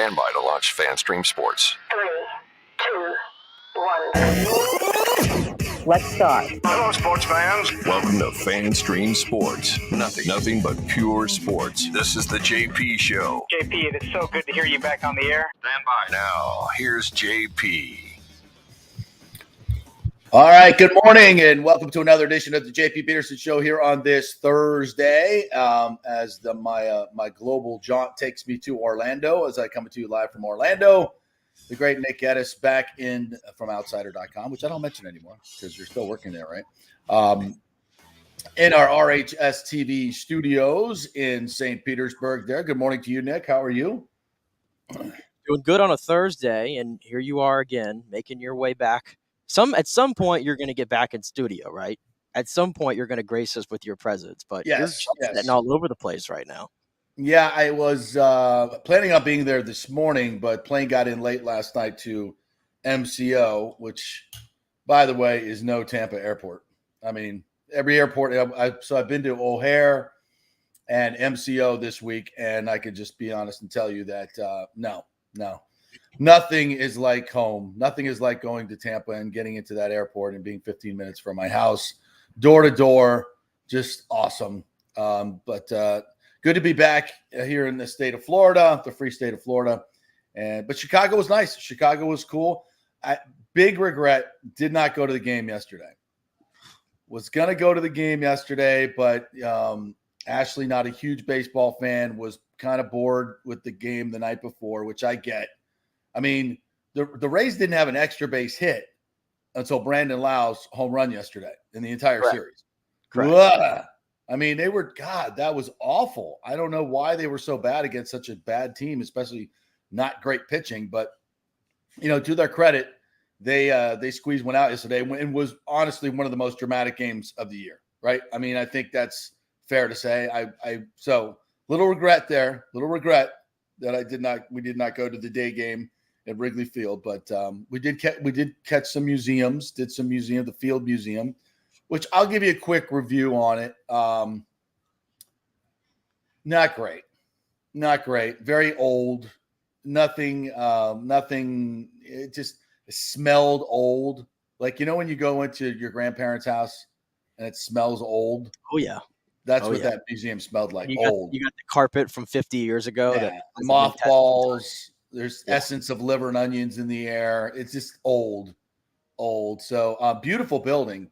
Stand by to launch FanStream Sports. 3, 2, 1. Let's start. Hello, sports fans. Welcome to FanStream Sports. Nothing but pure sports. This is the JP Show. JP, it is so good to hear you back on the air. Stand by. Now, here's JP. All right, good morning, and welcome to another edition of the JP Peterson Show here on this Thursday. My global jaunt takes me to Orlando as I come to you live from Orlando. The great Nick Geddes back in from Outsider.com, which I don't mention anymore because you're still working there, right? In our RHS TV studios in St. Petersburg there. Good morning to you, Nick. How are you? Doing good on a Thursday, and here you are again, making your way back. At some point, you're going to get back in studio, right? At some point, you're going to grace us with your presence, but you're sitting all over the place right now. Yeah, I was planning on being there this morning, but plane got in late last night to MCO, which, by the way, is no Tampa airport. I mean, every airport. So I've been to O'Hare and MCO this week, and I could just be honest and tell you that no. Nothing is like home. Nothing is like going to Tampa and getting into that airport and being 15 minutes from my house, door to door. Just awesome. But good to be back here in the state of Florida, the free state of Florida. But Chicago was nice. Chicago was cool. Big regret, did not go to the game yesterday. Was going to go to the game yesterday, but Ashley, not a huge baseball fan, was kind of bored with the game the night before, which I get. I mean, the Rays didn't have an extra base hit until Brandon Lau's home run yesterday in the entire series. Correct. I mean, that was awful. I don't know why they were so bad against such a bad team, especially not great pitching. But, to their credit, they squeezed one out yesterday and was honestly one of the most dramatic games of the year, right? I mean, I think that's fair to say. So little regret there, that we did not go to the day game at Wrigley Field, but we did catch some museums, the Field Museum, which I'll give you a quick review on it. Not great. Very old. Nothing. It just smelled old. Like, when you go into your grandparents' house and it smells old. Oh yeah. That's what that museum smelled like. You got the carpet from 50 years ago. Yeah. Mothballs. There's essence of liver and onions in the air. It's just old. So beautiful building.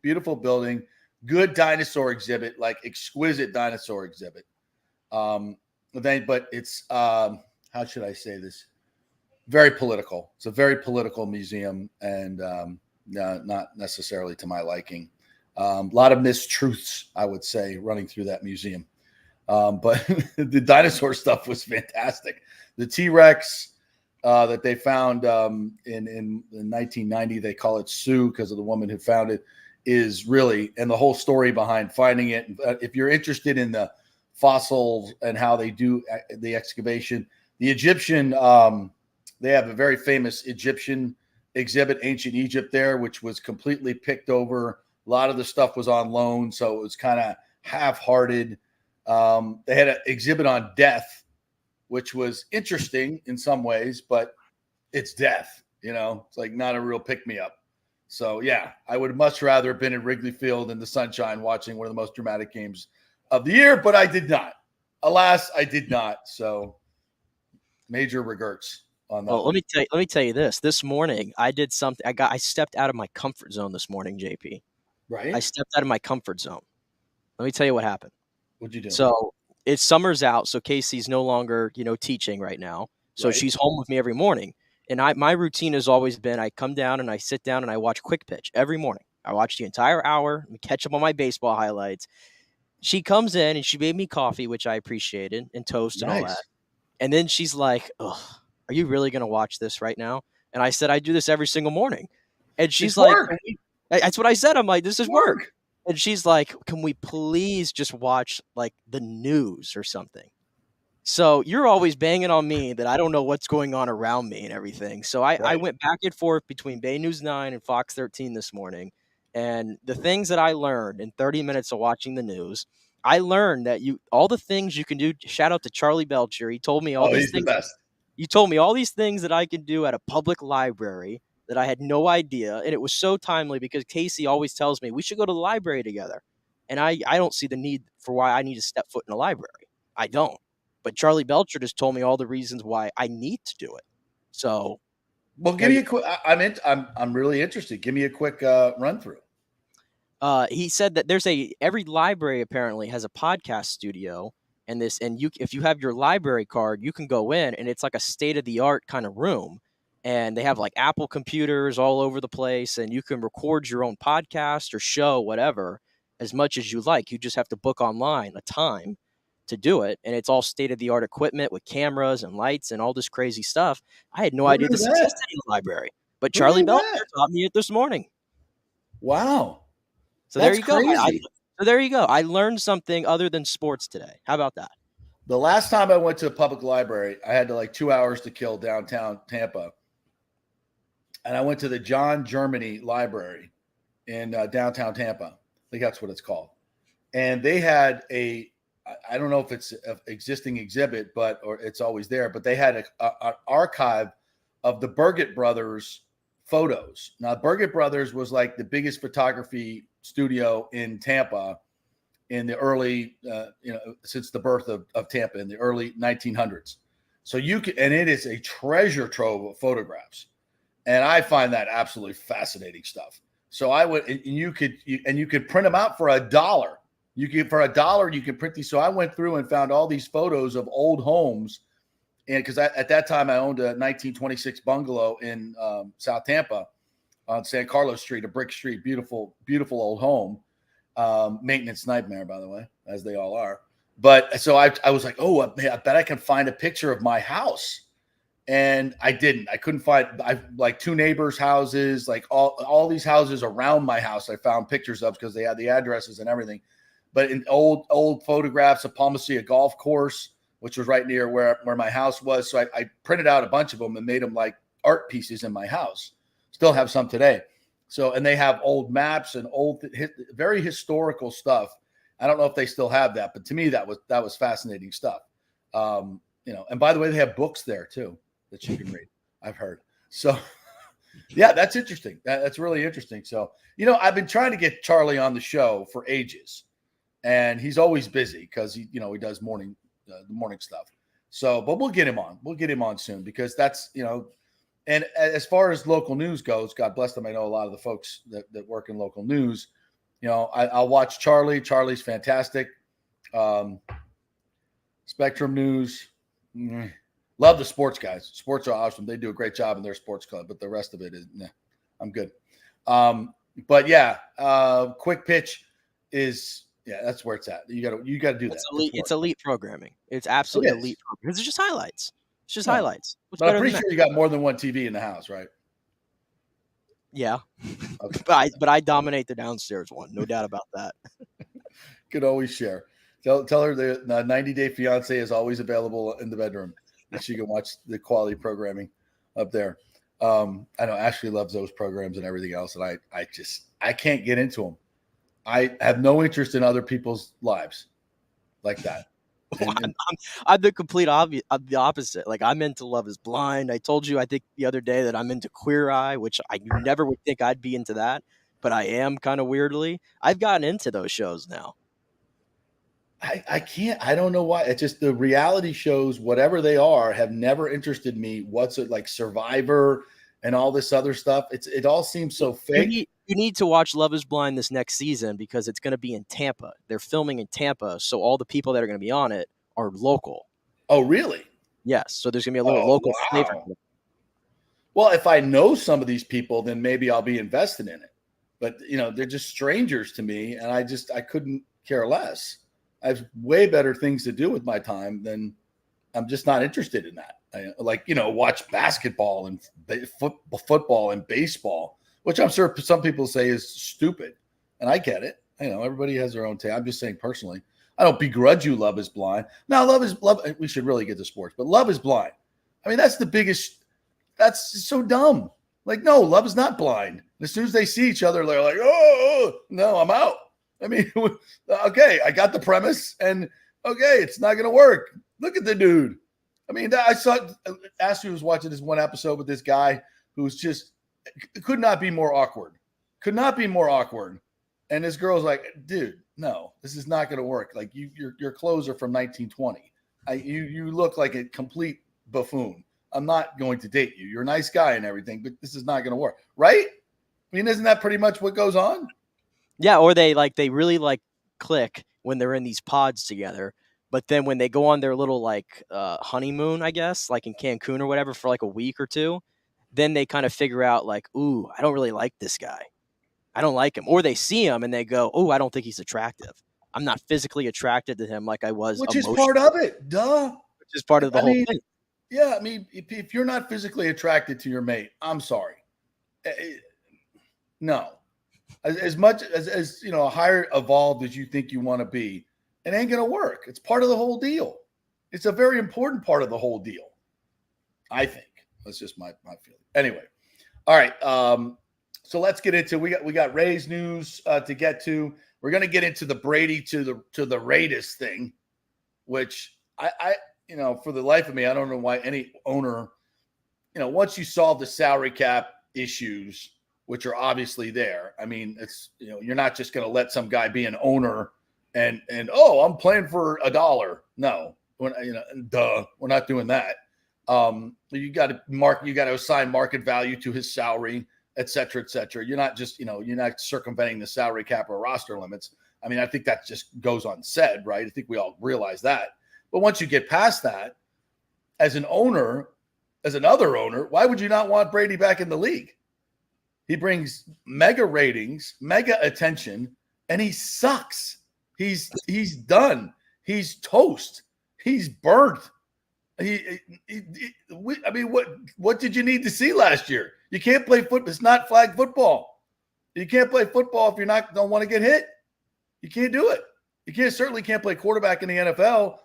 Good dinosaur exhibit, like exquisite dinosaur exhibit. But it's how should I say this? Very political. It's a very political museum, and not necessarily to my liking. A lot of mistruths, I would say, running through that museum. But the dinosaur stuff was fantastic. The T-Rex that they found in 1990, they call it Sue because of the woman who found it, is really, and the whole story behind finding it. If you're interested in the fossils and how they do the excavation, the Egyptian, they have a very famous Egyptian exhibit, Ancient Egypt there, which was completely picked over. A lot of the stuff was on loan, so it was kind of half-hearted. They had an exhibit on death, which was interesting in some ways, but it's death, It's like not a real pick-me-up. So, yeah, I would much rather have been at Wrigley Field in the sunshine watching one of the most dramatic games of the year, but I did not. Alas, I did not. So, major regrets on that. Well, let me tell you this. This morning, I did something. I stepped out of my comfort zone this morning, JP. Right. I stepped out of my comfort zone. Let me tell you what happened. What'd you do? So it's summer's out. So Casey's no longer, teaching right now. So she's home with me every morning. And my routine has always been, I come down and I sit down and I watch Quick Pitch every morning. I watch the entire hour, catch up on my baseball highlights. She comes in and she made me coffee, which I appreciated, and toast and all that. And then she's like, "Ugh, are you really going to watch this right now?" And I said, "I do this every single morning." And she's like, that's what I said. I'm like, this is work. And she's like, "Can we please just watch like the news or something?" So you're always banging on me that I don't know what's going on around me and everything. So I went back and forth between Bay News 9 and Fox 13 this morning. And the things that I learned in 30 minutes of watching the news, I learned that all the things you can do. Shout out to Charlie Belcher. He told me all these things. The best. You told me all these things that I can do at a public library that I had no idea. And it was so timely because Casey always tells me we should go to the library together. And I don't see the need for why I need to step foot in a library. I don't. But Charlie Belcher just told me all the reasons why I need to do it. So, well, give me a quick. I'm really interested. Give me a quick run through. He said that every library apparently has a podcast studio, and if you have your library card, you can go in, and it's like a state of the art kind of room, and they have like Apple computers all over the place, and you can record your own podcast or show, whatever, as much as you like. You just have to book online a time to do it, and it's all state of the art equipment with cameras and lights and all this crazy stuff. I had no idea this existed in the library, but Charlie Belcher taught me it this morning. Wow. So there you go. So there you go. I learned something other than sports today. How about that? The last time I went to a public library, I had 2 hours to kill downtown Tampa. And I went to the John Germany Library in downtown Tampa. I think that's what it's called. And they had I don't know if it's an existing exhibit, or it's always there, but they had an archive of the Burgett brothers photos. Now, Burgett brothers was like the biggest photography studio in Tampa in the early, since the birth of Tampa in the early 1900s. So and it is a treasure trove of photographs. And I find that absolutely fascinating stuff. So I would, and you could print them out for $1. For $1, you can print these. So I went through and found all these photos of old homes. And because at that time I owned a 1926 bungalow in South Tampa on San Carlos Street, a brick street, beautiful, beautiful old home. Maintenance nightmare, by the way, as they all are. But so I was like, oh, I bet I can find a picture of my house. And I didn't. I couldn't find. Like two neighbors' houses, like all these houses around my house, I found pictures of because they had the addresses and everything. But in old photographs of Palmacia Golf Course, which was right near where my house was. So I printed out a bunch of them and made them like art pieces in my house. Still have some today. So, and they have old maps and very historical stuff. I don't know if they still have that, but to me, that was fascinating stuff. And by the way, they have books there too that you can read, I've heard. So yeah, that's interesting. That's really interesting. So, I've been trying to get Charlie on the show for ages, and he's always busy because he does the morning stuff. So, but we'll get him on. We'll get him on soon because that's, and as far as local news goes, God bless them. I know a lot of the folks that work in local news. I'll watch Charlie. Charlie's fantastic. Spectrum News. Love the sports guys. Sports are awesome. They do a great job in their sports club, but the rest of it is, I'm good. But yeah, quick pitch is, that's where it's at. You got to do that. It's elite programming. It's absolutely elite programming. It's just highlights. It's just highlights. But I'm pretty sure you got more than one TV in the house, right? Yeah. Okay. But I dominate the downstairs one. No doubt about that. Could always share. Tell her the 90-Day Fiance is always available in the bedroom, and she can watch the quality programming up there. I know Ashley loves those programs and everything else, and I can't get into them. I have no interest in other people's lives like that. I'm the complete the opposite. Like, I'm into Love is Blind. I told you, I think the other day, that I'm into Queer Eye, which I never would think I'd be into that, but I am kind of weirdly. I've gotten into those shows now. I can't. I don't know why. It's just the reality shows, whatever they are, have never interested me. What's it like, Survivor and all this other stuff? It all seems so fake. You need to watch Love is Blind this next season because it's going to be in Tampa. They're filming in Tampa, so all the people that are going to be on it are local. Oh, really? Yes. So there's going to be a little local flavor. Well, if I know some of these people, then maybe I'll be invested in it. But, they're just strangers to me, and I couldn't care less. I have way better things to do with my time than I'm just not interested in that. Watch basketball and football and baseball, which I'm sure some people say is stupid. And I get it. Everybody has their own take. I'm just saying personally, I don't begrudge you Love is Blind. Now, love. We should really get to sports, but Love is Blind. I mean, that's that's so dumb. Like, no, love is not blind. As soon as they see each other, they're like, oh, no, I'm out. I mean, okay, I got the premise, and okay, it's not going to work. Look at the dude. I mean, I saw Astrid was watching this one episode with this guy who's just could not be more awkward. Could not be more awkward. And this girl's like, dude, no, this is not going to work. Like your clothes are from 1920. You look like a complete buffoon. I'm not going to date you. You're a nice guy and everything, but this is not going to work. Right? I mean, isn't that pretty much what goes on? Yeah. Or they really click when they're in these pods together. But then when they go on their little honeymoon, I guess, like in Cancun or whatever for like a week or two, then they kind of figure out like, ooh, I don't really like this guy. I don't like him. Or they see him and they go, oh, I don't think he's attractive. I'm not physically attracted to him like I was. Which is part of it. Duh. Which is part of the whole thing. Yeah. I mean, if you're not physically attracted to your mate, I'm sorry. No. As much as higher evolved as you think you want to be, it ain't going to work. It's part of the whole deal. It's a very important part of the whole deal, I think. That's just my feeling. Anyway, all right. So let's get into we got Rays news to get to. We're going to get into the Brady to the Raiders thing, which I for the life of me, I don't know why any owner, once you solve the salary cap issues, which are obviously there. I mean, it's you're not just going to let some guy be an owner and I'm playing for $1. No, we're not doing that. You got to assign market value to his salary, et cetera, et cetera. You're not just, you're not circumventing the salary cap or roster limits. I mean, I think that just goes unsaid, right? I think we all realize that. But once you get past that, as an owner, as another owner, why would you not want Brady back in the league? He brings mega ratings, mega attention, and he sucks. He's done. He's toast. He's burnt. I mean, what did you need to see last year? You can't play football. It's not flag football. You can't play football if you don't want to get hit. You can't do it. You certainly can't play quarterback in the NFL.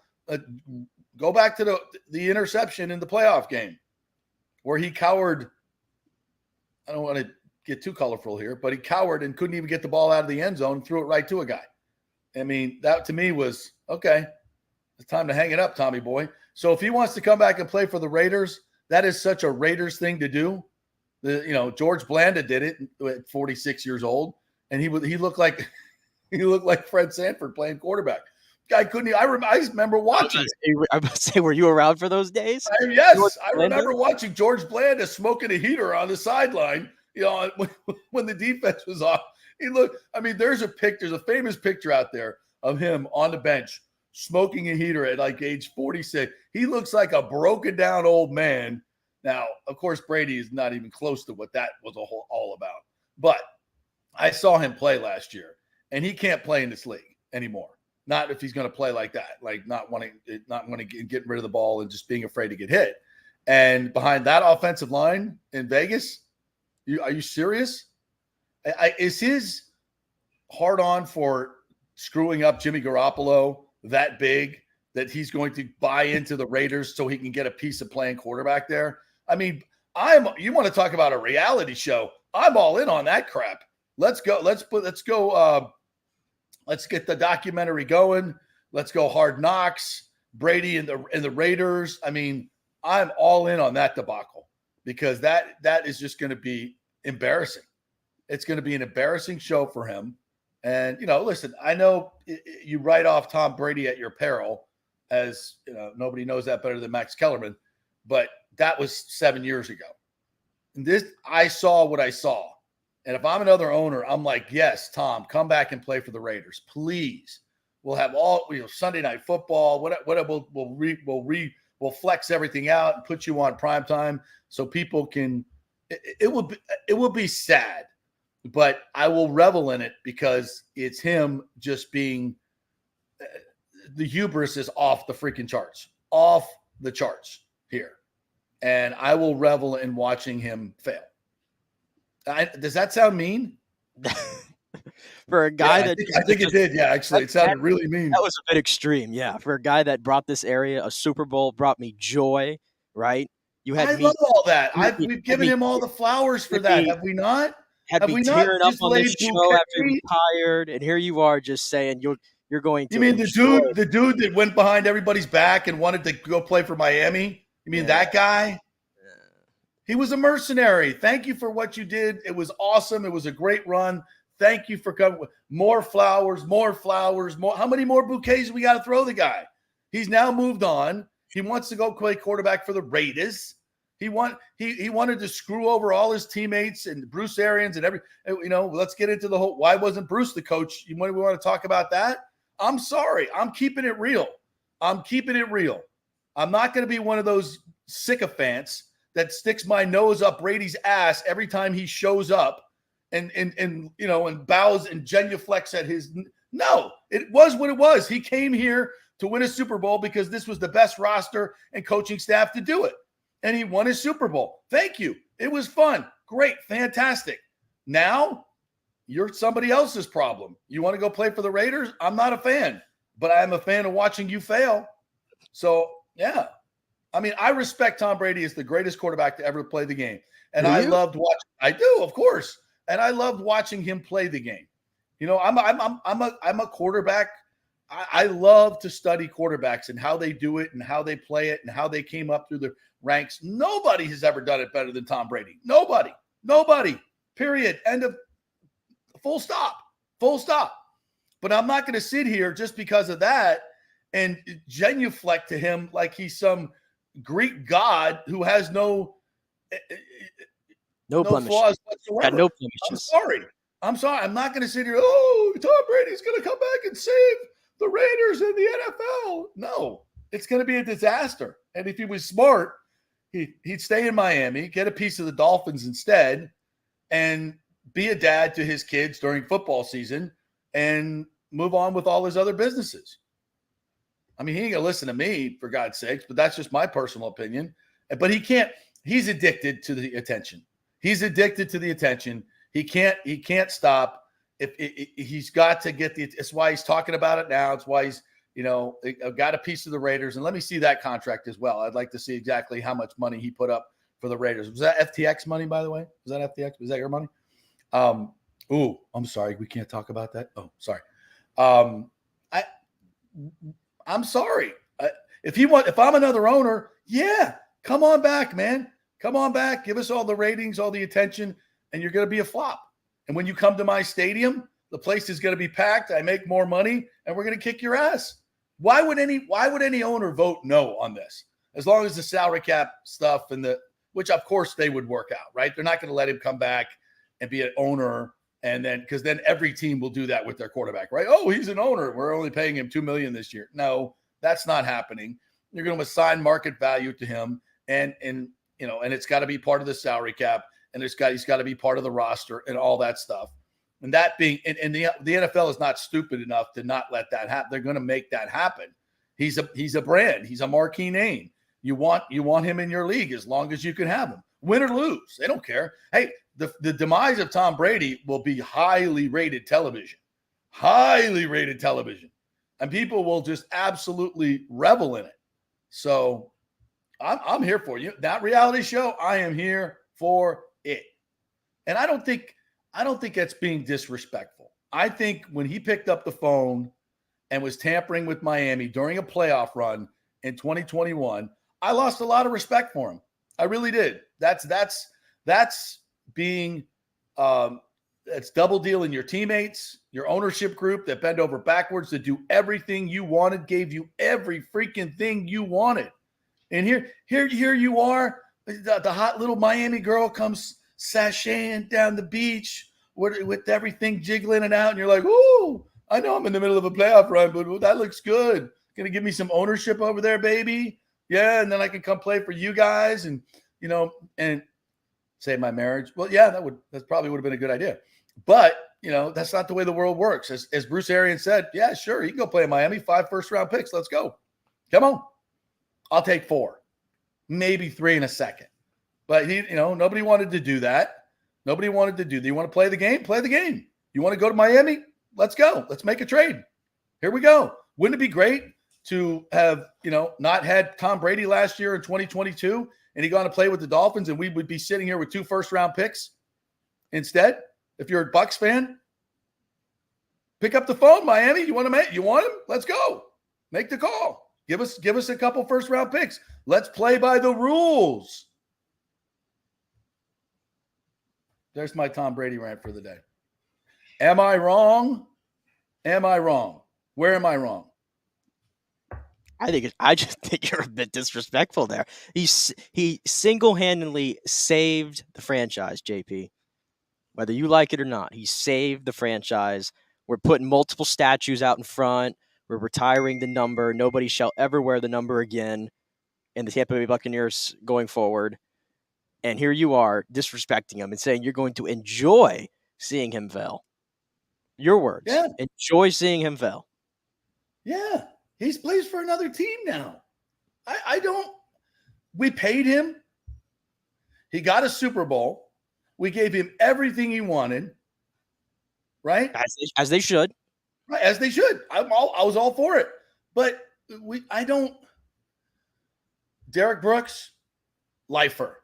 Go back to the interception in the playoff game where he cowered. I don't want to get too colorful here, but he cowered and couldn't even get the ball out of the end zone, threw it right to a guy. I mean, that to me was, okay, it's time to hang it up, Tommy boy. So if he wants to come back and play for the Raiders, that is such a Raiders thing to do. George Blanda did it at 46 years old, and he looked like Fred Sanford playing quarterback. Guy couldn't. I remember watching. I was say, were you around for those days? Yes, I remember watching George Blanda smoking a heater on the sideline. When the defense was off, he looked. I mean, there's a famous picture out there of him on the bench smoking a heater at like age 46. He looks like a broken down old man. Now, of course, Brady is not even close to what that was all about. But I saw him play last year, and he can't play in this league anymore. Not if he's going to play like that, like not wanting getting rid of the ball and just being afraid to get hit. And behind that offensive line in Vegas, are you serious? Is his hard on for screwing up Jimmy Garoppolo that big that he's going to buy into the Raiders so he can get a piece of playing quarterback there? I mean, you want to talk about a reality show? I'm all in on that crap. Let's go. Let's get the documentary going. Let's go Hard Knocks, Brady and the Raiders. I mean, I'm all in on that debacle because that is just going to be embarrassing. It's going to be an embarrassing show for him. And, listen, I know you write off Tom Brady at your peril, as nobody knows that better than Max Kellerman, but that was 7 years ago. And I saw what I saw. And if I'm another owner, I'm like, yes, Tom, come back and play for the Raiders, please. We'll have all Sunday Night Football. We'll flex everything out and put you on primetime so people can. It will be sad, but I will revel in it because it's him just being. The hubris is off the freaking charts, off the charts here, and I will revel in watching him fail. Does that sound mean? For a guy I think it did. Yeah, actually, it sounded really mean. That was a bit extreme. Yeah, for a guy that brought this area a Super Bowl, brought me joy. Right? I love all that. We've given him all the flowers for that, have we not? Had me tearing up on this show after he retired, and here you are just saying you're going to. You mean the dude that went behind everybody's back and wanted to go play for Miami? You mean that guy? He was a mercenary. Thank you for what you did. It was awesome. It was a great run. Thank you for coming. More flowers. How many more bouquets we got to throw the guy? He's now moved on. He wants to go play quarterback for the Raiders. He wanted to screw over all his teammates and Bruce Arians and let's get into the whole, why wasn't Bruce the coach? We want to talk about that? I'm sorry. I'm keeping it real. I'm not going to be one of those sycophants that sticks my nose up Brady's ass every time he shows up and bows and genuflects at his. No, it was what it was. He came here to win a Super Bowl because this was the best roster and coaching staff to do it. And he won his Super Bowl. Thank you. It was fun. Great. Fantastic. Now you're somebody else's problem. You want to go play for the Raiders? I'm not a fan, but I am a fan of watching you fail. So, yeah. I mean, I respect Tom Brady as the greatest quarterback to ever play the game. And I loved watching. I do, of course. And I loved watching him play the game. I'm a quarterback. I love to study quarterbacks and how they do it and how they play it and how they came up through the ranks. Nobody has ever done it better than Tom Brady. Nobody. Period. End of full stop. But I'm not going to sit here just because of that and genuflect to him like he's some Greek god who has no blemish. Flaws whatsoever. Got no blemishes. I'm sorry. I'm not going to sit here. Oh, Tom Brady's going to come back and save the Raiders in the NFL. No, it's going to be a disaster. And if he was smart, he'd stay in Miami, get a piece of the Dolphins instead, and be a dad to his kids during football season and move on with all his other businesses. I mean, he ain't going to listen to me, for God's sakes, but that's just my personal opinion. But he can't – he's addicted to the attention. He can't stop. He's got to get it's why he's talking about it now. It's why he's, got a piece of the Raiders. And let me see that contract as well. I'd like to see exactly how much money he put up for the Raiders. Was that FTX money, by the way? Was that FTX? Was that your money? I'm sorry. We can't talk about that. Oh, sorry. I'm sorry. If I'm another owner, yeah, come on back, man. Come on back. Give us all the ratings, all the attention, and you're going to be a flop. And when you come to my stadium, the place is going to be packed. I make more money, and we're going to kick your ass. Why would any owner vote no on this? As long as the salary cap stuff which of course they would work out, right? They're not going to let him come back and be an owner. And then, because then every team will do that with their quarterback, right? Oh, he's an owner. We're only paying him $2 million this year. No, that's not happening. You're going to assign market value to him, and it's got to be part of the salary cap, and he's got to be part of the roster and all that stuff. And that being, and the NFL is not stupid enough to not let that happen. They're going to make that happen. He's a brand. He's a marquee name. You want him in your league as long as you can have him, win or lose. They don't care. Hey. The demise of Tom Brady will be highly rated television, and people will just absolutely revel in it. So I'm here for you. That reality show, I am here for it. And I don't think that's being disrespectful. I think when he picked up the phone and was tampering with Miami during a playoff run in 2021, I lost a lot of respect for him. I really did. That's being that's double dealing your teammates, your ownership group that bend over backwards to do everything you wanted, gave you every freaking thing you wanted. And here you are, the hot little Miami girl comes sashaying down the beach with everything jiggling and out, and you're like, ooh, I know I'm in the middle of a playoff run, but that looks good. Gonna give me some ownership over there, baby. Yeah, and then I can come play for you guys and save my marriage. Well, yeah, that probably would have been a good idea. But, that's not the way the world works. As Bruce Arians said, yeah, sure, you can go play in Miami, 5 first-round picks. Let's go. Come on. I'll take 4, maybe 3 in a second. But, nobody wanted to do that. Nobody wanted to do that. You want to play the game? Play the game. You want to go to Miami? Let's go. Let's make a trade. Here we go. Wouldn't it be great to have, not had Tom Brady last year in 2022 and he gone to play with the Dolphins, and we would be sitting here with 2 first-round picks instead? If you're a Bucs fan, Pick up the phone, Miami. You want him? Let's go. Make the call. Give us a couple first-round picks. Let's play by the rules. There's my Tom Brady rant for the day. Am I wrong? Am I wrong? Where am I wrong? I just think you're a bit disrespectful there. He single-handedly saved the franchise, JP. Whether you like it or not, he saved the franchise. We're putting multiple statues out in front. We're retiring the number. Nobody shall ever wear the number again in the Tampa Bay Buccaneers going forward. And here you are disrespecting him and saying you're going to enjoy seeing him fail. Your words. Yeah. Enjoy seeing him fail. Yeah. He plays for another team now. I don't. We paid him. He got a Super Bowl. We gave him everything he wanted. Right? As they should. Right, as they should. I was all for it. But I don't. Derek Brooks, lifer.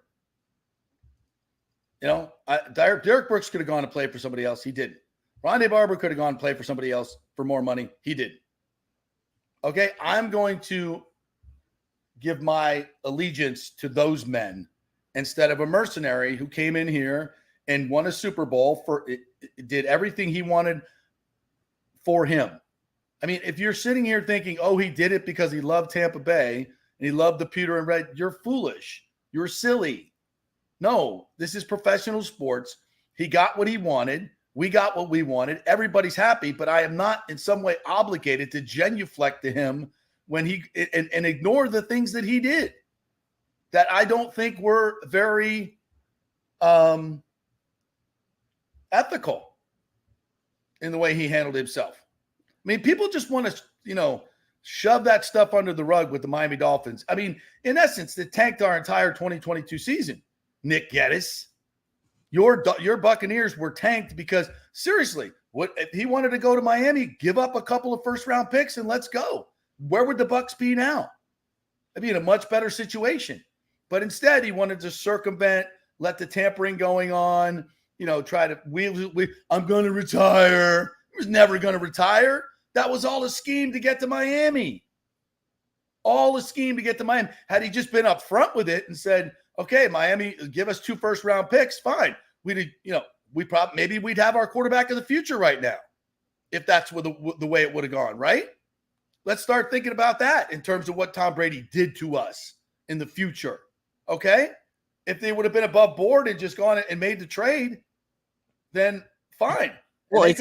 You know, Derek Brooks could have gone to play for somebody else. He didn't. Rondé Barber could have gone to play for somebody else for more money. He didn't. Okay, I'm going to give my allegiance to those men instead of a mercenary who came in here and won a Super Bowl did everything he wanted for him. I mean, if you're sitting here thinking, oh, he did it because he loved Tampa Bay and he loved the pewter and red, you're foolish. You're silly. No, this is professional sports. He got what he wanted. We got what we wanted. Everybody's happy, but I am not in some way obligated to genuflect to him when and ignore the things that he did that I don't think were very ethical in the way he handled himself. I mean, people just want to, shove that stuff under the rug with the Miami Dolphins. I mean, in essence, they tanked our entire 2022 season. Nick Geddes, your Buccaneers were tanked because, seriously, what if he wanted to go to Miami, give up a couple of first-round picks, and let's go? Where would the Bucs be now? They'd be in a much better situation. But instead, he wanted to circumvent, let the tampering going on, try to I'm going to retire. He was never going to retire. That was all a scheme to get to Miami. All a scheme to get to Miami. Had he just been up front with it and said, okay, Miami, give us 2 first-round picks, fine. Maybe we'd have our quarterback of the future right now if that's the way it would have gone, right? Let's start thinking about that in terms of what Tom Brady did to us in the future, okay? If they would have been above board and just gone and made the trade, then fine. Well, they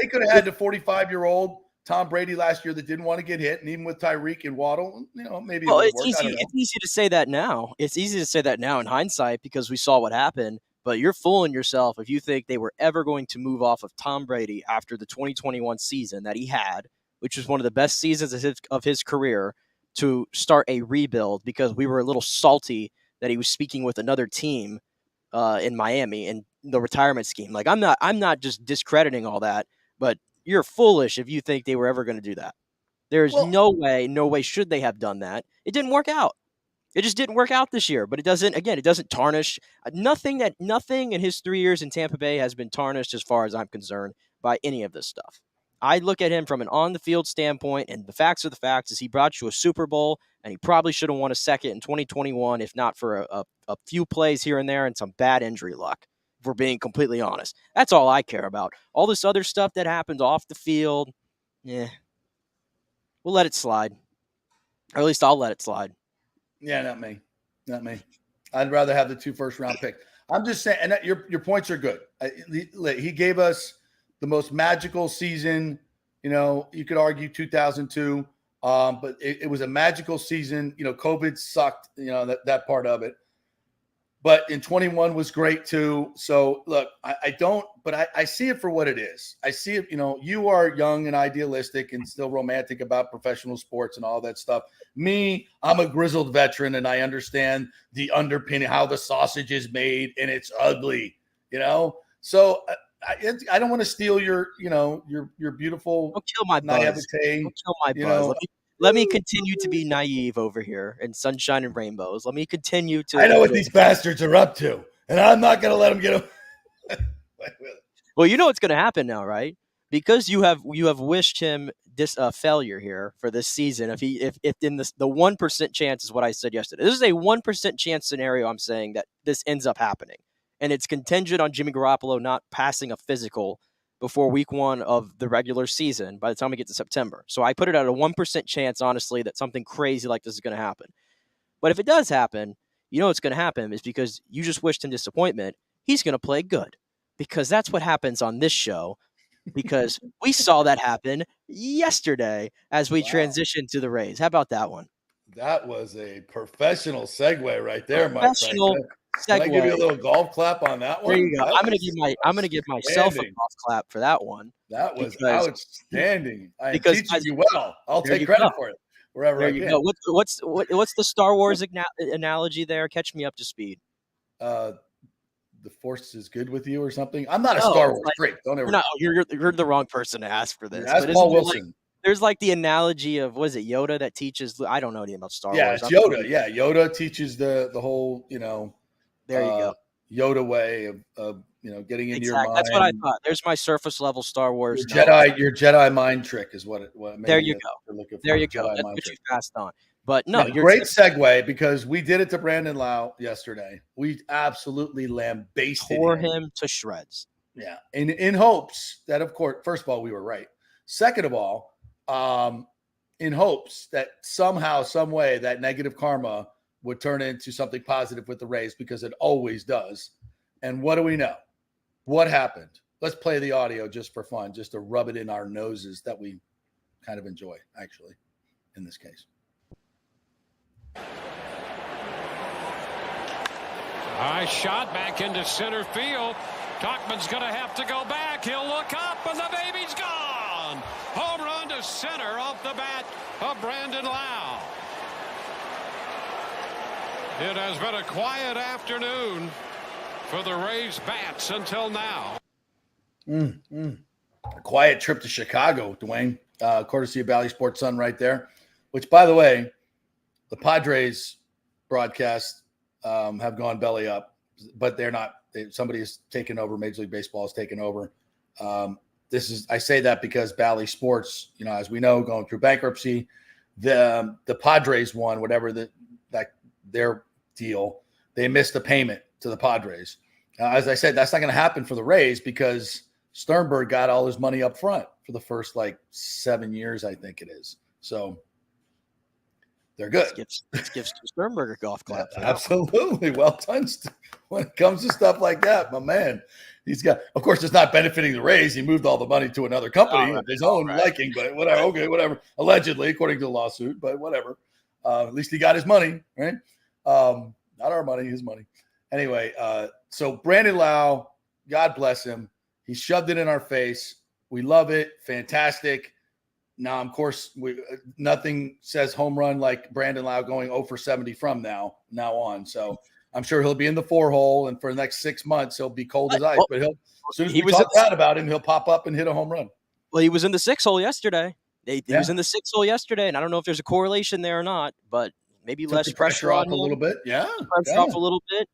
could have had the 45-year-old Tom Brady last year that didn't want to get hit, and even with Tyreek and Waddle, maybe well, it would work. It's easy to say that now. It's easy to say that now in hindsight because we saw what happened. But you're fooling yourself if you think they were ever going to move off of Tom Brady after the 2021 season that he had, which was one of the best seasons of his career, to start a rebuild because we were a little salty that he was speaking with another team in Miami and the retirement scheme. Like I'm not just discrediting all that, but you're foolish if you think they were ever going to do that. There's no way should they have done that. It didn't work out. It just didn't work out this year, but it doesn't tarnish nothing in his 3 years in Tampa Bay has been tarnished as far as I'm concerned by any of this stuff. I look at him from an on-the-field standpoint, and the facts are the facts, is he brought you a Super Bowl, and he probably should have won a second in 2021, if not for a few plays here and there and some bad injury luck, if we're being completely honest. That's all I care about. All this other stuff that happens off the field, we'll let it slide. Or at least I'll let it slide. Yeah, not me. I'd rather have the 2 first-round picks. I'm just saying, and your points are good. He gave us the most magical season. You could argue 2002, but it was a magical season. COVID sucked. That part of it. But in 21 was great too. So look, I see it for what it is. I see it. You are young and idealistic and still romantic about professional sports and all that stuff. Me, I'm a grizzled veteran and I understand the underpinning, how the sausage is made, and it's ugly. So I don't want to steal your beautiful. Don't kill my buzz. Naivete, Don't kill my buzz. Let me continue to be naive over here and sunshine and rainbows. Let me continue to. I know what these bastards are up to, and I'm not going to let them get them. Well, you know what's going to happen now, right? because you have wished him this failure here for this season. If in the 1% chance is what I said yesterday. This is a 1% chance scenario. I'm saying that this ends up happening, and it's contingent on Jimmy Garoppolo not passing a physical before week 1 of the regular season. By the time we get to September, so I put it at a 1% chance, honestly, that something crazy like this is going to happen. But if it does happen, you know what's going to happen is because you just wished him disappointment. He's going to play good, because that's what happens on this show. Because we saw that happen yesterday as we transitioned to the Rays. How about that one? That was a professional segue right there, my friend. Professional Can I segue. give you a little golf clap on that one? There you go. That I'm gonna give myself a golf clap for that one. That was because- outstanding. I am because teaching as- you well. I'll there take you credit go. for it wherever There I you can. go. What's the Star Wars analogy there? Catch me up to speed. The Force is good with you or something. I'm not a No, Star it's Wars like- freak. Don't ever. No, you're the wrong person to ask for this. Ask But Paul isn't there, Wilson. there's like the analogy of, was it Yoda that teaches? I don't know anything about Star Yeah, Wars. it's Yoda. Yeah, Yoda teaches the whole, There you go. Yoda way of getting into your mind. That's what I thought. There's my surface level Star Wars. Your Jedi mind trick is what maybe There you go. you're looking for. There you go. Jedi That's mind what trick. you passed on. But no, Yeah, you're great segue, because we did it to Brandon Lau yesterday. We absolutely lambasted tore him to shreds. Yeah, in hopes that, of course, first of all, we were right. Second of all, in hopes that somehow, some way, that negative karma would turn into something positive with the Rays, because it always does. And what do we know? What happened? Let's play the audio just for fun, just to rub it in our noses that we kind of enjoy, actually, in this case. High shot back into center field. Tauchman's going to have to go back. He'll look up, and the baby's gone. Home run to center off the bat of Brandon Lau. It has been a quiet afternoon for the Rays bats until now. A quiet trip to Chicago, Dwayne, courtesy of Bally Sports Sun right there, which, by the way, the Padres broadcast have gone belly up, but they're not. Somebody has taken over. Major League Baseball has taken over. I say that because Bally Sports, as we know, going through bankruptcy, the Padres won whatever their deal. They missed the payment to the Padres. As I said, that's not going to happen for the Rays, because Sternberg got all his money up front for the first 7 years, I think it is. So they're good. Let's give Sternberg a golf clap. Absolutely. Well done. When it comes to stuff like that, my man, he's got, of course, it's not benefiting the Rays. He moved all the money to another company of his own liking, but whatever. Okay, whatever. Allegedly, according to the lawsuit, but whatever. At least he got his money, right? Not our money, his money. Anyway, so Brandon Lau, God bless him. He shoved it in our face. We love it. Fantastic. Now, of course, nothing says home run like Brandon Lau going 0 for 70 from now on. So I'm sure he'll be in the 4-hole, and for the next 6 months, he'll be cold as ice. But as soon as we talk bad about him, he'll pop up and hit a home run. Well, he was in the 6-hole yesterday. He was in the 6-hole yesterday, and I don't know if there's a correlation there or not, but maybe Took less the pressure off on a him. little bit. Yeah. Pressure off a little bit.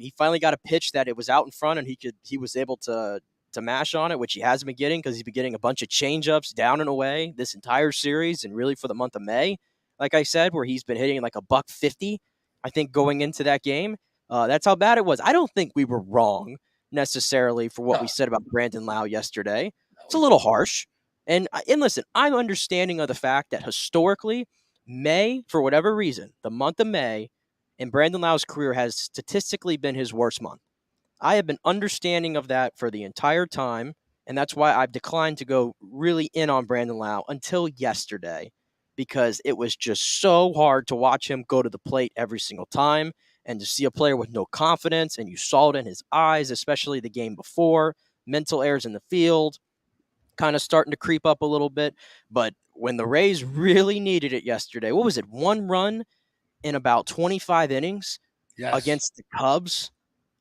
He finally got a pitch that it was out in front, and he was able to mash on it, which he hasn't been getting, because he's been getting a bunch of changeups down and away this entire series, and really for the month of May, like I said, where he's been hitting like $150, I think, going into that game. That's how bad it was. I don't think we were wrong necessarily for what we said about Brandon Lau yesterday. It's a little harsh. And listen, I'm understanding of the fact that historically, May, for whatever reason, the month of May in Brandon Lau's career has statistically been his worst month. I have been understanding of that for the entire time, and that's why I've declined to go really in on Brandon Lau until yesterday, because it was just so hard to watch him go to the plate every single time, and to see a player with no confidence, and you saw it in his eyes, especially the game before, mental errors in the field, kind of starting to creep up a little bit. But when the Rays really needed it yesterday, what was it, 1 run in about 25 innings against the Cubs?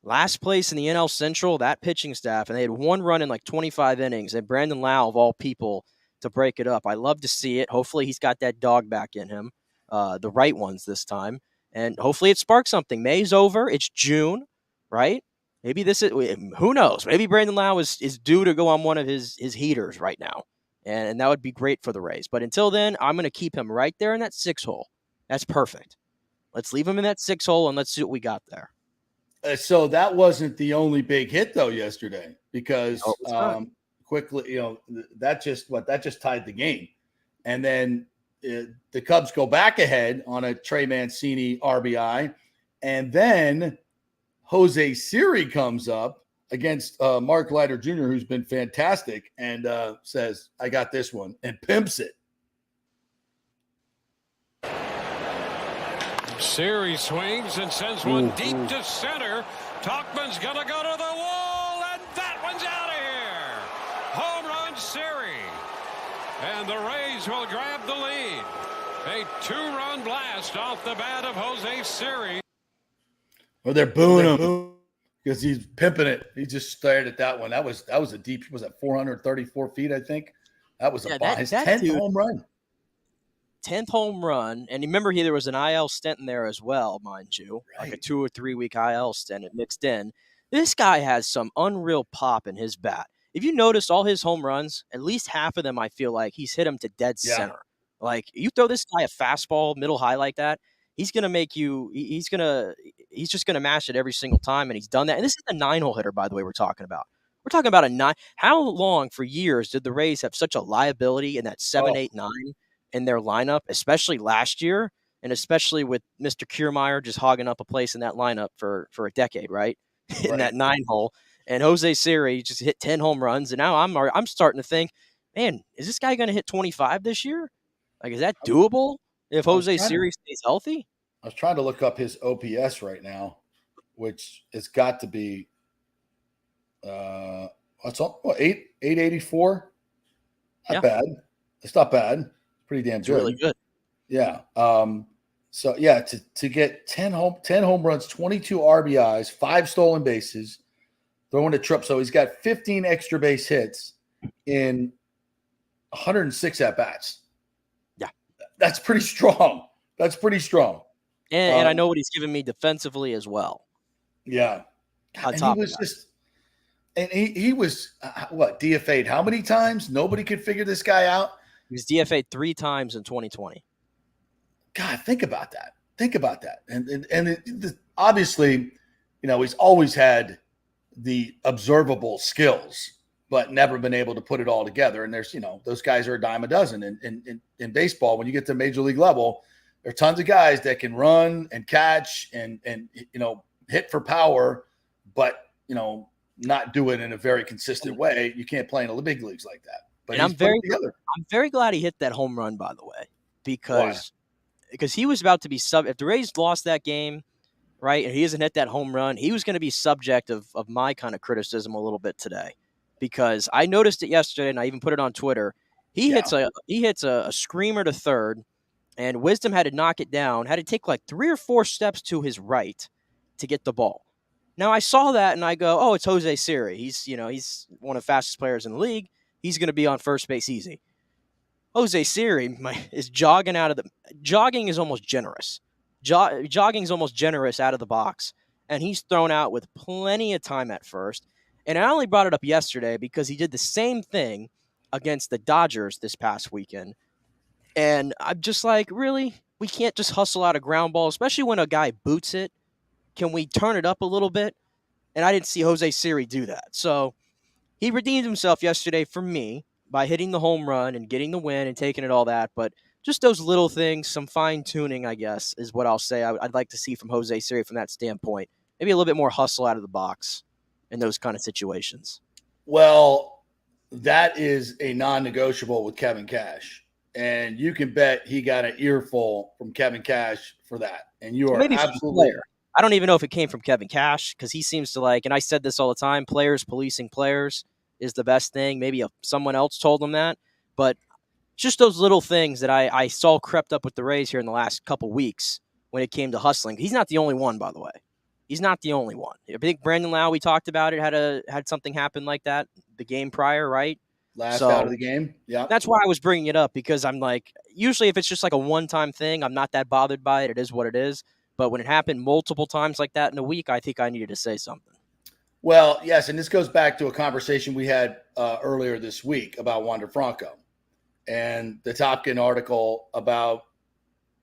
Last place in the NL Central, that pitching staff, and they had 1 run in 25 innings, and Brandon Lau, of all people, to break it up. I love to see it. Hopefully he's got that dog back in him, the right ones this time, and hopefully it sparks something. May's over. It's June, right? Maybe this is, who knows? Maybe Brandon Lau is due to go on one of his heaters right now. And that would be great for the Rays. But until then, I'm going to keep him right there in that 6 hole. That's perfect. Let's leave him in that 6 hole and let's see what we got there. So that wasn't the only big hit though yesterday, because quickly, that just tied the game. And then the Cubs go back ahead on a Trey Mancini RBI. And then Jose Siri comes up against Mark Leiter Jr., who's been fantastic, and says, I got this one, and pimps it. Siri swings and sends one deep to center. Tauchman's going to go to the wall, and that one's out of here. Home run, Siri. And the Rays will grab the lead. A 2-run blast off the bat of Jose Siri. Or they're booing him because he's pimping it. He just stared at that one. That was a deep. Was that 434 feet? I think that was his 10th home run. 10th home run, and remember, there was an IL stint in there as well, mind you, like a 2 or 3 week IL stint mixed in. This guy has some unreal pop in his bat. If you notice all his home runs, at least half of them, I feel like he's hit them to dead center. Like, you throw this guy a fastball middle high like that, he's going to make you, he's just going to mash it every single time, and he's done that. And this is a 9-hole hitter, by the way, we're talking about. We're talking about a 9. How long, for years, did the Rays have such a liability in that 7, 8, 9 in their lineup, especially last year, and especially with Mr. Kiermaier just hogging up a place in that lineup for a decade, right? In that 9-hole. And Jose Siri just hit 10 home runs, and now I'm starting to think, man, is this guy going to hit 25 this year? Like, is that doable if Jose Siri stays healthy? I was trying to look up his OPS right now, which has got to be what's up? 884. Not bad. It's not bad. Pretty damn good. Really good. Yeah. So yeah, to get 10 home runs, 22 RBIs, 5 stolen bases, throwing a trip. So he's got 15 extra base hits in 106 at bats. Yeah. That's pretty strong. And I know what he's given me defensively as well. Yeah. And he was DFA'd how many times? Nobody could figure this guy out. He was DFA'd 3 times in 2020. God, think about that. And obviously, he's always had the observable skills, but never been able to put it all together. And there's, those guys are a dime a dozen. In baseball, when you get to major league level, there are tons of guys that can run and catch and hit for power, but, not do it in a very consistent way. You can't play in the big leagues like that. But I'm very glad he hit that home run, by the way, because he was about to be if the Rays lost that game, right, and he hasn't hit that home run, he was going to be subject of my kind of criticism a little bit today, because I noticed it yesterday and I even put it on Twitter. He hits a screamer to third, and Wisdom had to knock it down, had to take like 3 or 4 steps to his right to get the ball. Now I saw that and I go, oh, it's Jose Siri. He's one of the fastest players in the league. He's going to be on first base easy. Jose Siri is jogging jogging is almost generous. Jogging is almost generous out of the box, and he's thrown out with plenty of time at first. And I only brought it up yesterday because he did the same thing against the Dodgers this past weekend. And I'm just like, really? We can't just hustle out a ground ball, especially when a guy boots it. Can we turn it up a little bit? And I didn't see Jose Siri do that. So he redeemed himself yesterday for me by hitting the home run and getting the win and taking it all that. But just those little things, some fine-tuning, I guess, is what I'll say I'd like to see from Jose Siri from that standpoint. Maybe a little bit more hustle out of the box in those kind of situations. Well, that is a non-negotiable with Kevin Cash. And you can bet he got an earful from Kevin Cash for that. And you are maybe absolutely – I don't even know if it came from Kevin Cash, because he seems to and I said this all the time, players policing players is the best thing. Maybe someone else told him that. But just those little things that I saw crept up with the Rays here in the last couple weeks when it came to hustling. He's not the only one, by the way. He's not the only one. I think Brandon Lau, we talked about it, had something happen like that the game prior, right? Last out of the game. Yeah. That's why I was bringing it up, because I'm like, usually if it's just like a one-time thing, I'm not that bothered by it. It is what it is. But when it happened multiple times like that in a week, I think I needed to say something. Well, yes, and this goes back to a conversation we had earlier this week about Wander Franco and the Topkin article about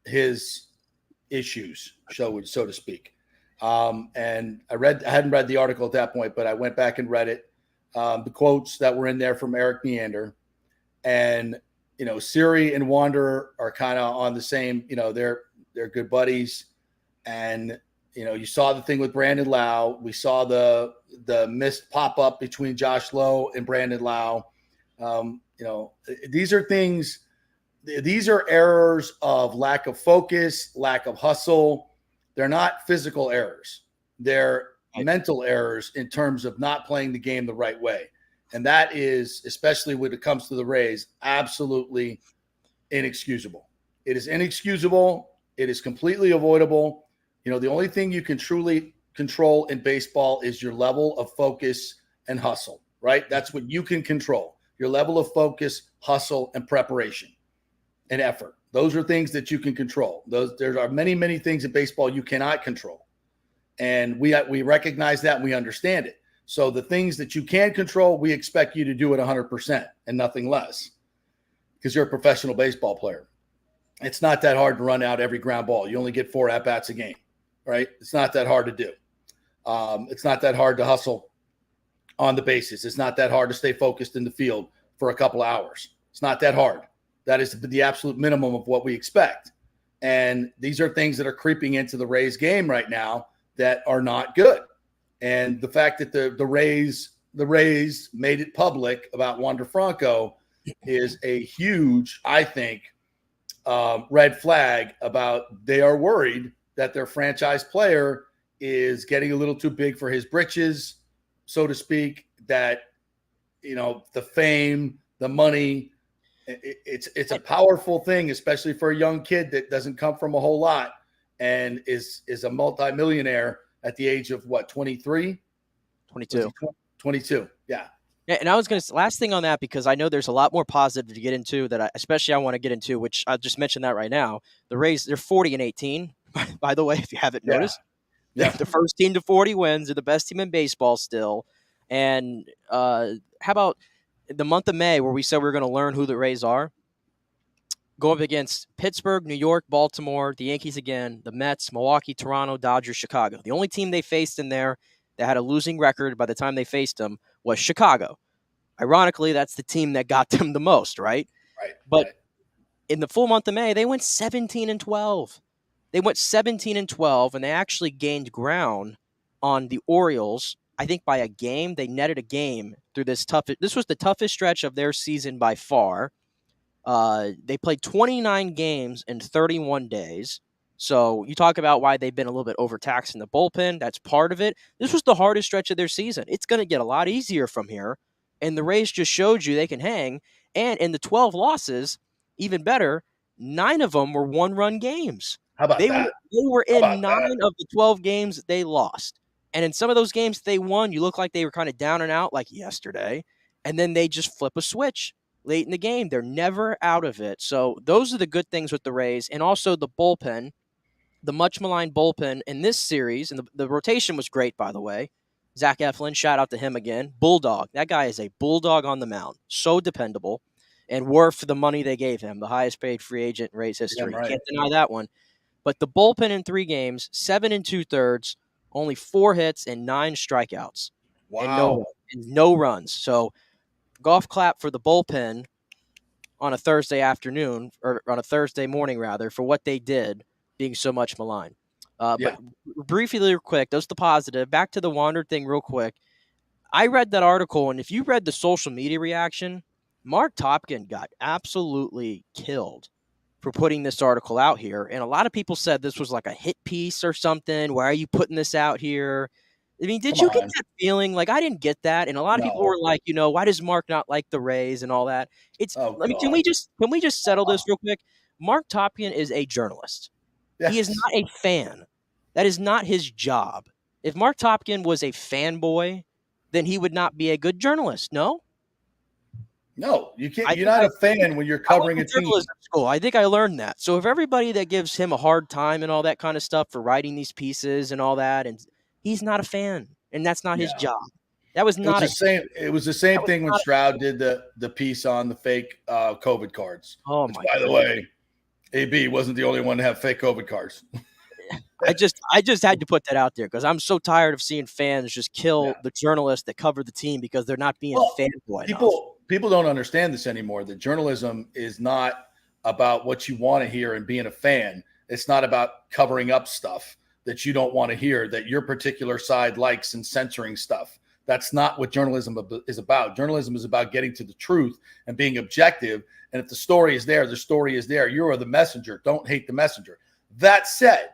his issues, so to speak. And I hadn't read the article at that point, but I went back and read it. The quotes that were in there from Eric Meander, and Siri and Wander are kind of on the same. They're good buddies, and you saw the thing with Brandon Lau. We saw the missed pop up between Josh Lowe and Brandon Lau. These are things. These are errors of lack of focus, lack of hustle. They're not physical errors. They're mental errors in terms of not playing the game the right way. And that is, especially when it comes to the Rays, absolutely inexcusable. It is inexcusable. It is completely avoidable. The only thing you can truly control in baseball is your level of focus and hustle, right? That's what you can control. Your level of focus, hustle, and preparation and effort. Those are things that you can control. There are many, many things in baseball you cannot control. And we recognize that and we understand it. So the things that you can control, we expect you to do it 100% and nothing less, because you're a professional baseball player. It's not that hard to run out every ground ball. You only get 4 at-bats a game, right? It's not that hard to do. It's not that hard to hustle on the bases. It's not that hard to stay focused in the field for a couple hours. It's not that hard. That is the absolute minimum of what we expect. And these are things that are creeping into the Rays game right now that are not good. And the fact that the Rays made it public about Wander Franco is a huge, I think, red flag about they are worried that their franchise player is getting a little too big for his britches, so to speak, that, the fame, the money, it's a powerful thing, especially for a young kid that doesn't come from a whole lot and is a multimillionaire at the age of what, 23? 22. 22. Yeah. Yeah, and I was going to last thing on that, because I know there's a lot more positive to get into that I want to get into, which I'll just mention that right now. The Rays, they're 40-18, by the way, if you haven't noticed. Yeah. The first team to 40 wins. They're the best team in baseball still. And how about the month of May, where we said we were going to learn who the Rays are? Go up against Pittsburgh, New York, Baltimore, the Yankees again, the Mets, Milwaukee, Toronto, Dodgers, Chicago. The only team they faced in there that had a losing record by the time they faced them was Chicago. Ironically, that's the team that got them the most, right? Right. But in the full month of May, they went 17-12. They went 17-12, and they actually gained ground on the Orioles, I think by a game. They netted a game through this was the toughest stretch of their season by far. They played 29 games in 31 days. So you talk about why they've been a little bit overtaxed in the bullpen. That's part of it. This was the hardest stretch of their season. It's going to get a lot easier from here. And the Rays just showed you they can hang. And in the 12 losses, even better, 9 of them were one-run games. How about that? They were in 9 of the 12 games they lost. And in some of those games they won, you look like they were kind of down and out like yesterday. And then they just flip a switch late in the game. They're never out of it. So those are the good things with the Rays. And also the bullpen, the much maligned bullpen in this series. And the rotation was great, by the way. Zach Eflin, shout out to him again. Bulldog. That guy is a bulldog on the mound. So dependable and worth the money they gave him. The highest paid free agent in Rays history. Yeah, right. Can't deny that one. But the bullpen in 3 games, 7 2/3, only 4 hits and 9 strikeouts. Wow. And no runs. So golf clap for the bullpen on a Thursday afternoon, or on a Thursday morning rather, for what they did, being so much maligned. But briefly, real quick, that's the positive. Back to the Wander thing real quick. I read that article, and if you read the social media reaction, Mark Topkin got absolutely killed for putting this article out here. And a lot of people said this was like a hit piece or something. Why are you putting this out here? I mean, did you get that feeling? Like, I didn't get that. And a lot of people were like, why does Mark not like the Rays and all that? Can we just settle this real quick? Mark Topkin is a journalist. Yes. He is not a fan. That is not his job. If Mark Topkin was a fanboy, then he would not be a good journalist. No? No, you can't. You're not a fan when you're covering a team. School. I think I learned that. So if everybody that gives him a hard time and all that kind of stuff for writing these pieces and all that, and he's not a fan. and that's not his Yeah. job. That was not It was the same thing when Stroud did the piece on the fake COVID cards. Oh which, my! By the way, AB wasn't the only one to have fake COVID cards. I just had to put that out there because I'm so tired of seeing fans just kill the journalists that cover the team because they're not being fanboy enough. People don't understand this anymore. That journalism is not about what you want to hear and being a fan. It's not about covering up stuff that you don't want to hear, that your particular side likes, and censoring stuff. That's not what journalism is about. Journalism is about getting to the truth and being objective. And if the story is there, the story is there. You are the messenger. Don't hate the messenger. That said,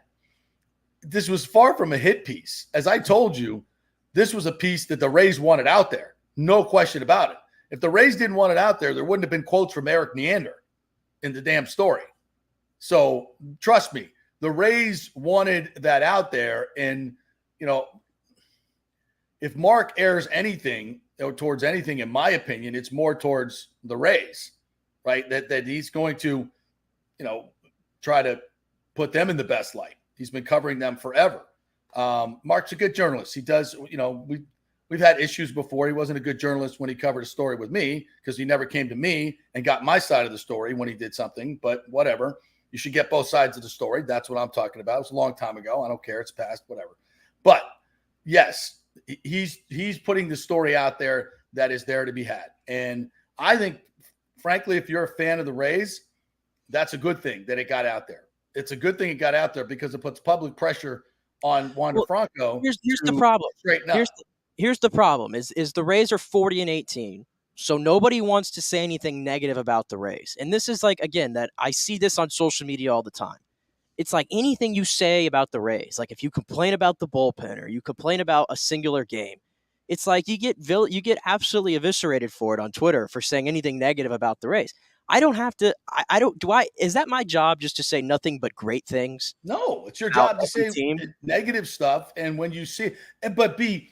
this was far from a hit piece. As I told you, this was a piece that the Rays wanted out there. No question about it. If the Rays didn't want it out there, there wouldn't have been quotes from Eric Neander in the damn story. So trust me, the Rays wanted that out there. And, if Mark airs anything towards anything, in my opinion, it's more towards the Rays, right? That he's going to, try to put them in the best light. He's been covering them forever. Mark's a good journalist. He does, we've had issues before. He wasn't a good journalist when he covered a story with me because he never came to me and got my side of the story when he did something, but whatever. You should get both sides of the story. That's what I'm talking about. It was a long time ago. I don't care. It's past, whatever. But yes, he's putting the story out there that is there to be had. And I think, frankly, if you're a fan of the Rays, that's a good thing that it got out there. It's a good thing it got out there because it puts public pressure on Wander Franco. Here's the problem. Here's the problem is the Rays are 40-18. So nobody wants to say anything negative about the Rays. And this is again, that I see this on social media all the time. It's like anything you say about the Rays, like if you complain about the bullpen or you complain about a singular game, it's like you get absolutely eviscerated for it on Twitter for saying anything negative about the Rays. I don't have to. Is that my job just to say nothing but great things? No, it's your job to say negative stuff. And when you see, but be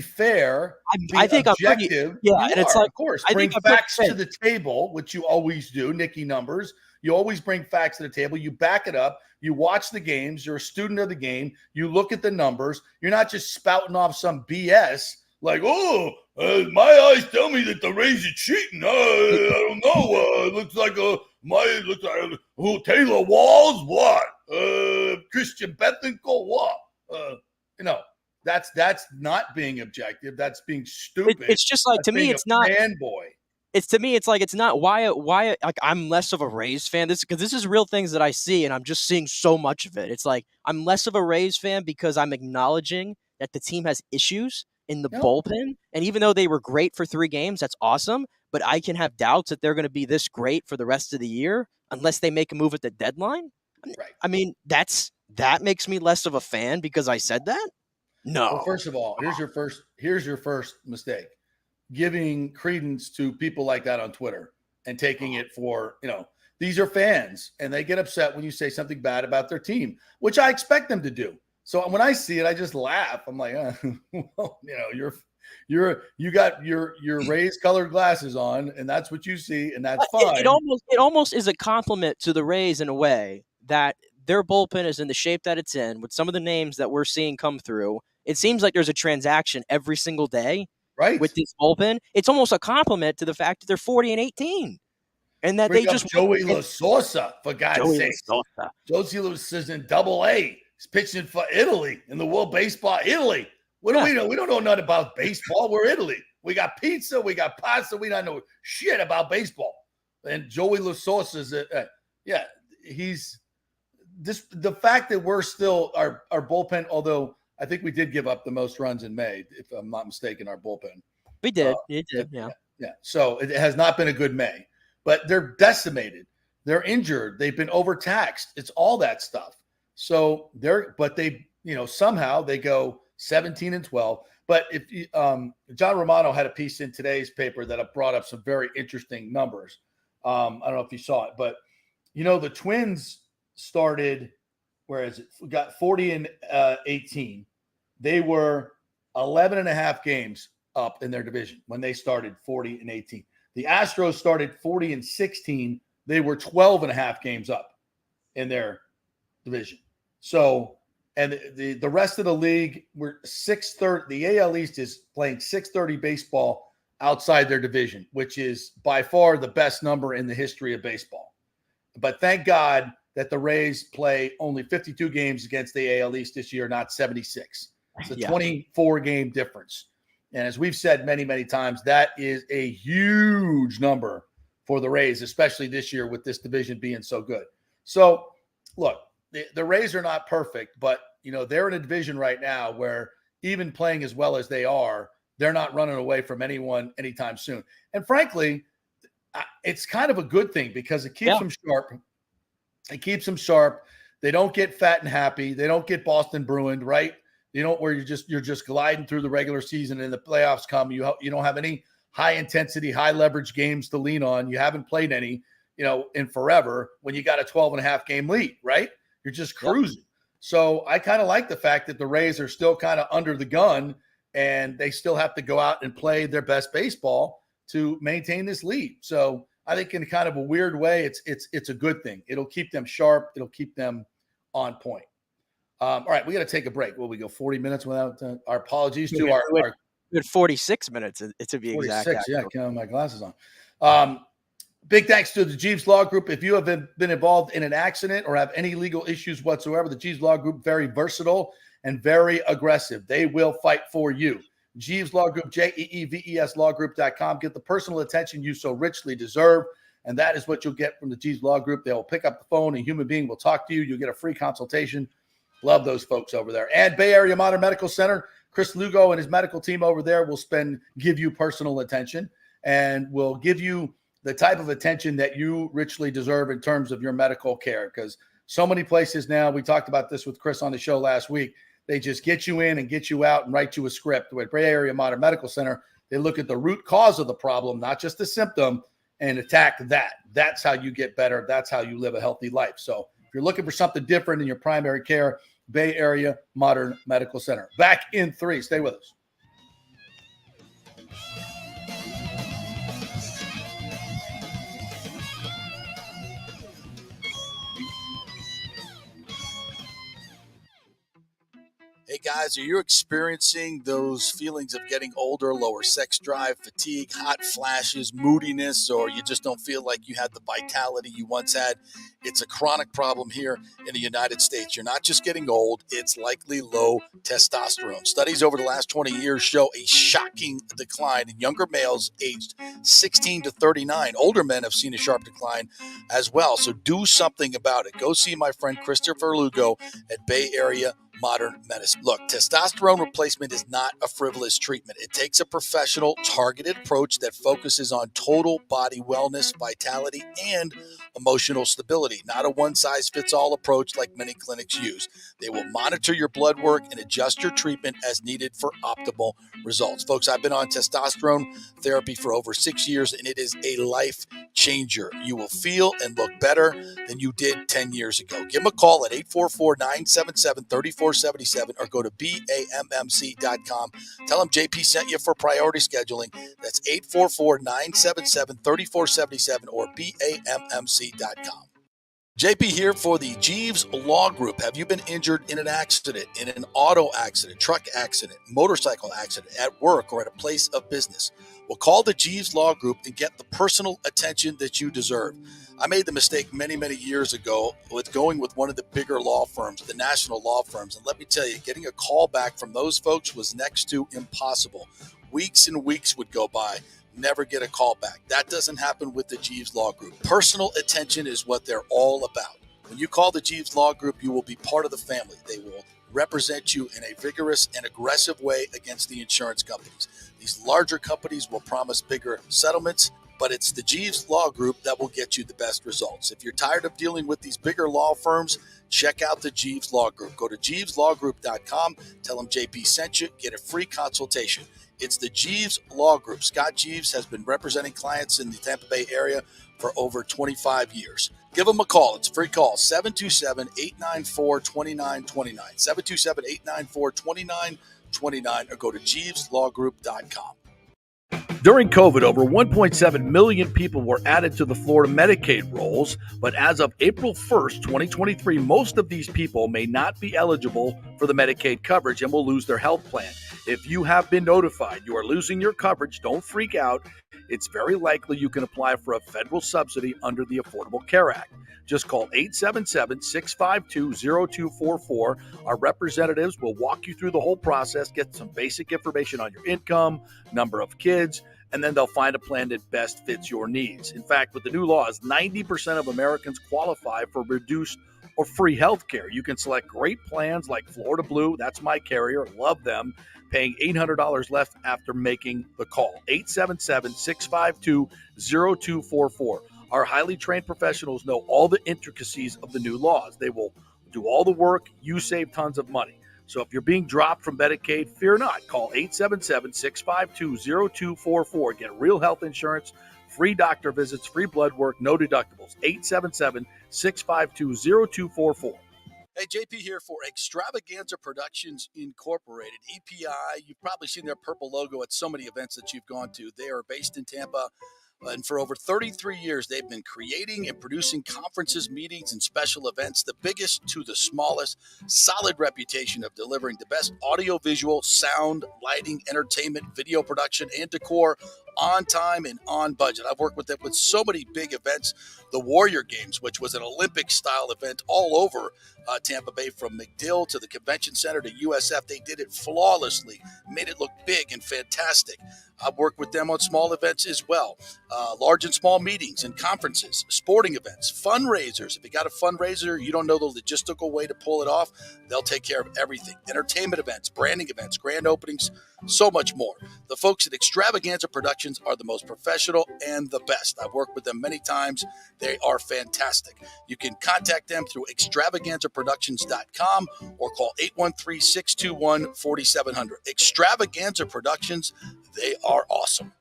fair. I think objective. And it's of course, bring facts to the table, which you always do. Nicky Numbers. You always bring facts to the table. You back it up. You watch the games. You're a student of the game. You look at the numbers. You're not just spouting off some BS like, my eyes tell me that the Rays are cheating. I don't know. It looks like Taylor Walls. What? Christian Bethencourt. What? That's not being objective. That's being stupid. It's just like, to me, it's not fanboy. It's not why I'm less of a Rays fan. Because this is real things that I see, and I'm just seeing so much of it. It's like I'm less of a Rays fan because I'm acknowledging that the team has issues in the bullpen. And even though they were great for 3 games, that's awesome. But I can have doubts that they're going to be this great for the rest of the year unless they make a move at the deadline. Right. I mean, that makes me less of a fan because I said that. No. Well, first of all, here's your first mistake. Giving credence to people like that on Twitter and taking it for, these are fans and they get upset when you say something bad about their team, which I expect them to do. So when I see it, I just laugh. I'm like, well, you got your Rays colored glasses on and that's what you see. And that's fine. It almost is a compliment to the Rays in a way that their bullpen is in the shape that it's in with some of the names that we're seeing come through. It seems like there's a transaction every single day. Right. With this bullpen, it's almost a compliment to the fact that they're 40-18, and that Bring they just Joey La Sosa, for God's sake. Joey La Sosa in Double-A. He's pitching for Italy in the World Baseball. Italy. What do we know? We don't know nothing about baseball. We're Italy. We got pizza. We got pasta. We don't know shit about baseball. And Joey La Sosa is he's this. The fact that we're still our bullpen, although. I think we did give up the most runs in May, if I'm not mistaken, our bullpen. We did. It did, yeah. So it has not been a good May. But they're decimated. They're injured. They've been overtaxed. It's all that stuff. So somehow they go 17-12. But if John Romano had a piece in today's paper that brought up some very interesting numbers. I don't know if you saw it. But, the Twins started, where is it? We got 40-18. They were 11 and a half games up in their division when they started 40-18. The Astros started 40-16. They were 12 and a half games up in their division. So, And the rest of the league, we're 6:30. The AL East is playing 6:30 baseball outside their division, which is by far the best number in the history of baseball. But thank God that the Rays play only 52 games against the AL East this year, not 76. It's a 24-game difference. And as we've said many, many times, that is a huge number for the Rays, especially this year with this division being so good. So, look, the Rays are not perfect, but, they're in a division right now where even playing as well as they are, they're not running away from anyone anytime soon. And frankly, it's kind of a good thing because it keeps them sharp. It keeps them sharp. They don't get fat and happy. They don't get Boston Bruined, right? Where you're just gliding through the regular season and the playoffs come. You don't have any high intensity, high leverage games to lean on. You haven't played any, in forever when you got a 12.5 game lead, right? You're just cruising. So I kind of like the fact that the Rays are still kind of under the gun and they still have to go out and play their best baseball to maintain this lead. So I think in kind of a weird way, it's a good thing. It'll keep them sharp. It'll keep them on point. All right, we got to take a break. Will we go 40 minutes without our apologies to our 46 minutes to be 46, exact. Yeah, I can't have my glasses on. Big thanks to the Jeeves Law Group. If you have been involved in an accident or have any legal issues whatsoever, the Jeeves Law Group, very versatile and very aggressive. They will fight for you. Jeeves Law Group, JEEVES lawgroup.com. Get the personal attention you so richly deserve. And that is what you'll get from the Jeeves Law Group. They will pick up the phone. A human being will talk to you. You'll get a free consultation. Love those folks over there. And Bay Area Modern Medical Center, Chris Lugo and his medical team over there will give you personal attention and will give you the type of attention that you richly deserve in terms of your medical care. Because so many places now, we talked about this with Chris on the show last week, they just get you in and get you out and write you a script. With Bay Area Modern Medical Center, they look at the root cause of the problem, not just the symptom, and attack that. That's how you get better. That's how you live a healthy life. So if you're looking for something different in your primary care, Bay Area Modern Medical Center. Back in 3. Stay with us. Hey guys, are you experiencing those feelings of getting older, lower sex drive, fatigue, hot flashes, moodiness, or you just don't feel like you had the vitality you once had? It's a chronic problem here in the United States. You're not just getting old, it's likely low testosterone. Studies over the last 20 years show a shocking decline in younger males aged 16 to 39. Older men have seen a sharp decline as well. So do something about it. Go see my friend Christopher Lugo at Bay Area Modern Medicine. Look, testosterone replacement is not a frivolous treatment. It takes a professional, targeted approach that focuses on total body wellness, vitality, and emotional stability, not a one-size-fits-all approach like many clinics use. They will monitor your blood work and adjust your treatment as needed for optimal results. Folks, I've been on testosterone therapy for over 6 years, and it is a life changer. You will feel and look better than you did 10 years ago. Give them a call at 844-977-3477 or go to BAMMC.com. Tell them JP sent you for priority scheduling. That's 844-977-3477 or BAMMC.com. JP here for the Jeeves Law Group. Have you been injured in an accident, in an auto accident, truck accident, motorcycle accident, at work, or at a place of business? Well, call the Jeeves Law Group and get the personal attention that you deserve. I made the mistake many, many years ago with going with one of the bigger law firms, the national law firms. And let me tell you, getting a call back from those folks was next to impossible. Weeks and weeks would go by. Never get a call back. That doesn't happen with the Jeeves Law Group. Personal attention is what they're all about. When you call the Jeeves Law Group, you will be part of the family. They will represent you in a vigorous and aggressive way against the insurance companies. These larger companies will promise bigger settlements, but it's the Jeeves Law Group that will get you the best results. If you're tired of dealing with these bigger law firms, check out the Jeeves Law Group. Go to JeevesLawGroup.com. Tell them JP sent you. Get a free consultation. It's the Jeeves Law Group. Scott Jeeves has been representing clients in the Tampa Bay area for over 25 years. Give them a call. It's a free call, 727-894-2929, 727-894-2929, or go to JeevesLawGroup.com. During COVID, over 1.7 million people were added to the Florida Medicaid rolls, but as of April 1st, 2023, most of these people may not be eligible for the Medicaid coverage and will lose their health plan. If you have been notified you are losing your coverage, don't freak out. It's very likely you can apply for a federal subsidy under the Affordable Care Act. Just call 877-652-0244. Our representatives will walk you through the whole process, get some basic information on your income, number of kids, and then they'll find a plan that best fits your needs. In fact, with the new laws, 90% of Americans qualify for reduced or free health care. You can select great plans like Florida Blue. That's my carrier. Love them. Paying $800 left after making the call. 877-652-0244. Our highly trained professionals know all the intricacies of the new laws. They will do all the work. You save tons of money. So if you're being dropped from Medicaid, fear not. Call 877-652-0244. Get real health insurance, free doctor visits, free blood work, no deductibles. 877-652-0244. Hey, JP here for Extravaganza Productions Incorporated, EPI. You've probably seen their purple logo at so many events that you've gone to. They are based in Tampa. And for over 33 years, they've been creating and producing conferences, meetings, and special events, the biggest to the smallest. Solid reputation of delivering the best audio-visual, sound, lighting, entertainment, video production, and decor on time and on budget. I've worked with them with so many big events. The Warrior Games, which was an Olympic-style event all over Tampa Bay, from McDill to the Convention Center to USF. They did it flawlessly, made it look big and fantastic. I've worked with them on small events as well, large and small meetings and conferences, sporting events, fundraisers. If you got a fundraiser, you don't know the logistical way to pull it off, they'll take care of everything. Entertainment events, branding events, grand openings, so much more. The folks at Extravaganza Productions are the most professional and the best. I've worked with them many times. They are fantastic. You can contact them through extravaganzaproductions.com or call 813-621-4700. Extravaganza Productions, they are awesome.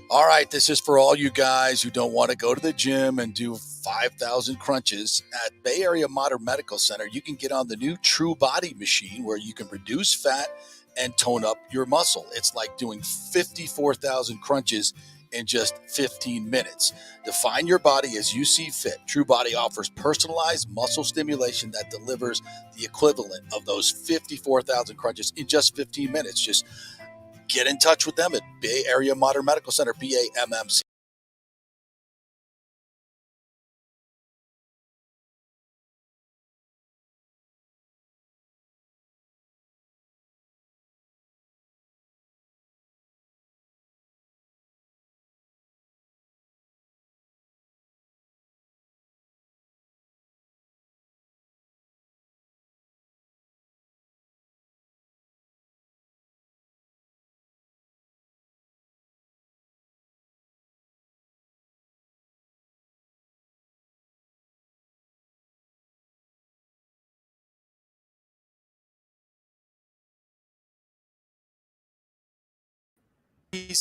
All right, this is for all you guys who don't want to go to the gym and do 5,000 crunches. At Bay Area Modern Medical Center, you can get on the new True Body machine where you can reduce fat and tone up your muscle. It's like doing 54,000 crunches in just 15 minutes. Define your body as you see fit. True Body offers personalized muscle stimulation that delivers the equivalent of those 54,000 crunches in just 15 minutes. Just get in touch with them at Bay Area Modern Medical Center, BAMMC.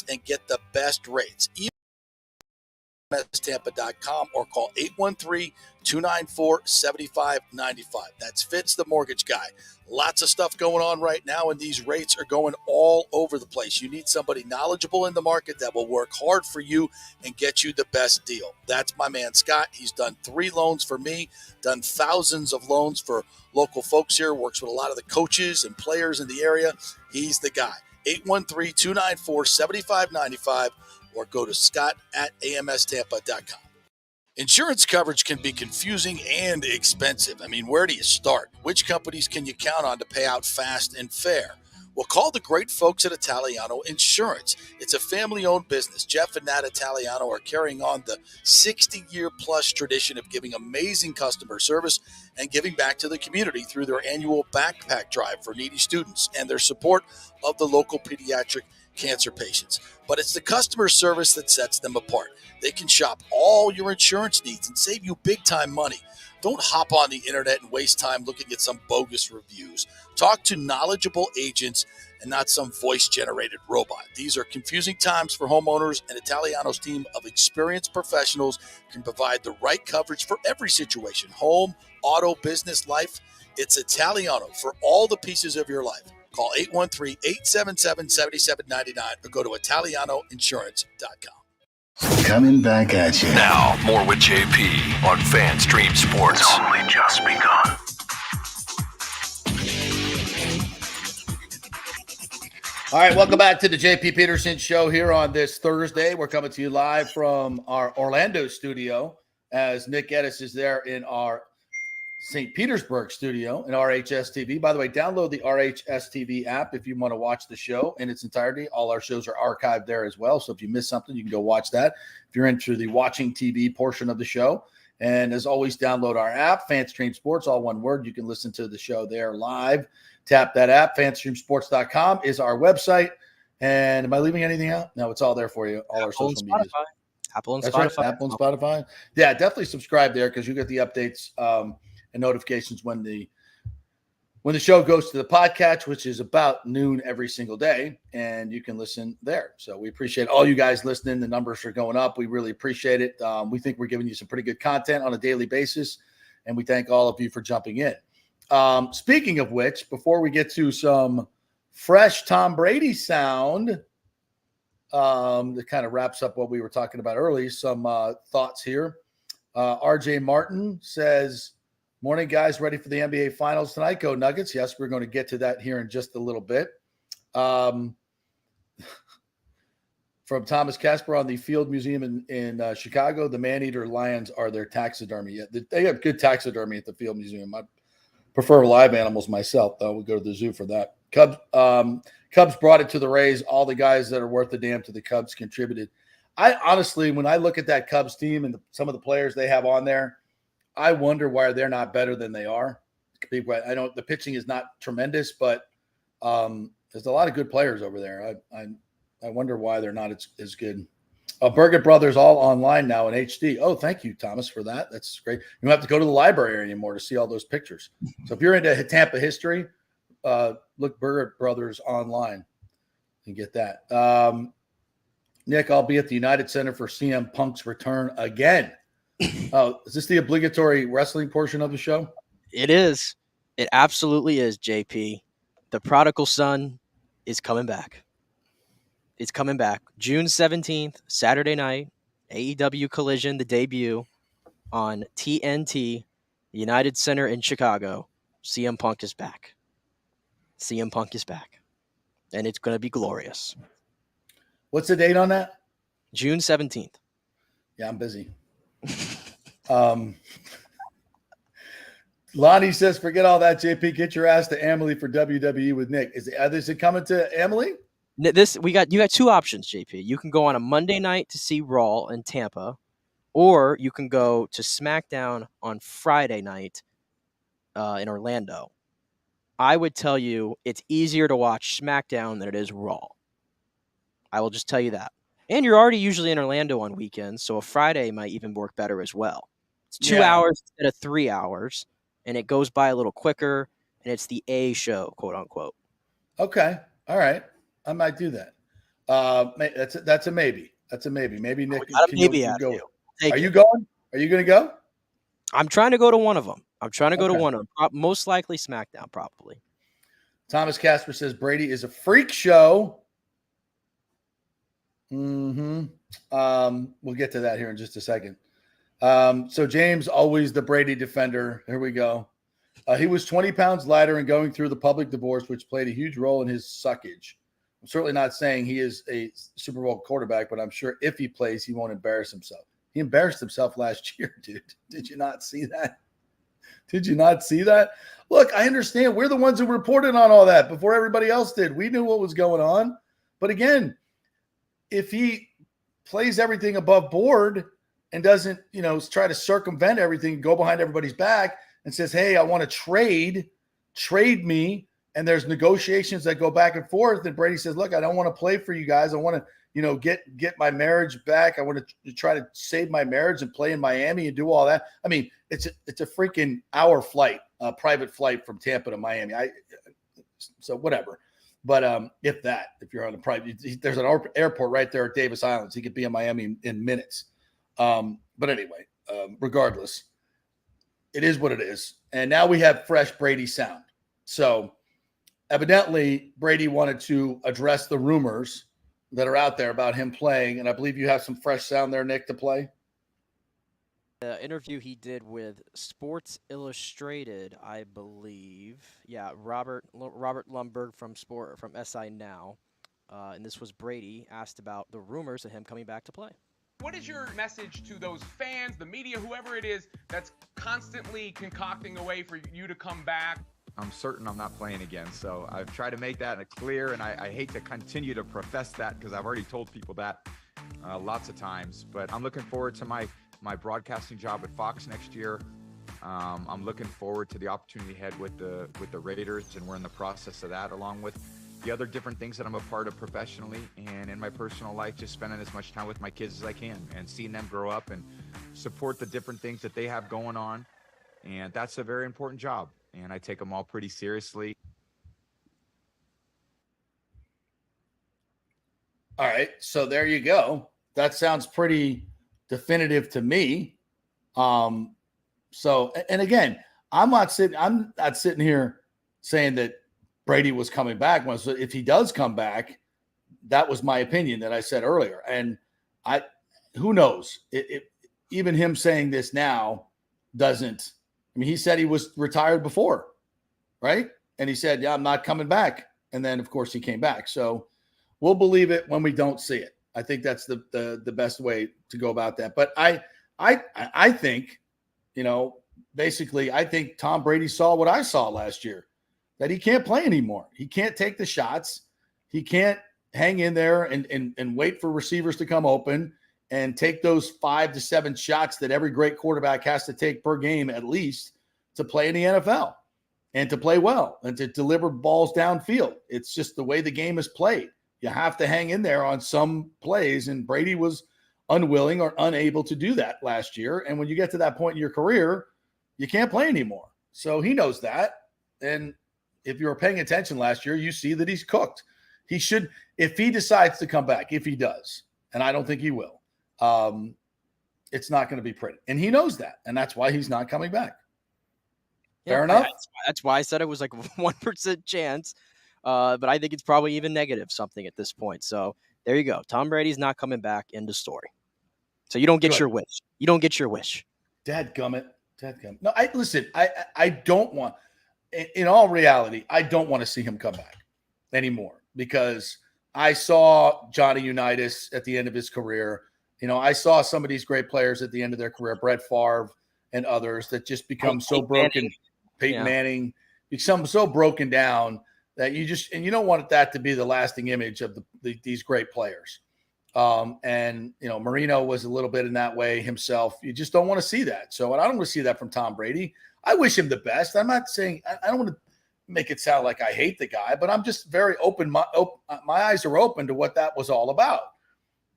And get the best rates. Tampa.com or call 813-294-7595. That's Fitz, the mortgage guy. Lots of stuff going on right now, and these rates are going all over the place. You need somebody knowledgeable in the market that will work hard for you and get you the best deal. That's my man Scott. He's done 3 loans for me, done thousands of loans for local folks here, works with a lot of the coaches and players in the area. He's the guy. 813-294-7595 or go to scott@amstampa.com. Insurance coverage can be confusing and expensive. I mean, where do you start? Which companies can you count on to pay out fast and fair? Well, call the great folks at Italiano Insurance. It's a family-owned business. Jeff and Nat Italiano are carrying on the 60-year-plus tradition of giving amazing customer service and giving back to the community through their annual backpack drive for needy students and their support of the local pediatric cancer patients. But it's the customer service that sets them apart. They can shop all your insurance needs and save you big-time money. Don't hop on the internet and waste time looking at some bogus reviews. Talk to knowledgeable agents and not some voice-generated robot. These are confusing times for homeowners, and Italiano's team of experienced professionals can provide the right coverage for every situation: home, auto, business, life. It's Italiano for all the pieces of your life. Call 813-877-7799 or go to ItalianoInsurance.com. Coming back at you. Now, more with JP on FanStream Sports. It's only just begun. All right, welcome back to the JP Peterson Show here on this Thursday. We're coming to you live from our Orlando studio as Nick Geddes is there in our St. Petersburg studio in RHS TV. By the way, download the RHS TV app if you want to watch the show in its entirety. All our shows are archived there as well, so if you miss something, you can go watch that. If you're into the watching TV portion of the show, and as always, download our app, FanStream Sports, all one word. You can listen to the show there live. Tap that app. FanStreamSports.com is our website. And am I leaving anything out? No, it's all there for you. All our social media. Apple and That's Spotify. right. Apple and Spotify. Yeah, definitely subscribe there because you get the updates and notifications when the show goes to the podcast, which is about noon every single day, and you can listen there. So we appreciate all you guys listening. The numbers are going up. We really appreciate it. We think we're giving you some pretty good content on a daily basis, and we thank all of you for jumping in. Speaking of which, before we get to some fresh Tom Brady sound, that kind of wraps up what we were talking about earlier, some thoughts here. RJ Martin says, morning, guys, ready for the NBA Finals tonight? Go Nuggets. Yes, we're going to get to that here in just a little bit. From Thomas Casper on the Field Museum in Chicago, the man-eater lions are their taxidermy. Yeah, they have good taxidermy at the Field Museum. I prefer live animals myself, though. We'll go to the zoo for that. Cubs brought it to the Rays. All the guys that are worth a damn to the Cubs contributed. I honestly, when I look at that Cubs team and some of the players they have on there, I wonder why they're not better than they are. I know the pitching is not tremendous, but there's a lot of good players over there. I wonder why they're not as good. Burgett Brothers all online now in HD. Oh, thank you, Thomas, for that. That's great. You don't have to go to the library anymore to see all those pictures. So if you're into Tampa history, look Burgett Brothers online and get that. Nick, I'll be at the United Center for CM Punk's return again. Oh, is this the obligatory wrestling portion of the show? It is. It absolutely is, JP. The prodigal son is coming back. It's coming back. June 17th, Saturday night, AEW Collision, the debut on TNT, United Center in Chicago. CM Punk is back. CM Punk is back. And it's going to be glorious. What's the date on that? June 17th. Yeah, I'm busy. Lonnie says, forget all that, JP. Get your ass to Emily for WWE with Nick. Is it coming to Emily? You got two options, JP. You can go on a Monday night to see Raw in Tampa, or you can go to SmackDown on Friday night in Orlando. I would tell you it's easier to watch SmackDown than it is Raw. I will just tell you that. And you're already usually in Orlando on weekends, so a Friday might even work better as well. It's 2 hours instead of 3 hours, and it goes by a little quicker, and it's the A show, quote unquote. Okay. All right. I might do that. That's a maybe. That's a maybe. Maybe Nick. Maybe go. Are you going? Are you going to go? I'm trying to go to one of them. Most likely SmackDown, probably. Thomas Casper says Brady is a freak show. We'll get to that here in just a second. So James, always the Brady defender. Here we go. He was 20 pounds lighter and going through the public divorce, which played a huge role in his suckage. I'm certainly not saying he is a Super Bowl quarterback, but I'm sure if he plays, he won't embarrass himself. He embarrassed himself last year, dude. Did you not see that? Look, I understand. We're the ones who reported on all that before everybody else did. We knew what was going on. But again, if he plays everything above board and doesn't, try to circumvent everything, go behind everybody's back and says, hey, I want to trade me, and there's negotiations that go back and forth, and Brady says, look, I don't want to play for you guys. I want to, get my marriage back. I want to try to save my marriage and play in Miami and do all that. I mean, it's a freaking hour flight, private flight from Tampa to Miami. So whatever. But if you're on a private, there's an airport right there at Davis Islands. He could be in Miami in minutes. But anyway, regardless, it is what it is. And now we have fresh Brady sound. So evidently Brady wanted to address the rumors that are out there about him playing, and I believe you have some fresh sound there, Nick, to play. The interview he did with Sports Illustrated, I believe. Yeah, Robert Lundberg from SI Now, and this was Brady asked about the rumors of him coming back to play. What is your message to those fans, the media, whoever it is that's constantly concocting a way for you to come back? I'm certain I'm not playing again, so I've tried to make that clear, and I hate to continue to profess that because I've already told people that lots of times, but I'm looking forward to my broadcasting job at Fox next year. I'm looking forward to the opportunity ahead with the Raiders, and we're in the process of that, along with the other different things that I'm a part of professionally and in my personal life, just spending as much time with my kids as I can and seeing them grow up and support the different things that they have going on. And that's a very important job, and I take them all pretty seriously. All right, so there you go. That sounds pretty definitive to me. So, and again, I'm not sitting here saying that Brady was coming back. If he does come back, that was my opinion that I said earlier. And who knows? Even him saying this now doesn't. I mean, he said he was retired before, right? And he said, "Yeah, I'm not coming back." And then, of course, he came back. So we'll believe it when we don't see it. I think that's the best way to go about that. But I think, basically, I think Tom Brady saw what I saw last year, that he can't play anymore. He can't take the shots. He can't hang in there and wait for receivers to come open and take those 5 to 7 shots that every great quarterback has to take per game at least to play in the NFL and to play well and to deliver balls downfield. It's just the way the game is played. You have to hang in there on some plays, and Brady was unwilling or unable to do that last year. And when you get to that point in your career, you can't play anymore. So he knows that. And if you were paying attention last year, you see that he's cooked. He should, if he decides to come back, if he does, and I don't think he will, it's not going to be pretty. And he knows that, and that's why he's not coming back. Fair enough? That's why I said it was like a 1% chance. But I think it's probably even negative something at this point. So there you go. Tom Brady's not coming back. End of story. So you don't get your wish. You don't get your wish. Dadgummit. No, I don't want, in all reality, I don't want to see him come back anymore because I saw Johnny Unitas at the end of his career. I saw some of these great players at the end of their career, Brett Favre and others, that just become so broken. Peyton Manning become so broken down that you don't want that to be the lasting image of these great players. Marino was a little bit in that way himself. You just don't want to see that. So I don't want to see that from Tom Brady. I wish him the best. I'm not saying – I don't want to make it sound like I hate the guy, but I'm just very open. My eyes are open to what that was all about.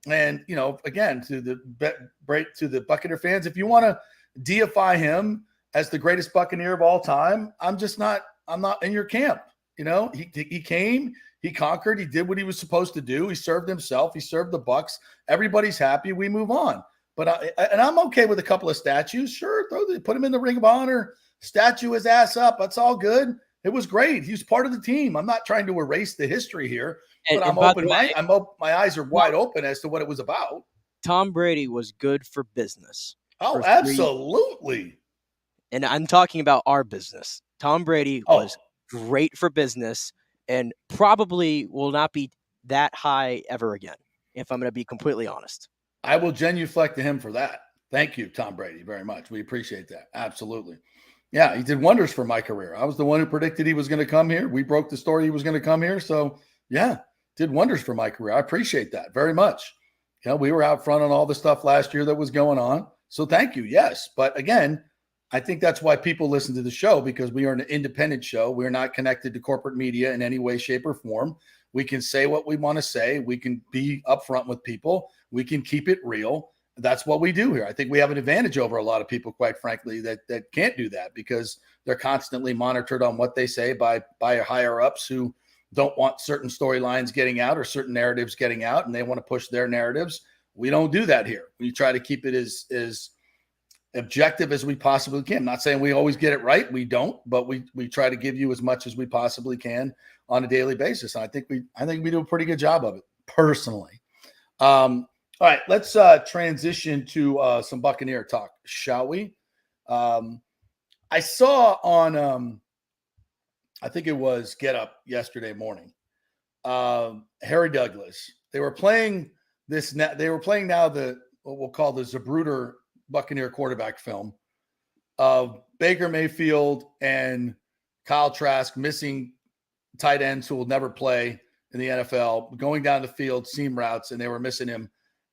And, again, to the Buccaneer fans, if you want to deify him as the greatest Buccaneer of all time, I'm not in your camp. He came, he conquered, he did what he was supposed to do. He served himself. He served the Bucs. Everybody's happy. We move on. But I'm okay with a couple of statues. Sure, put him in the Ring of Honor, statue his ass up. That's all good. It was great. He was part of the team. I'm not trying to erase the history here, but I'm open. My eyes are wide open as to what it was about. Tom Brady was good for business. Oh, absolutely. And I'm talking about our business. Tom Brady was great for business and probably will not be that high ever again, if I'm going to be completely honest. I will genuflect to him for that. Thank you, Tom Brady, very much. We appreciate that. Absolutely. Yeah, he did wonders for my career. I was the one who predicted he was going to come here. We broke the story he was going to come here. So, yeah, did wonders for my career. I appreciate that very much. We were out front on all the stuff last year that was going on. So thank you. Yes. But again, I think that's why people listen to the show, because we are an independent show. We're not connected to corporate media in any way, shape, or form. We can say what we want to say. We can be upfront with people. We can keep it real. That's what we do here. I think we have an advantage over a lot of people, quite frankly, that can't do that because they're constantly monitored on what they say by higher ups who don't want certain storylines getting out or certain narratives getting out, and they want to push their narratives. We don't do that here. We try to keep it as objective as we possibly can. I'm not saying we always get it right. We don't, but we try to give you as much as we possibly can on a daily basis. And I think we do a pretty good job of it personally. All right, let's transition to some Buccaneer talk, shall we? I saw on I think it was Get Up yesterday morning. Harry Douglas. They were playing now the what we'll call the Zapruder Buccaneer quarterback film of Baker Mayfield and Kyle Trask missing tight ends who will never play in the NFL, going down the field, seam routes, and they were missing him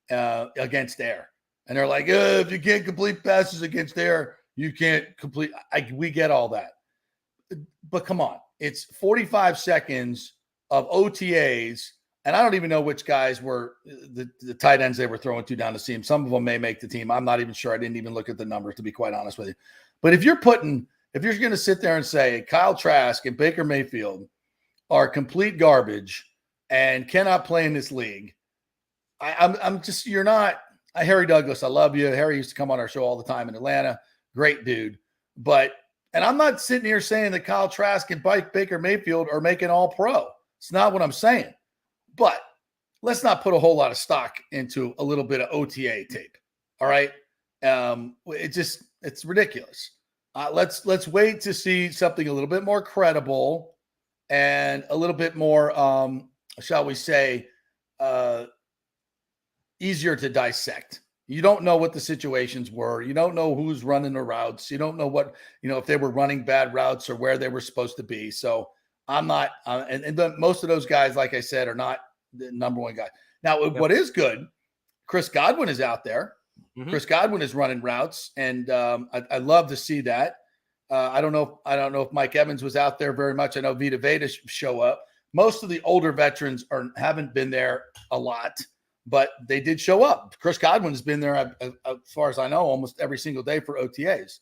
against air. And they're like, if you can't complete passes against air, you can't complete. We get all that. But come on, it's 45 seconds of OTAs, and I don't even know which guys were the tight ends they were throwing to down the seam. Some of them may make the team. I'm not even sure. I didn't even look at the numbers, to be quite honest with you. But if you're going to sit there and say Kyle Trask and Baker Mayfield are complete garbage and cannot play in this league, I'm just, you're not. Harry Douglas, I love you. Harry used to come on our show all the time in Atlanta. Great dude. And I'm not sitting here saying that Kyle Trask and Baker Mayfield are making all pro. It's not what I'm saying. But let's not put a whole lot of stock into a little bit of OTA tape. All right. It's ridiculous. Let's wait to see something a little bit more credible and a little bit more, shall we say, easier to dissect. You don't know what the situations were. You don't know who's running the routes. You don't know what, if they were running bad routes or where they were supposed to be. So I'm not, most of those guys, like I said, are not the number one guy. Now, what is good, Chris Godwin is out there. Mm-hmm. Chris Godwin is running routes, and I love to see that. I don't know if Mike Evans was out there very much. I know Vita Veda show up. Most of the older veterans haven't been there a lot, but they did show up. Chris Godwin has been there, as far as I know, almost every single day for OTAs.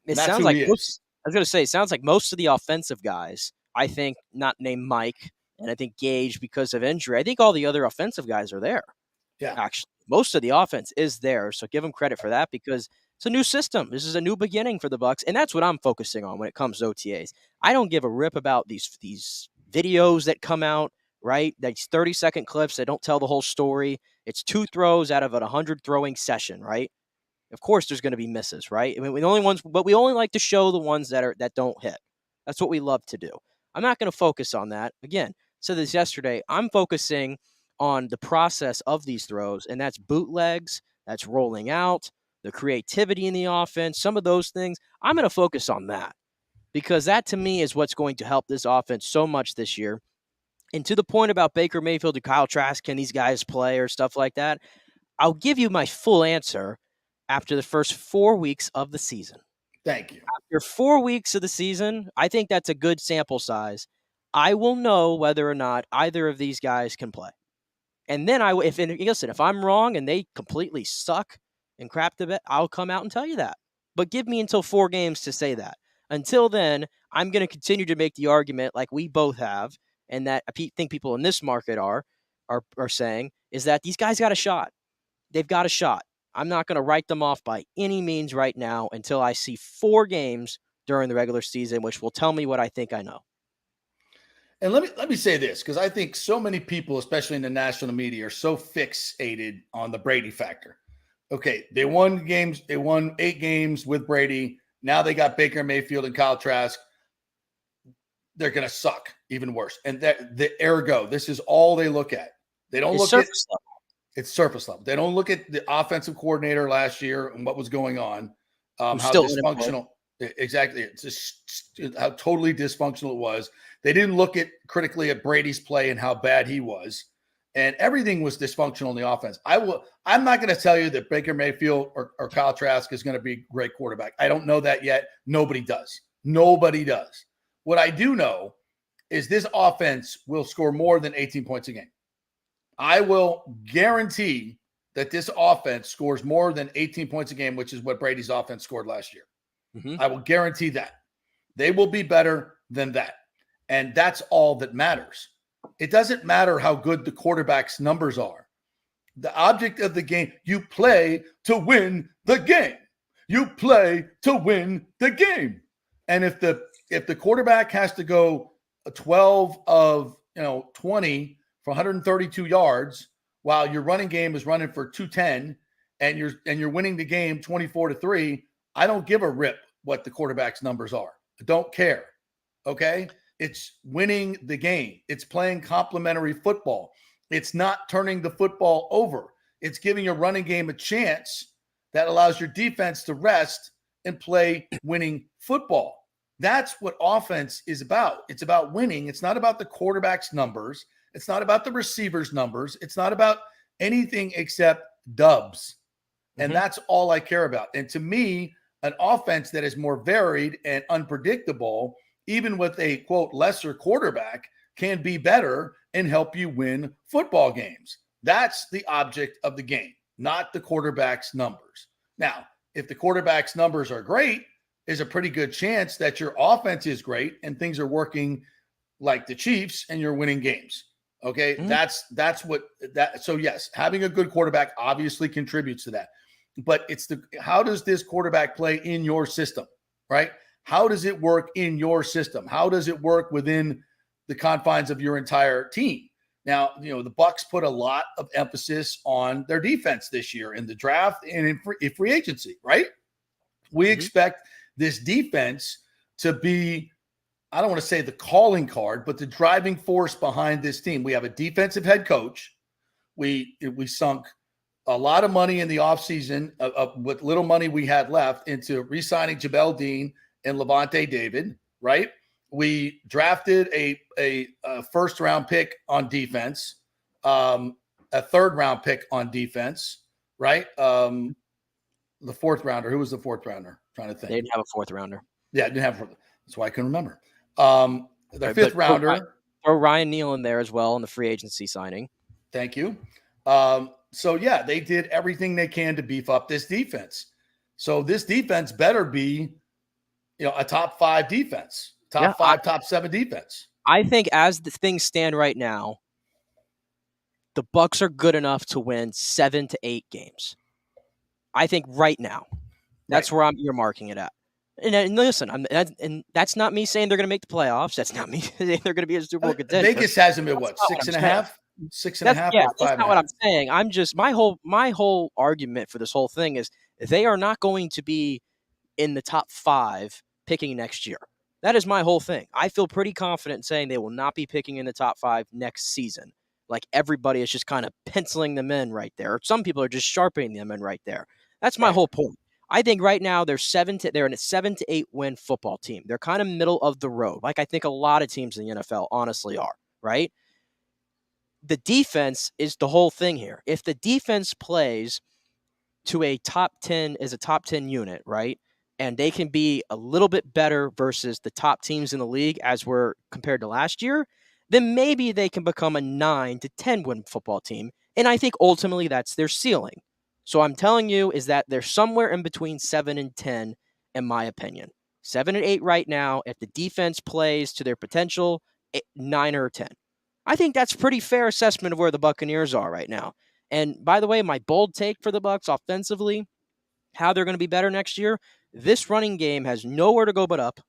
It sounds like it sounds like most of the offensive guys, I think, not named Mike, and I think Gage because of injury. I think all the other offensive guys are there. Yeah, actually, most of the offense is there. So give them credit for that because it's a new system. This is a new beginning for the Bucs, and that's what I'm focusing on when it comes to OTAs. I don't give a rip about these videos that come out. Right? These 30-second clips that don't tell the whole story. It's 2 throws out of a 100 throwing session, right? Of course there's going to be misses, right? I mean, we only like to show the ones that don't hit. That's what we love to do. I'm not going to focus on that. Again, said this yesterday, I'm focusing on the process of these throws, and that's bootlegs, that's rolling out, the creativity in the offense, some of those things. I'm going to focus on that because that to me is what's going to help this offense so much this year. And to the point about Baker Mayfield and Kyle Trask, can these guys play or stuff like that? I'll give you my full answer after the first 4 weeks of the season. Thank you. After 4 weeks of the season, I think that's a good sample size. I will know whether or not either of these guys can play. And then if I'm wrong and they completely suck and crap the bed, I'll come out and tell you that. But give me until 4 games to say that. Until then, I'm going to continue to make the argument like we both have, and that I think people in this market are saying, is that these guys got a shot. They've got a shot. I'm not going to write them off by any means right now until I see 4 games during the regular season, which will tell me what I think I know. And let me say this, because I think so many people, especially in the national media, are so fixated on the Brady factor. Okay, they won 8 games with Brady. Now they got Baker Mayfield and Kyle Trask. They're going to suck even worse. And ergo, this is all they look at. They don't look at it's surface level. They don't look at the offensive coordinator last year and what was going on, how dysfunctional. Exactly. It's just how totally dysfunctional it was. They didn't look critically at Brady's play and how bad he was. And everything was dysfunctional in the offense. I'm not going to tell you that Baker Mayfield or Kyle Trask is going to be a great quarterback. I don't know that yet. Nobody does. What I do know is this offense will score more than 18 points a game. I will guarantee that this offense scores more than 18 points a game, which is what Brady's offense scored last year. Mm-hmm. I will guarantee that. They will be better than that. And that's all that matters. It doesn't matter how good the quarterback's numbers are. The object of the game, you play to win the game. You play to win the game. And if the quarterback has to go 12 of 20 for 132 yards while your running game is running for 210 and you're winning the game 24-3, I don't give a rip what the quarterback's numbers are. I don't care. Okay? It's winning the game. It's playing complementary football. It's not turning the football over. It's giving your running game a chance that allows your defense to rest and play winning football. That's what offense is about. It's about winning. It's not about the quarterback's numbers. It's not about the receiver's numbers. It's not about anything except dubs. And that's all I care about. And to me, an offense that is more varied and unpredictable, even with a, quote, lesser quarterback, can be better and help you win football games. That's the object of the game, not the quarterback's numbers. Now, if the quarterback's numbers are great, there's a pretty good chance that your offense is great and things are working like the Chiefs and you're winning games. Okay. That's what that. So yes, having a good quarterback obviously contributes to that, but it's how does this quarterback play in your system, right? How does it work in your system? How does it work within the confines of your entire team? Now, the Bucs put a lot of emphasis on their defense this year in the draft and in free agency, right? We expect this defense to be, I don't want to say the calling card, but the driving force behind this team. We have a defensive head coach. We sunk a lot of money in the offseason with little money we had left into re-signing Jabel Dean and Levante David, right? We drafted a first-round pick on defense, a third-round pick on defense, right? The fourth rounder. Who was the fourth rounder? I'm trying to think. They didn't have a fourth rounder. Yeah, didn't have. That's why I couldn't remember. Their fifth rounder. Throw Ryan Neal in there as well in the free agency signing. Thank you. So, yeah, they did everything they can to beef up this defense. So this defense better be, a top 5 defense, top 5, top 7 defense. I think as the things stand right now, the Bucs are good enough to win 7 to 8 games. I think right now, that's where I'm earmarking it at. And listen, and that's not me saying they're going to make the playoffs. That's not me saying they're going to be a Super Bowl contender. Vegas has them at what, 6.5? 6.5. Yeah, that's not what I'm saying. I'm just my whole argument for this whole thing is they are not going to be in the top 5 picking next year. That is my whole thing. I feel pretty confident in saying they will not be picking in the top 5 next season. Like everybody is just kind of penciling them in right there. Some people are just sharpening them in right there. That's my whole point. I think right now they're in a 7 to 8 win football team. They're kind of middle of the road, like I think a lot of teams in the NFL honestly are, right? The defense is the whole thing here. If the defense plays to a top 10 unit, right? And they can be a little bit better versus the top teams in the league as we're compared to last year, then maybe they can become a 9 to 10 win football team. And I think ultimately that's their ceiling. So I'm telling you is that they're somewhere in between 7 and 10, in my opinion. 7 and 8 right now. If the defense plays to their potential, 9 or 10. I think that's a pretty fair assessment of where the Buccaneers are right now. And by the way, my bold take for the Bucs offensively, how they're going to be better next year, this running game has nowhere to go but up.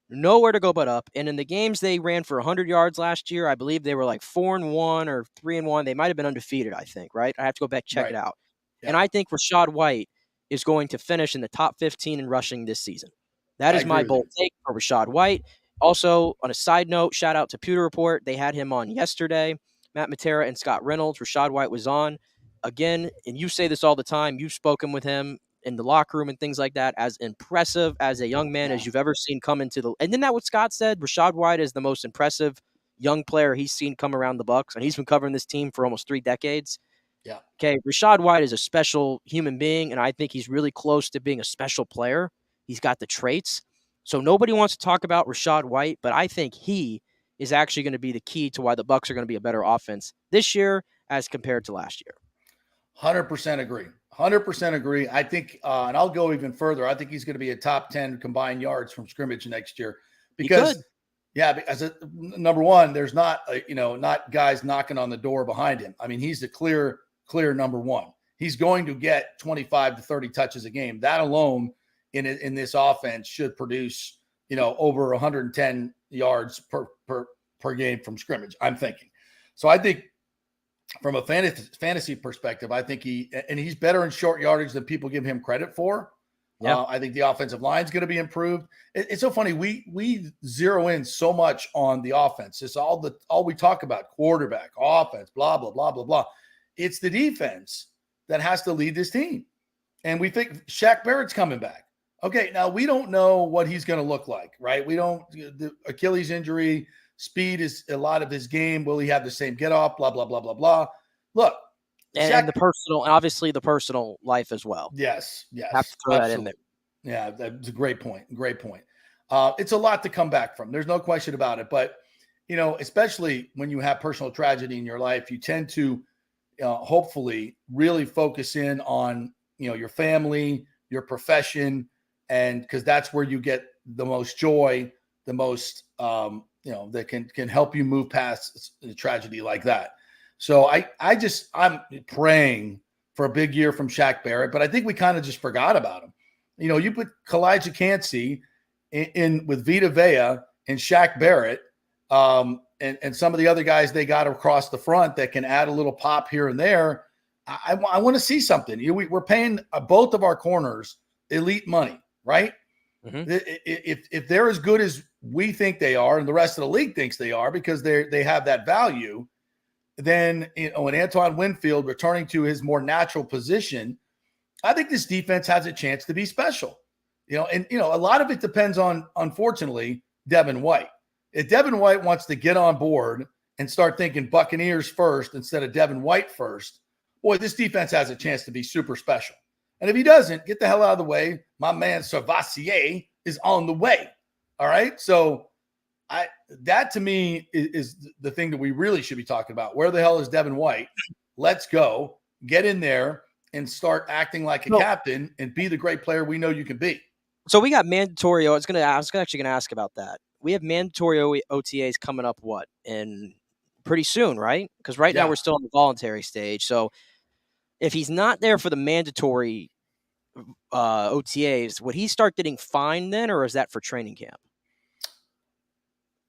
Nowhere to go but up. And in the games they ran for 100 yards last year, I believe they were like 4-1 or 3-1. They might have been undefeated, I think, right? I have to go back check it out. Yeah. And I think Rachaad White is going to finish in the top 15 in rushing this season. That is my bold take for Rachaad White. Also, on a side note, shout out to Pewter Report. They had him on yesterday. Matt Matera and Scott Reynolds. Rachaad White was on. Again, and you say this all the time, you've spoken with him in the locker room and things like that, as impressive as a young man as you've ever seen come into the – and isn't that what Scott said? Rachaad White is the most impressive young player he's seen come around the Bucs, and he's been covering this team for almost 3 decades. Yeah. Okay, Rachaad White is a special human being, and I think he's really close to being a special player. He's got the traits. So nobody wants to talk about Rachaad White, but I think he is actually going to be the key to why the Bucs are going to be a better offense this year as compared to last year. 100% agree. 100% agree. I think, and I'll go even further. I think he's going to be a top 10 combined yards from scrimmage next year because, number one, there's not, not guys knocking on the door behind him. I mean, he's the clear number one. he's going to get 25 to 30 touches a game. That alone in this offense should produce, over 110 yards per game from scrimmage, I'm thinking. So I think from a fantasy perspective, I think he's better in short yardage than people give him credit for. Yeah. I think the offensive line is going to be improved. It's so funny. We zero in so much on the offense. It's all we talk about: quarterback, offense, blah, blah, blah, blah, blah. It's the defense that has to lead this team. And we think Shaq Barrett's coming back. Okay, now we don't know what he's going to look like, right? The Achilles injury, speed is a lot of his game. Will he have the same get off? Blah, blah, blah, blah, blah. Look. And obviously the personal life as well. Yes. Have to throw that in there. Yeah, that's a great point. It's a lot to come back from. There's no question about it. But, especially when you have personal tragedy in your life, you tend to hopefully really focus in on, your family, your profession, and because that's where you get the most joy, the most, that can help you move past a tragedy like that. So I'm praying for a big year from Shaq Barrett, but I think we kind of just forgot about him. You put Kalijah Cansey in with Vita Vea and Shaq Barrett, and some of the other guys they got across the front that can add a little pop here and there. I want to see something. We're paying both of our corners elite money, right? Mm-hmm. If they're as good as we think they are, and the rest of the league thinks they are, because they have that value, then and Antoine Winfield returning to his more natural position, I think this defense has a chance to be special. A lot of it depends on, unfortunately, Devin White. If Devin White wants to get on board and start thinking Buccaneers first instead of Devin White first, boy, this defense has a chance to be super special. And if he doesn't, get the hell out of the way. My man Servassier is on the way. All right. So that to me is the thing that we really should be talking about. Where the hell is Devin White? Let's go. Get in there and start acting like a captain and be the great player we know you can be. So we got mandatory. I was actually going to ask about that. We have mandatory OTAs coming up in pretty soon, right? Because now we're still in the voluntary stage. So if he's not there for the mandatory OTAs, would he start getting fined then, or is that for training camp?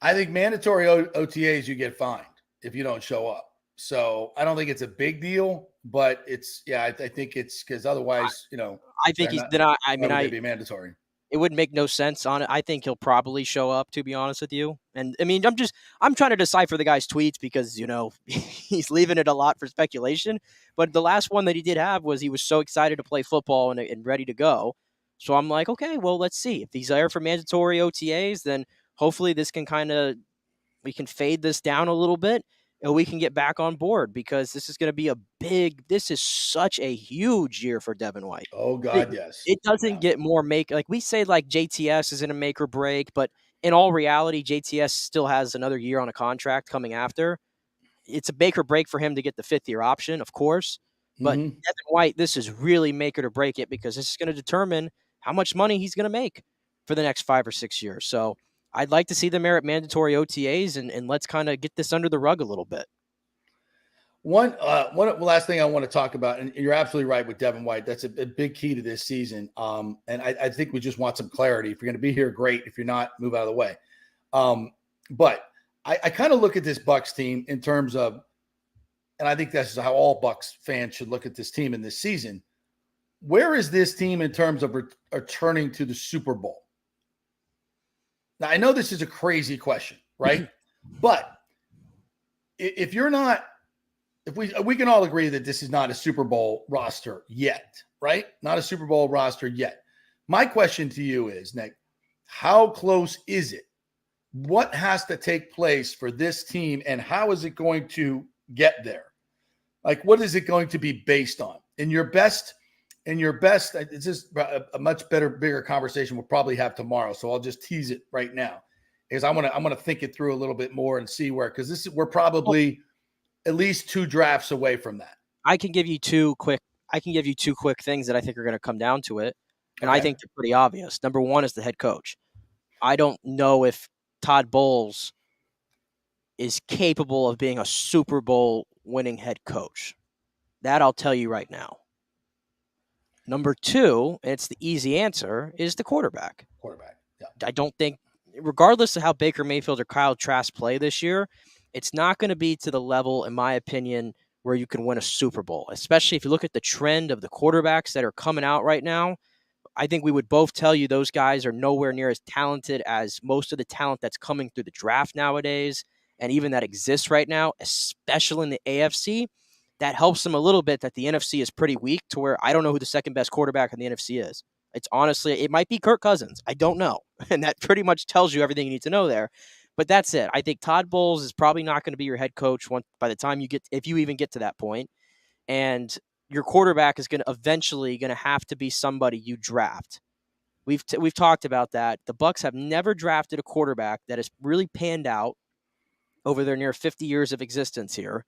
I think mandatory OTAs, you get fined if you don't show up. So I don't think it's a big deal, but I think it's because otherwise, I think he's then. It'd be mandatory. It would make no sense on it. I think he'll probably show up, to be honest with you. And I mean, I'm trying to decipher the guy's tweets because, he's leaving it a lot for speculation. But the last one that he did have was he was so excited to play football and ready to go. So I'm like, okay, well, let's see. If he's there for mandatory OTAs, then hopefully we can fade this down a little bit and we can get back on board, because this is going to be this is such a huge year for Devin White. Oh God, yes. It doesn't get more we say like JTS is in a make or break, but in all reality, JTS still has another year on a contract coming after. It's a make or break for him to get the 5th-year option, of course. But Devin White, this is really make it or break it, because this is going to determine how much money he's going to make for the next 5 or 6 years. So I'd like to see them at mandatory OTAs, and let's kind of get this under the rug a little bit. One last thing I want to talk about, and you're absolutely right with Devin White. That's a big key to this season. And I think we just want some clarity. If you're going to be here, great. If you're not, move out of the way. But I kind of look at this Bucs team in terms of, and I think that's how all Bucs fans should look at this team in this season. Where is this team in terms of returning to the Super Bowl? Now, I know this is a crazy question, right? But if you're not, if we can all agree that this is not a Super Bowl roster yet, right? Not a Super Bowl roster yet. My question to you is, Nick, how close is it? What has to take place for this team, and how is it going to get there? Like, what is it going to be based on? In your best, it's just a much bigger conversation we'll probably have tomorrow. So I'll just tease it right now, because I'm gonna think it through a little bit more and see because we're probably at least 2 drafts away from that. I can give you two quick things that I think are going to come down to it, and I think they're pretty obvious. Number one is the head coach. I don't know if Todd Bowles is capable of being a Super Bowl winning head coach. That I'll tell you right now. Number two, and it's the easy answer, is the quarterback. Yeah. I don't think, regardless of how Baker Mayfield or Kyle Trask play this year, it's not going to be to the level, in my opinion, where you can win a Super Bowl, especially if you look at the trend of the quarterbacks that are coming out right now. I think we would both tell you those guys are nowhere near as talented as most of the talent that's coming through the draft nowadays, and even that exists right now, especially in the AFC. That helps them a little bit that the NFC is pretty weak to where I don't know who the second best quarterback in the NFC is. It's honestly, it might be Kirk Cousins. I don't know. And that pretty much tells you everything you need to know there. But that's it. I think Todd Bowles is probably not going to be your head coach by the time if you even get to that point. And your quarterback is eventually going to have to be somebody you draft. We've talked about that. The Bucs have never drafted a quarterback that has really panned out over their near 50 years of existence here.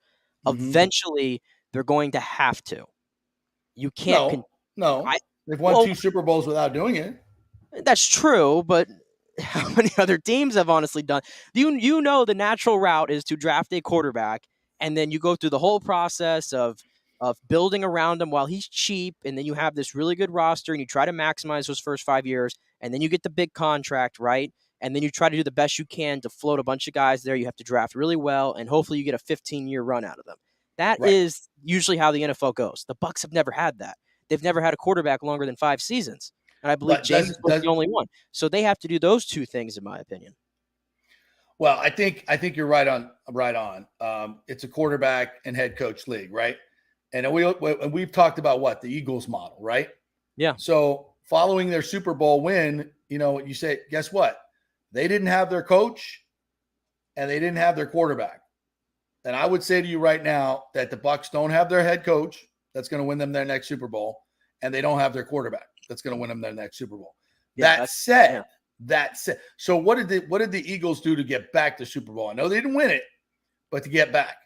Mm-hmm. Eventually, they're going to have to. You can't. No. They've won 2 Super Bowls without doing it. That's true, but how many other teams have honestly done? You know the natural route is to draft a quarterback, and then you go through the whole process of building around him while he's cheap, and then you have this really good roster, and you try to maximize those first 5 years, and then you get the big contract, right? And then you try to do the best you can to float a bunch of guys there. You have to draft really well, and hopefully you get a 15-year run out of them. That is usually how the NFL goes. The Bucs have never had that. They've never had a quarterback longer than 5 seasons. And I believe James was the only one. So they have to do those 2 things, in my opinion. Well, I think you're right on. It's a quarterback and head coach league, right? And we've talked about the Eagles model, right? Yeah. So following their Super Bowl win, you say, guess what? They didn't have their coach and they didn't have their quarterback. And I would say to you right now that the Bucs don't have their head coach that's going to win them their next Super Bowl, and they don't have their quarterback that's going to win them their next Super Bowl. Yeah, that said. So what did the Eagles do to get back to Super Bowl? I know they didn't win it, but to get back,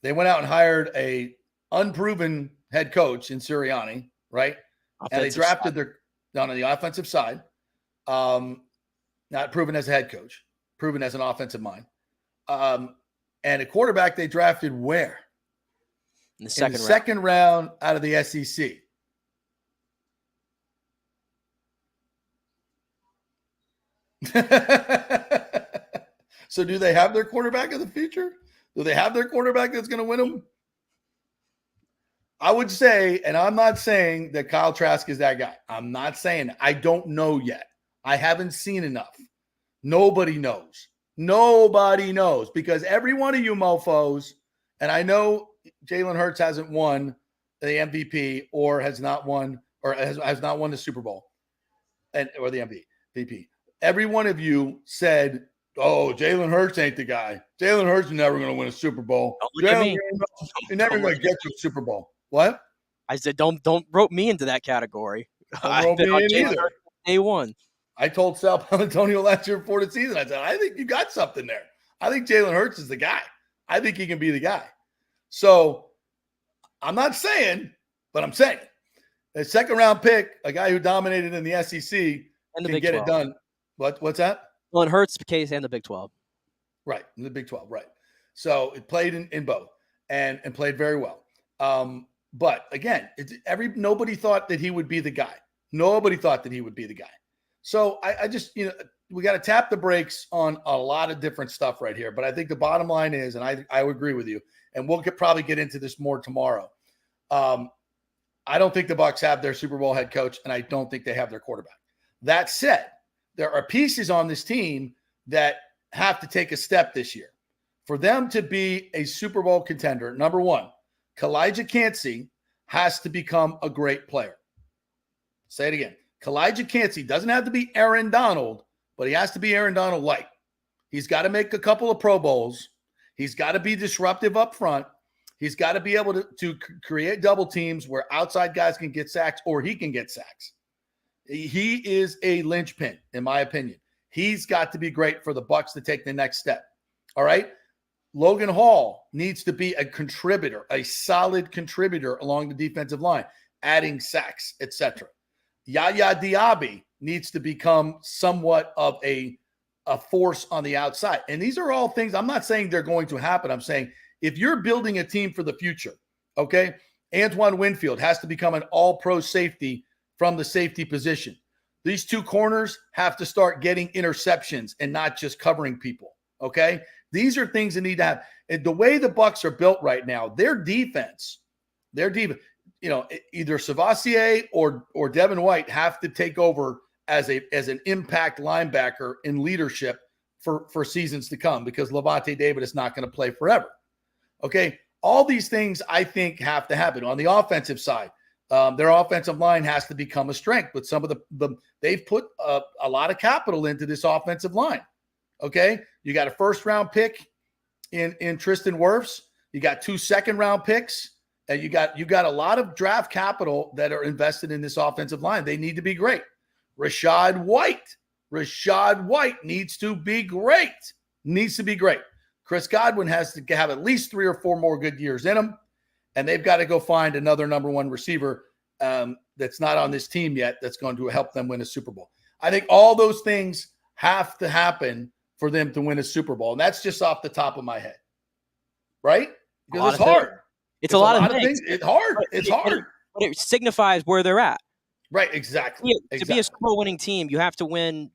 they went out and hired a unproven head coach in Sirianni, right? And they drafted on the offensive side, not proven as a head coach, proven as an offensive mind. And a quarterback they drafted where? In the second second round out of the SEC. So do they have their quarterback of the future? Do they have their quarterback that's going to win them? I would say, and I'm not saying that Kyle Trask is that guy. I'm not saying I don't know yet. I haven't seen enough. Nobody knows. Nobody knows, because every one of you mofos, and I know Jalen Hurts hasn't won the MVP or has not won the Super Bowl or the MVP. Every one of you said, "Oh, Jalen Hurts ain't the guy. Jalen Hurts is never going to win a Super Bowl. You're never going to get to a Super Bowl." What? I said, don't rope me into that category. Don't rope me in either. Day one. I told Sal Palantonio last year before the season, I said, I think you got something there. I think Jalen Hurts is the guy. I think he can be the guy. So I'm not saying, but I'm saying a second-round pick, a guy who dominated in the SEC, and the can Big get 12. It done. What's that? Well, in Hurts' case, and the Big 12. Right, in the Big 12, right. So it played in both and played very well. But again, nobody thought that he would be the guy. Nobody thought that he would be the guy. So I just, we got to tap the brakes on a lot of different stuff right here. But I think the bottom line is, and I would agree with you, and we'll probably get into this more tomorrow. I don't think the Bucs have their Super Bowl head coach, and I don't think they have their quarterback. That said, there are pieces on this team that have to take a step this year. For them to be a Super Bowl contender, number one, Kalijah Kancey has to become a great player. Say it again. Kalijah Kancey doesn't have to be Aaron Donald, but he has to be Aaron Donald-like. He's got to make a couple of Pro Bowls. He's got to be disruptive up front. He's got to be able to create double teams where outside guys can get sacks or he can get sacks. He is a linchpin, in my opinion. He's got to be great for the Bucs to take the next step. All right? Logan Hall needs to be a contributor, a solid contributor along the defensive line, adding sacks, etc. Yaya Diaby needs to become somewhat of a force on the outside. And these are all things, I'm not saying they're going to happen. I'm saying if you're building a team for the future, okay, Antoine Winfield has to become an all-pro safety from the safety position. These two corners have to start getting interceptions and not just covering people, okay? These are things that need to have. And the way the Bucs are built right now, their defense, either Savassier or Devin White have to take over as an impact linebacker in leadership for seasons to come, because Levante David is not going to play forever. Okay, all these things I think have to happen. On the offensive side, their offensive line has to become a strength. But some of they've put a lot of capital into this offensive line. Okay, you got a first-round pick in Tristan Wirfs. You got 2 second-round picks, and you got a lot of draft capital that are invested in this offensive line. They need to be great. Rashad White needs to be great. Needs to be great. Chris Godwin has to have at least 3 or 4 more good years in him, and they've got to go find another number one receiver that's not on this team yet that's going to help them win a Super Bowl. I think all those things have to happen for them to win a Super Bowl, and that's just off the top of my head, right? Because it's hard. It's a lot of things. It's hard. It's hard. But it signifies where they're at. Right, exactly. To be a Super Bowl winning team, you have to win.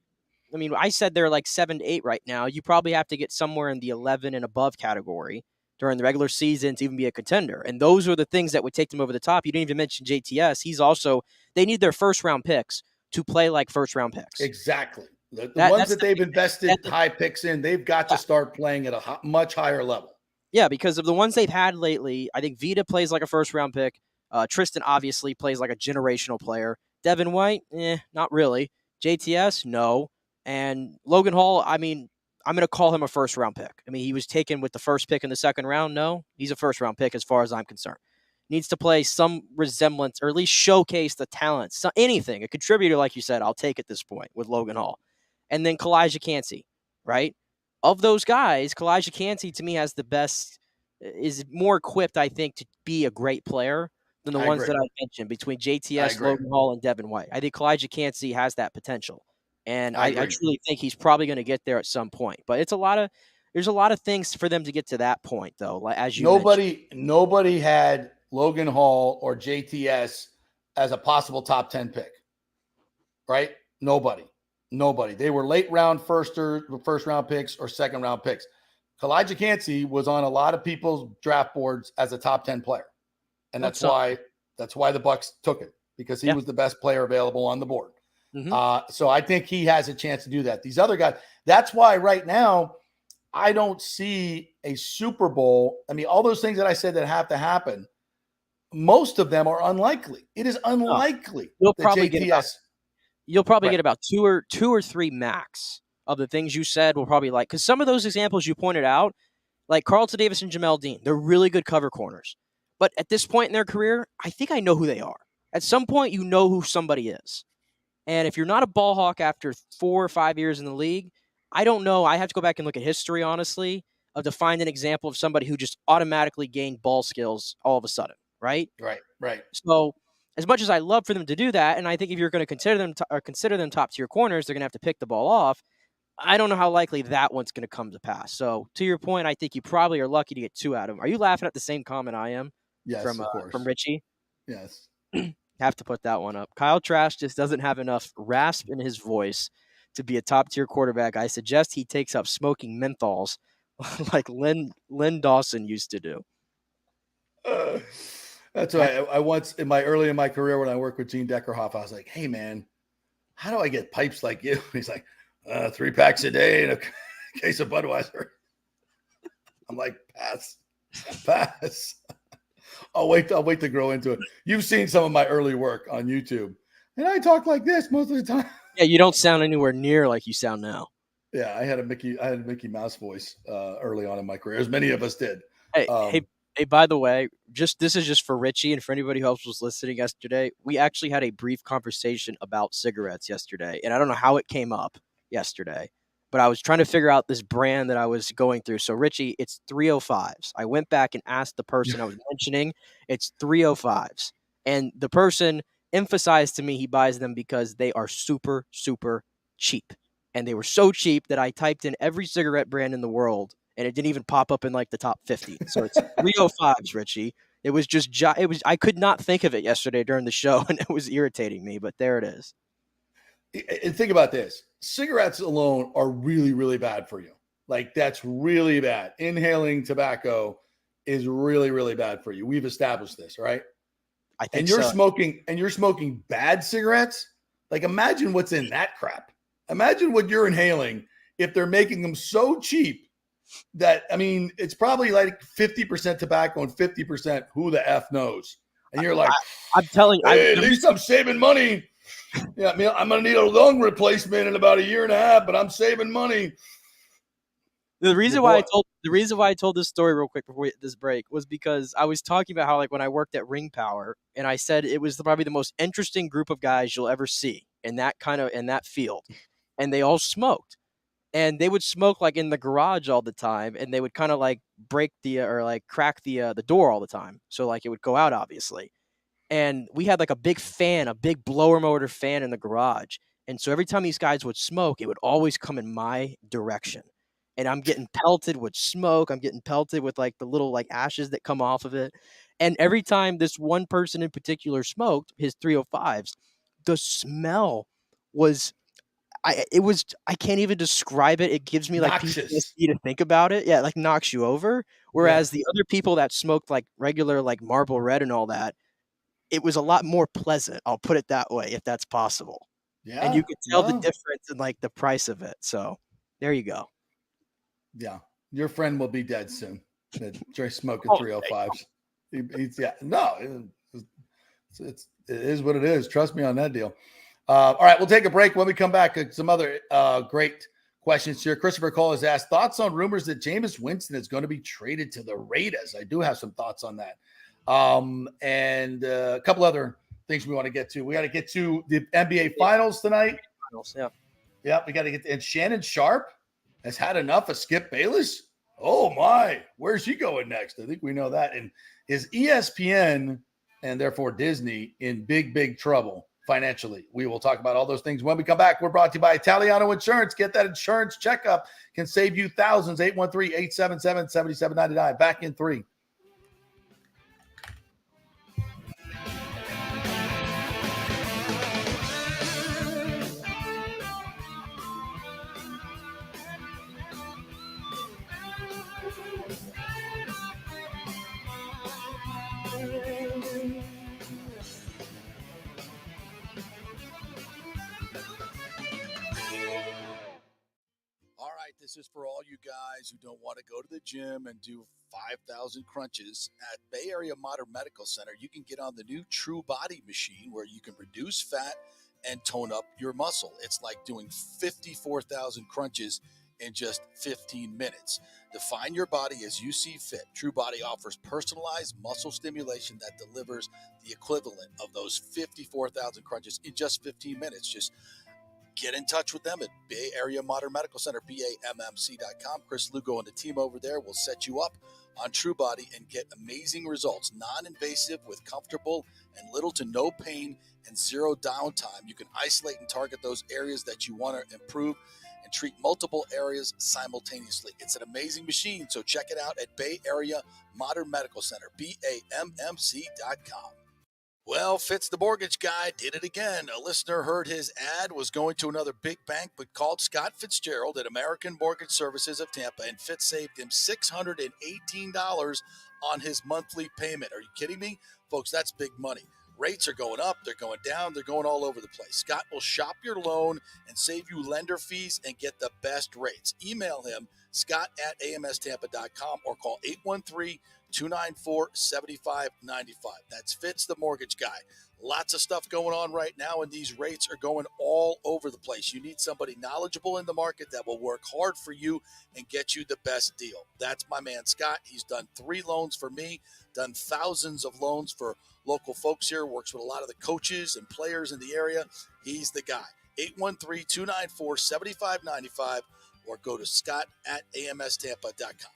I mean, I said they're like 7 to 8 right now. You probably have to get somewhere in the 11 and above category during the regular season to even be a contender. And those are the things that would take them over the top. You didn't even mention JTS. They need their first-round picks to play like first-round picks. Exactly. The ones that they've invested high picks in, they've got to start playing at a much higher level. Yeah, because of the ones they've had lately, I think Vita plays like a first-round pick. Tristan obviously plays like a generational player. Devin White, not really. JTS, no. And Logan Hall, I mean, I'm going to call him a first-round pick. I mean, he was taken with the first pick in the second round. No, he's a first-round pick as far as I'm concerned. Needs to play some resemblance or at least showcase the talent. Anything, a contributor, like you said, I'll take at this point with Logan Hall. And then Kalijah Kancey, right? Of those guys, Kalijah Kancey to me has the best, is more equipped, I think, to be a great player than the ones that I mentioned between JTS, Logan Hall, and Devin White. I think Kalijah Kancey has that potential. And I truly think he's probably going to get there at some point. But there's a lot of things for them to get to that point, though. Like, as you nobody had Logan Hall or JTS as a possible top 10 pick, right? Nobody. They were late round first round picks or second round picks. Kalijah Kancey was on a lot of people's draft boards as a top 10 player. And that's why the Bucs took it, because he was the best player available on the board. Mm-hmm. So I think he has a chance to do that. These other guys, that's why right now I don't see a Super Bowl. I mean, all those things that I said that have to happen, most of them are unlikely. It is unlikely. You'll probably get about two or three max of the things you said will probably like, because some of those examples you pointed out, like Carlton Davis and Jamel Dean, they're really good cover corners. But at this point in their career, I think I know who they are. At some point, you know who somebody is. And if you're not a ball hawk after 4 or 5 years in the league, I don't know. I have to go back and look at history, honestly, to find an example of somebody who just automatically gained ball skills all of a sudden, right? Right. So as much as I love for them to do that, and I think if you're going to consider them top-tier corners, they're going to have to pick the ball off. I don't know how likely that one's going to come to pass. So to your point, I think you probably are lucky to get 2 out of them. Are you laughing at the same comment I am? Yes, of course. From Richie? Yes. Have to put that one up. Kyle Trask just doesn't have enough rasp in his voice to be a top-tier quarterback. I suggest he takes up smoking menthols like Len Dawson used to do. That's why I once, early in my career when I worked with Gene Deckerhoff, I was like, hey, man, how do I get pipes like you? He's like, 3 packs a day and a case of Budweiser. I'm like, pass. I'll wait to grow into it. You've seen some of my early work on YouTube, and I talk like this most of the time. Yeah, you don't sound anywhere near like you sound now. Yeah, I had a Mickey Mouse voice early on in my career, as many of us did. Hey, by the way, this is just for Richie and for anybody who else was listening yesterday. We actually had a brief conversation about cigarettes yesterday, and I don't know how it came up yesterday, but I was trying to figure out this brand that I was going through. So, Richie, it's 305s. I went back and asked the person I was mentioning. It's 305s. And the person emphasized to me he buys them because they are super, super cheap. And they were so cheap that I typed in every cigarette brand in the world, and it didn't even pop up in like the top 50. So it's 305s, Richie. It was just I could not think of it yesterday during the show, and it was irritating me. But there it is. And think about this: cigarettes alone are really, really bad for you. Like, that's really bad. Inhaling tobacco is really, really bad for you. We've established this, right? I think and you're so. smoking bad cigarettes. Like, imagine what's in that crap. Imagine what you're inhaling if they're making them so cheap that, I mean, it's probably like 50% tobacco and 50% who the F knows. And you're like, I'm telling you, hey, at least I'm saving money. Yeah, I mean, I'm going to need a lung replacement in about a year and a half, but I'm saving money. The reason why I told this story real quick before this break was because I was talking about how, like, when I worked at Ring Power, and I said it was probably the most interesting group of guys you'll ever see in that field, and they all smoked, and they would smoke like in the garage all the time, and they would kind of like break crack the door all the time, so like it would go out obviously, and we had like a big blower motor fan in the garage, and so every time these guys would smoke, it would always come in my direction. And I'm getting pelted with smoke. I'm getting pelted with like the little like ashes that come off of it. And every time this one person in particular smoked his 305s, the smell was I can't even describe it. It gives me like Noxious. PTSD to think about it. Yeah, it like knocks you over. Whereas the other people that smoked like regular like Marlboro Red and all that, it was a lot more pleasant. I'll put it that way, if that's possible. Yeah. And you could tell the difference in like the price of it. So there you go. Yeah, your friend will be dead soon. Dre smoking 305s. It is what it is. Trust me on that deal. All right, we'll take a break. When we come back, some other great questions here. Christopher Cole has asked thoughts on rumors that Jameis Winston is going to be traded to the Raiders. I do have some thoughts on that, and a couple other things we want to get to. We got to get to the NBA Finals tonight. Yeah, we got to get and Shannon Sharp has had enough of Skip Bayless. Oh my, where's he going next? I think we know that. And is ESPN and therefore Disney in big, big trouble financially? We will talk about all those things when we come back. We're brought to you by Italiano Insurance. Get that insurance checkup. Can save you thousands. 813-877-7799. Back in 3. This is for all you guys who don't want to go to the gym and do 5,000 crunches. At Bay Area Modern Medical Center, you can get on the new True Body machine where you can reduce fat and tone up your muscle. It's like doing 54,000 crunches in just 15 minutes. Define your body as you see fit. True Body offers personalized muscle stimulation that delivers the equivalent of those 54,000 crunches in just 15 minutes. Just get in touch with them at Bay Area Modern Medical Center, BAMMC.com. Chris Lugo and the team over there will set you up on True Body and get amazing results. Non-invasive with comfortable and little to no pain and zero downtime. You can isolate and target those areas that you want to improve and treat multiple areas simultaneously. It's an amazing machine, so check it out at Bay Area Modern Medical Center, BAMMC.com. Well, Fitz the mortgage guy did it again. A listener heard his ad, was going to another big bank, but called Scott Fitzgerald at American Mortgage Services of Tampa, and Fitz saved him $618 on his monthly payment. Are you kidding me? Folks, that's big money. Rates are going up, they're going down, they're going all over the place. Scott will shop your loan and save you lender fees and get the best rates. Email him, scott@amstampa.com, or call 813-294-7595. That's Fitz the mortgage guy. Lots of stuff going on right now, and these rates are going all over the place. You need somebody knowledgeable in the market that will work hard for you and get you the best deal. That's my man, Scott. He's done 3 loans for me, done thousands of loans for local folks here, works with a lot of the coaches and players in the area. He's the guy. 813-294-7595, or go to scott@amstampa.com.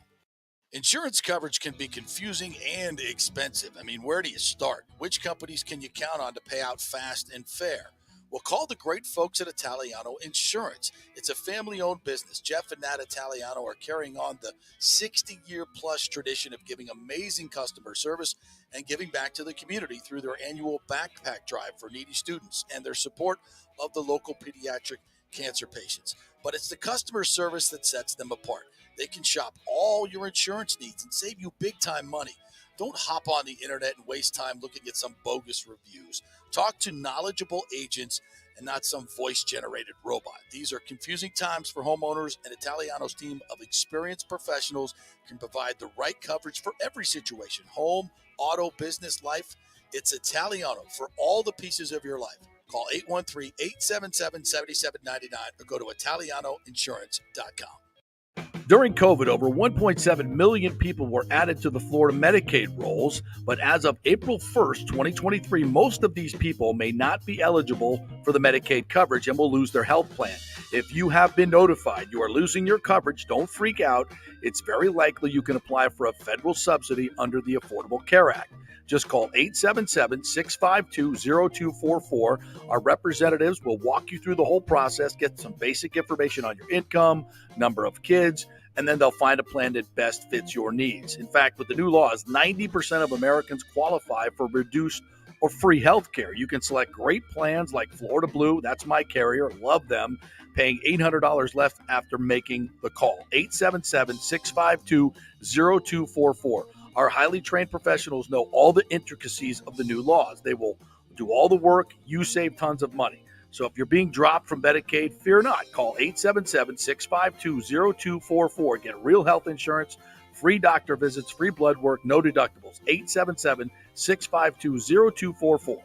Insurance coverage can be confusing and expensive. I mean, where do you start? Which companies can you count on to pay out fast and fair? Well, call the great folks at Italiano Insurance. It's a family-owned business. Jeff and Nat Italiano are carrying on the 60-year-plus tradition of giving amazing customer service and giving back to the community through their annual backpack drive for needy students and their support of the local pediatric cancer patients. But it's the customer service that sets them apart. They can shop all your insurance needs and save you big-time money. Don't hop on the internet and waste time looking at some bogus reviews. Talk to knowledgeable agents and not some voice-generated robot. These are confusing times for homeowners, and Italiano's team of experienced professionals can provide the right coverage for every situation: home, auto, business, life. It's Italiano for all the pieces of your life. Call 813-877-7799 or go to italianoinsurance.com. During COVID, over 1.7 million people were added to the Florida Medicaid rolls, but as of April 1st, 2023, most of these people may not be eligible for the Medicaid coverage and will lose their health plan. If you have been notified you are losing your coverage, don't freak out. It's very likely you can apply for a federal subsidy under the Affordable Care Act. Just call 877-652-0244. Our representatives will walk you through the whole process, get some basic information on your income, number of kids, and then they'll find a plan that best fits your needs. In fact, with the new laws, 90% of Americans qualify for reduced or free health care. You can select great plans like Florida Blue. That's my carrier. Love them. Paying $800 left after making the call. 877-652-0244. Our highly trained professionals know all the intricacies of the new laws. They will do all the work. You save tons of money. So if you're being dropped from Medicaid, fear not. Call 877-652-0244. Get real health insurance, free doctor visits, free blood work, no deductibles. 877-652-0244.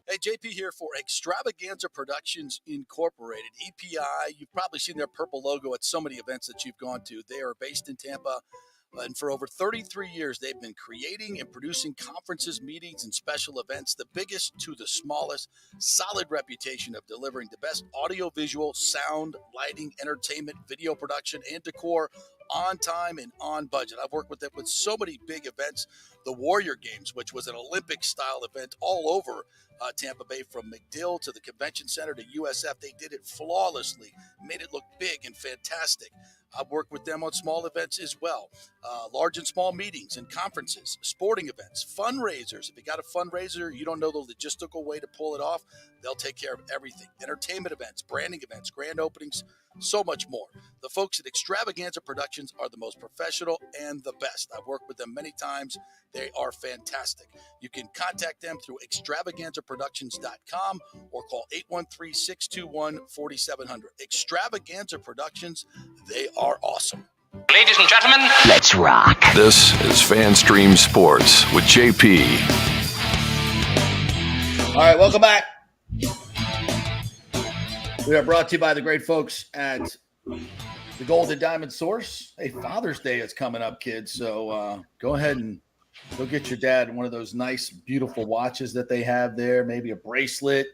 Hey, JP here for Extravaganza Productions Incorporated, EPI. You've probably seen their purple logo at so many events that you've gone to. They are based in Tampa. And for over 33 years, they've been creating and producing conferences, meetings, and special events, the biggest to the smallest. Solid reputation of delivering the best audio-visual, sound, lighting, entertainment, video production, and decor on time and on budget. I've worked with them with so many big events. The Warrior Games, which was an Olympic-style event all over Tampa Bay, from McDill to the Convention Center to USF. They did it flawlessly, made it look big and fantastic. I've worked with them on small events as well, large and small meetings and conferences, sporting events, fundraisers. If you got a fundraiser, you don't know the logistical way to pull it off, they'll take care of everything. Entertainment events, branding events, grand openings, so much more. The folks at Extravaganza Productions are the most professional and the best. I've worked with them many times. They are fantastic. You can contact them through extravaganzaproductions.com or call 813-621-4700. Extravaganza Productions, they are awesome. Ladies and gentlemen, Let's rock. This is FanStream Sports with JP. All right, welcome back. We are brought to you by the great folks at the Golden Diamond Source. Hey, Father's Day is coming up, kids. So go ahead and go get your dad one of those nice, beautiful watches that they have there. Maybe a bracelet,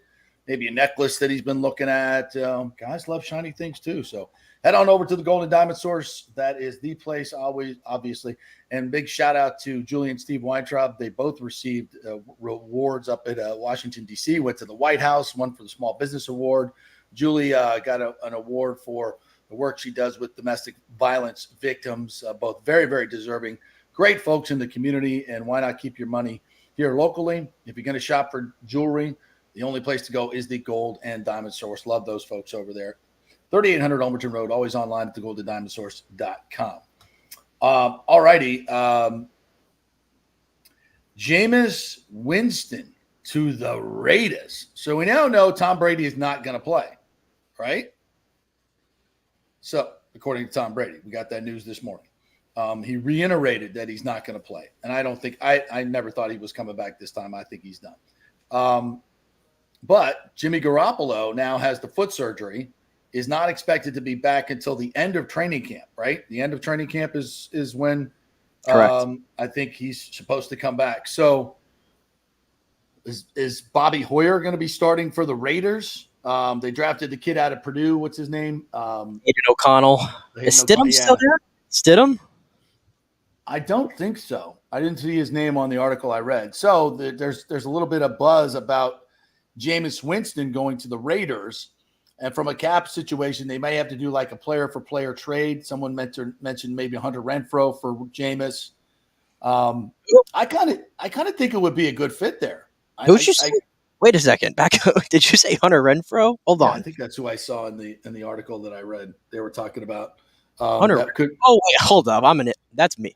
maybe a necklace that he's been looking at. Guys love shiny things too. So head on over to the Golden Diamond Source. That is the place, always, obviously. And big shout out to Julie and Steve Weintraub. They both received rewards up at Washington, D.C., went to the White House, one for the Small Business Award. Julie got an award for the work she does with domestic violence victims, both very, very deserving. Great folks in the community, and why not keep your money here locally? If you're going to shop for jewelry, the only place to go is the Gold and Diamond Source. Love those folks over there. 3800 Almerton Road, always online at thegoldendiamondsource.com. All righty. Jameis Winston to the Raiders. So we now know Tom Brady is not going to play, right? So according to Tom Brady, we got that news this morning. He reiterated that he's not going to play. And I don't think – I never thought he was coming back this time. I think he's done. But Jimmy Garoppolo now has the foot surgery, is not expected to be back until the end of training camp, right? The end of training camp is when I think he's supposed to come back. So is Bobby Hoyer going to be starting for the Raiders? They drafted the kid out of Purdue. What's his name? Aiden O'Connell. Is Stidham still there? Stidham? I don't think so. I didn't see his name on the article I read. So there's a little bit of buzz about Jameis Winston going to the Raiders. And from a cap situation, they may have to do like a player-for-player trade. Someone mentioned maybe Hunter Renfrow for Jameis. I kind of think it would be a good fit there. Who'd you say? Wait a second. Back up. Did you say Hunter Renfrow? Hold on. I think that's who I saw in the article that I read. They were talking about Hunter. Oh wait, hold up. That's me.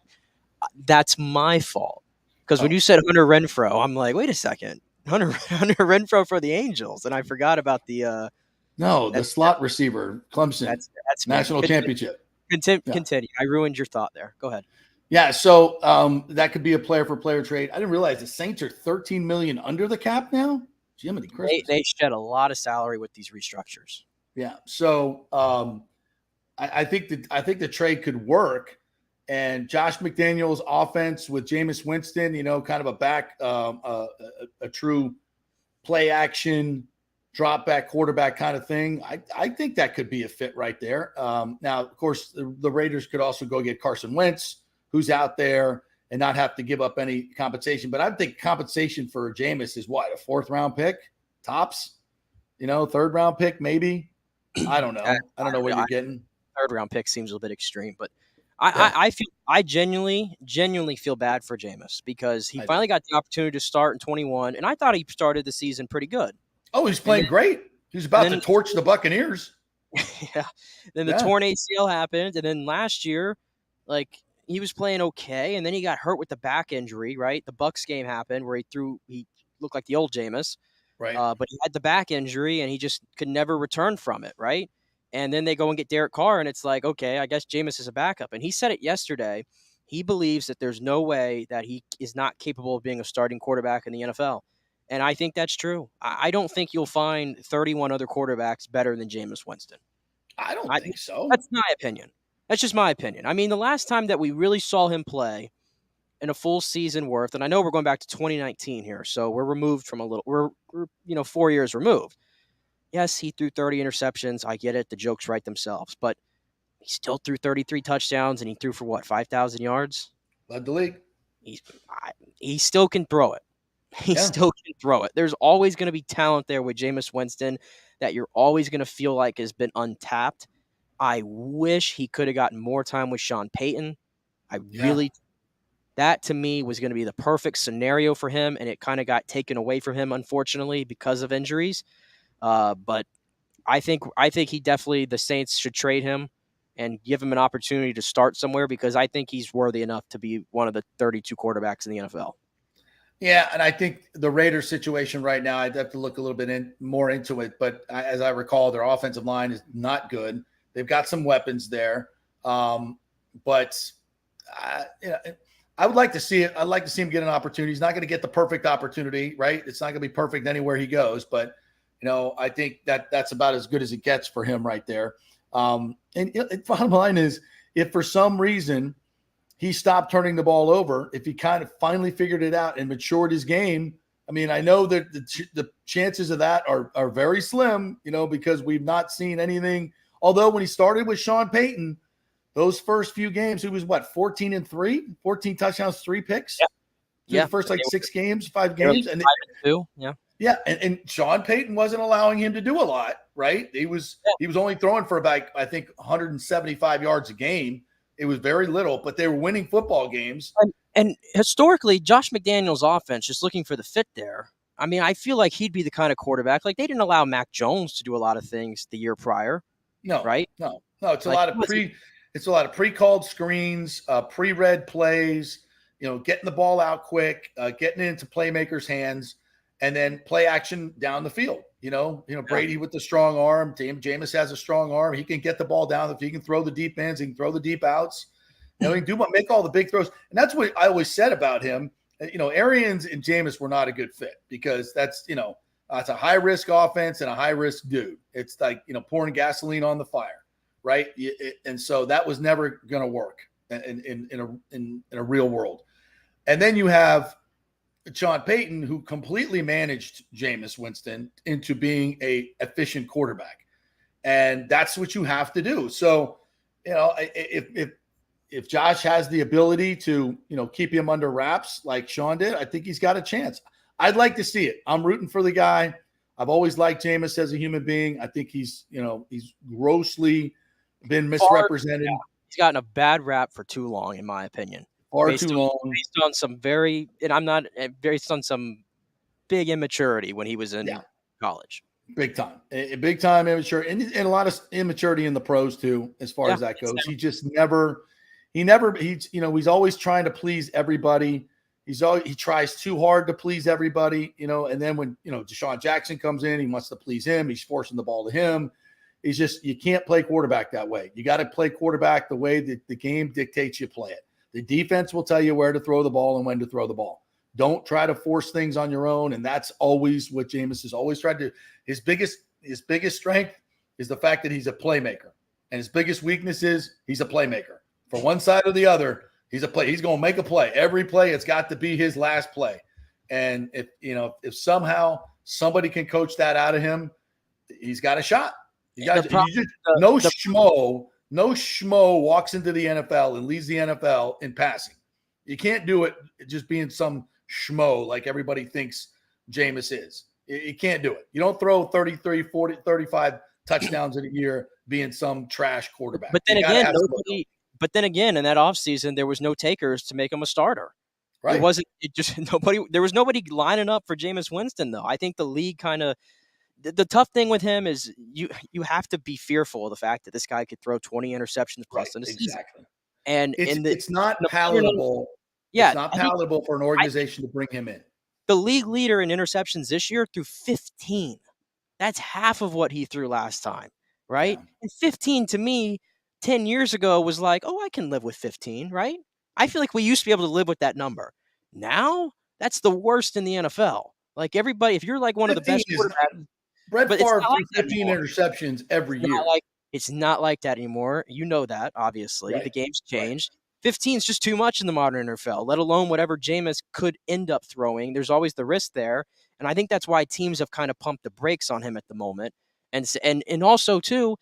That's my fault. Because when you said Hunter Renfrow, I'm like, wait a second. Hunter Renfrow for the Angels, and I forgot about the the slot receiver, Clemson. That's national championship. Continue. I ruined your thought there. Go ahead. Yeah, so that could be a player-for-player trade. I didn't realize the Saints are $13 million under the cap now. Jiminy Christmas. They shed a lot of salary with these restructures. Yeah, so I think the trade could work. And Josh McDaniels' offense with Jameis Winston, kind of a back, a true play action, drop back quarterback kind of thing. I think that could be a fit right there. Now, of course, the Raiders could also go get Carson Wentz, who's out there, and not have to give up any compensation. But I think compensation for Jameis is what, a 4th-round pick, tops? 3rd-round pick, maybe. I don't know. I don't know what you're getting. 3rd-round pick seems a little bit extreme, but I genuinely feel bad for Jameis because he finally got the opportunity to start in 21, and I thought he started the season pretty good. Oh, he's playing great. He's about to torch the Buccaneers. Yeah. Then the torn ACL happened, and then last year, he was playing okay, and then he got hurt with the back injury, right? The Bucs game happened where he looked like the old Jameis. Right. But he had the back injury, and he just could never return from it, right? And then they go and get Derek Carr, and it's like, okay, I guess Jameis is a backup. And he said it yesterday. He believes that there's no way that he is not capable of being a starting quarterback in the NFL. And I think that's true. I don't think you'll find 31 other quarterbacks better than Jameis Winston. I don't think so. That's my opinion. That's just my opinion. I mean, the last time that we really saw him play in a full season worth, and I know we're going back to 2019 here, so we're removed from we're 4 years removed. Yes, he threw 30 interceptions. I get it. The jokes write themselves. But he still threw 33 touchdowns, and he threw for, 5,000 yards? Led the league. He still can throw it. He still can throw it. There's always going to be talent there with Jameis Winston that you're always going to feel like has been untapped. I wish he could have gotten more time with Sean Payton. That to me was going to be the perfect scenario for him, and it kind of got taken away from him, unfortunately, because of injuries. But I think the Saints should trade him and give him an opportunity to start somewhere because I think he's worthy enough to be one of the 32 quarterbacks in the NFL. Yeah, and I think the Raiders situation right now, I'd have to look a little bit more into it. But as I recall, their offensive line is not good. They've got some weapons there, but I would like to see it. I'd like to see him get an opportunity. He's not going to get the perfect opportunity, right? It's not going to be perfect anywhere he goes, but I think that's about as good as it gets for him right there. And bottom line is, if for some reason he stopped turning the ball over, if he kind of finally figured it out and matured his game, I mean, I know that the chances of that are very slim, because we've not seen anything. Although when he started with Sean Payton, those first few games, he was 14-3, 14 touchdowns, 3 picks. Yeah. The first 5 games, and 5-2. Yeah. Yeah, and Sean Payton wasn't allowing him to do a lot, right? He was only throwing for about, I think, 175 yards a game. It was very little, but they were winning football games. And historically, Josh McDaniels' offense, just looking for the fit there, I mean, I feel like he'd be the kind of quarterback. Like, they didn't allow Mac Jones to do a lot of things the year prior. No, right? No. It's a lot of pre-called screens, pre-read plays, getting the ball out quick, getting it into playmakers' hands, and then play action down the field. Brady with the strong arm. Jameis has a strong arm. He can get the ball down. If he can throw the deep ends, he can throw the deep outs. He can make all the big throws. And that's what I always said about him. Arians and Jameis were not a good fit because that's a high-risk offense and a high-risk dude. It's like, pouring gasoline on the fire, right? And so that was never going to work in a real world. And then you have Sean Payton, who completely managed Jameis Winston into being a efficient quarterback. And that's what you have to do. So, if Josh has the ability to, keep him under wraps like Sean did, I think he's got a chance. I'd like to see it. I'm rooting for the guy. I've always liked Jameis as a human being. I think he's grossly been misrepresented. He's gotten a bad rap for too long, in my opinion. Based on some based on some big immaturity when he was in college. Big time immature, and a lot of immaturity in the pros too, as far as that goes. He just he's always trying to please everybody. He tries too hard to please everybody, and then when, Deshaun Jackson comes in, he wants to please him. He's forcing the ball to him. You can't play quarterback that way. You got to play quarterback the way that the game dictates you play it. The defense will tell you where to throw the ball and when to throw the ball. Don't try to force things on your own. And that's always what Jameis has always tried to do. His biggest strength is the fact that he's a playmaker. And his biggest weakness is he's a playmaker. For one side or the other, he's going to make a play. Every play, it's got to be his last play. And if somehow somebody can coach that out of him, he's got a shot. No schmo walks into the NFL and leads the NFL in passing. You can't do it just being some schmo like everybody thinks Jameis is. You can't do it. You don't throw 33, 40, 35 touchdowns in a year being some trash quarterback. But then again, in that offseason, there was no takers to make him a starter. Right. There was nobody lining up for Jameis Winston, though. I think the league kind of, the tough thing with him is you have to be fearful of the fact that this guy could throw 20 interceptions plus in a season. Exactly. And it's not palatable. Yeah, it's not palatable for an organization to bring him in. The league leader in interceptions this year threw 15. That's half of what he threw last time, right? Yeah. And 15 to me 10 years ago was like, oh, I can live with 15, right? I feel like we used to be able to live with that number. Now, that's the worst in the NFL. Like everybody, if you're like one of the best quarterbacks, Brett Favre threw 15 interceptions every year. It's not like that anymore. You know that, obviously. Right. The game's changed. 15 is just too much in the modern NFL, let alone whatever Jameis could end up throwing. There's always the risk there. And I think that's why teams have kind of pumped the brakes on him at the moment. And also, too,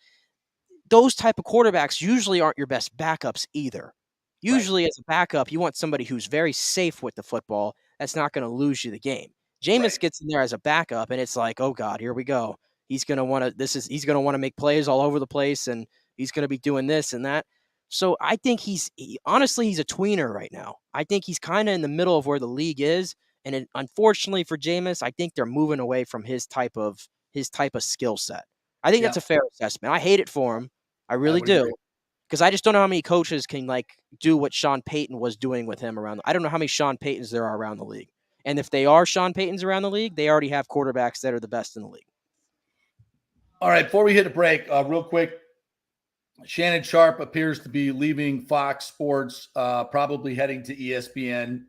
those type of quarterbacks usually aren't your best backups either. Usually as a backup, you want somebody who's very safe with the football that's not going to lose you the game. Jameis gets in there as a backup, and it's like, oh, God, here we go. He's going to want to make plays all over the place, and he's going to be doing this and that. So I think honestly, he's a tweener right now. I think he's kind of in the middle of where the league is. And unfortunately for Jameis, I think they're moving away from his type of skill set. I think that's a fair assessment. I hate it for him. I really do. Because I just don't know how many coaches can do what Sean Payton was doing with him around. I don't know how many Sean Paytons there are around the league. And if they are Sean Paytons around the league, they already have quarterbacks that are the best in the league. All right, before we hit a break, real quick, Shannon Sharpe appears to be leaving Fox Sports, probably heading to ESPN.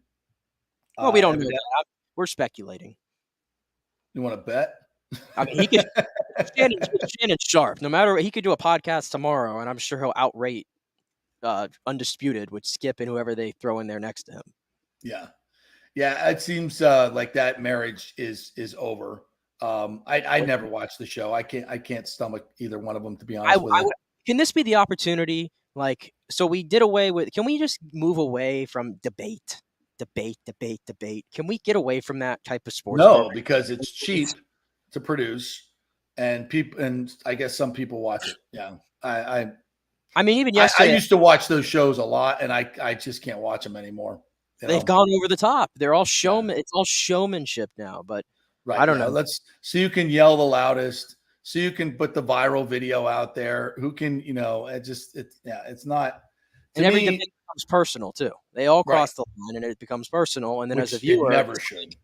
Well, we don't know that. We're speculating. You want to bet? I mean, he could. Shannon Sharpe. No matter what, he could do a podcast tomorrow, and I'm sure he'll outrate Undisputed with Skip and whoever they throw in there next to him. Yeah. It seems like that marriage is over. I never watched the show. I can't stomach either one of them, to be honest with you. Can this be the opportunity? So we did away with. Can we just move away from debate? Can we get away from that type of sports? No, because it's cheap to produce, and I guess some people watch it. Yeah, I mean, even yesterday, I used to watch those shows a lot, and I just can't watch them anymore. They've gone over the top. They're all showman. It's all showmanship now. But I don't know. So you can yell the loudest. So you can put the viral video out there. Who can, it's not. And everything becomes personal too. They all cross the line, and it becomes personal. And then as a viewer, never should.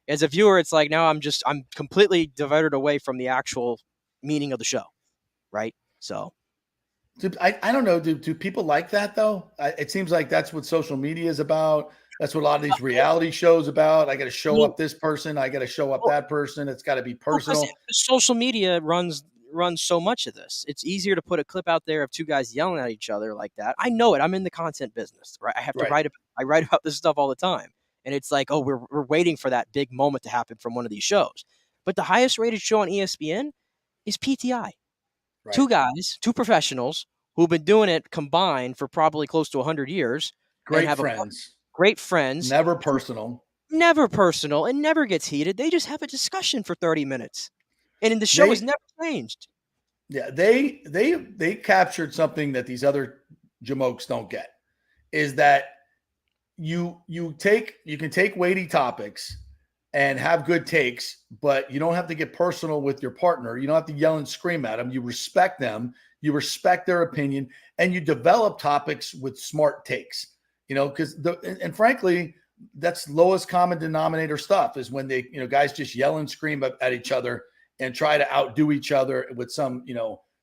As a viewer, it's like now I'm completely diverted away from the actual meaning of the show, right? So, I don't know. Do people like that though? It seems like that's what social media is about. That's what a lot of these reality shows about. I got to show up this person. I got to show up that person. It's got to be personal. Social media runs so much of this. It's easier to put a clip out there of two guys yelling at each other like that. I know it. I'm in the content business, right? I have to write. I write about this stuff all the time, and it's like, oh, we're waiting for that big moment to happen from one of these shows. But the highest rated show on ESPN is PTI. Right. Two guys, two professionals who've been doing it combined for probably close to 100 years. Great friends. Great friends. Never personal. Never personal. It never gets heated. They just have a discussion for 30 minutes. And the show has never changed. Yeah, they captured something that these other jamokes don't get, is that you can take weighty topics and have good takes, but you don't have to get personal with your partner. You don't have to yell and scream at them. You respect them, you respect their opinion, and you develop topics with smart takes. Because and frankly, that's lowest common denominator stuff, is when they, guys just yell and scream at each other and try to outdo each other with some,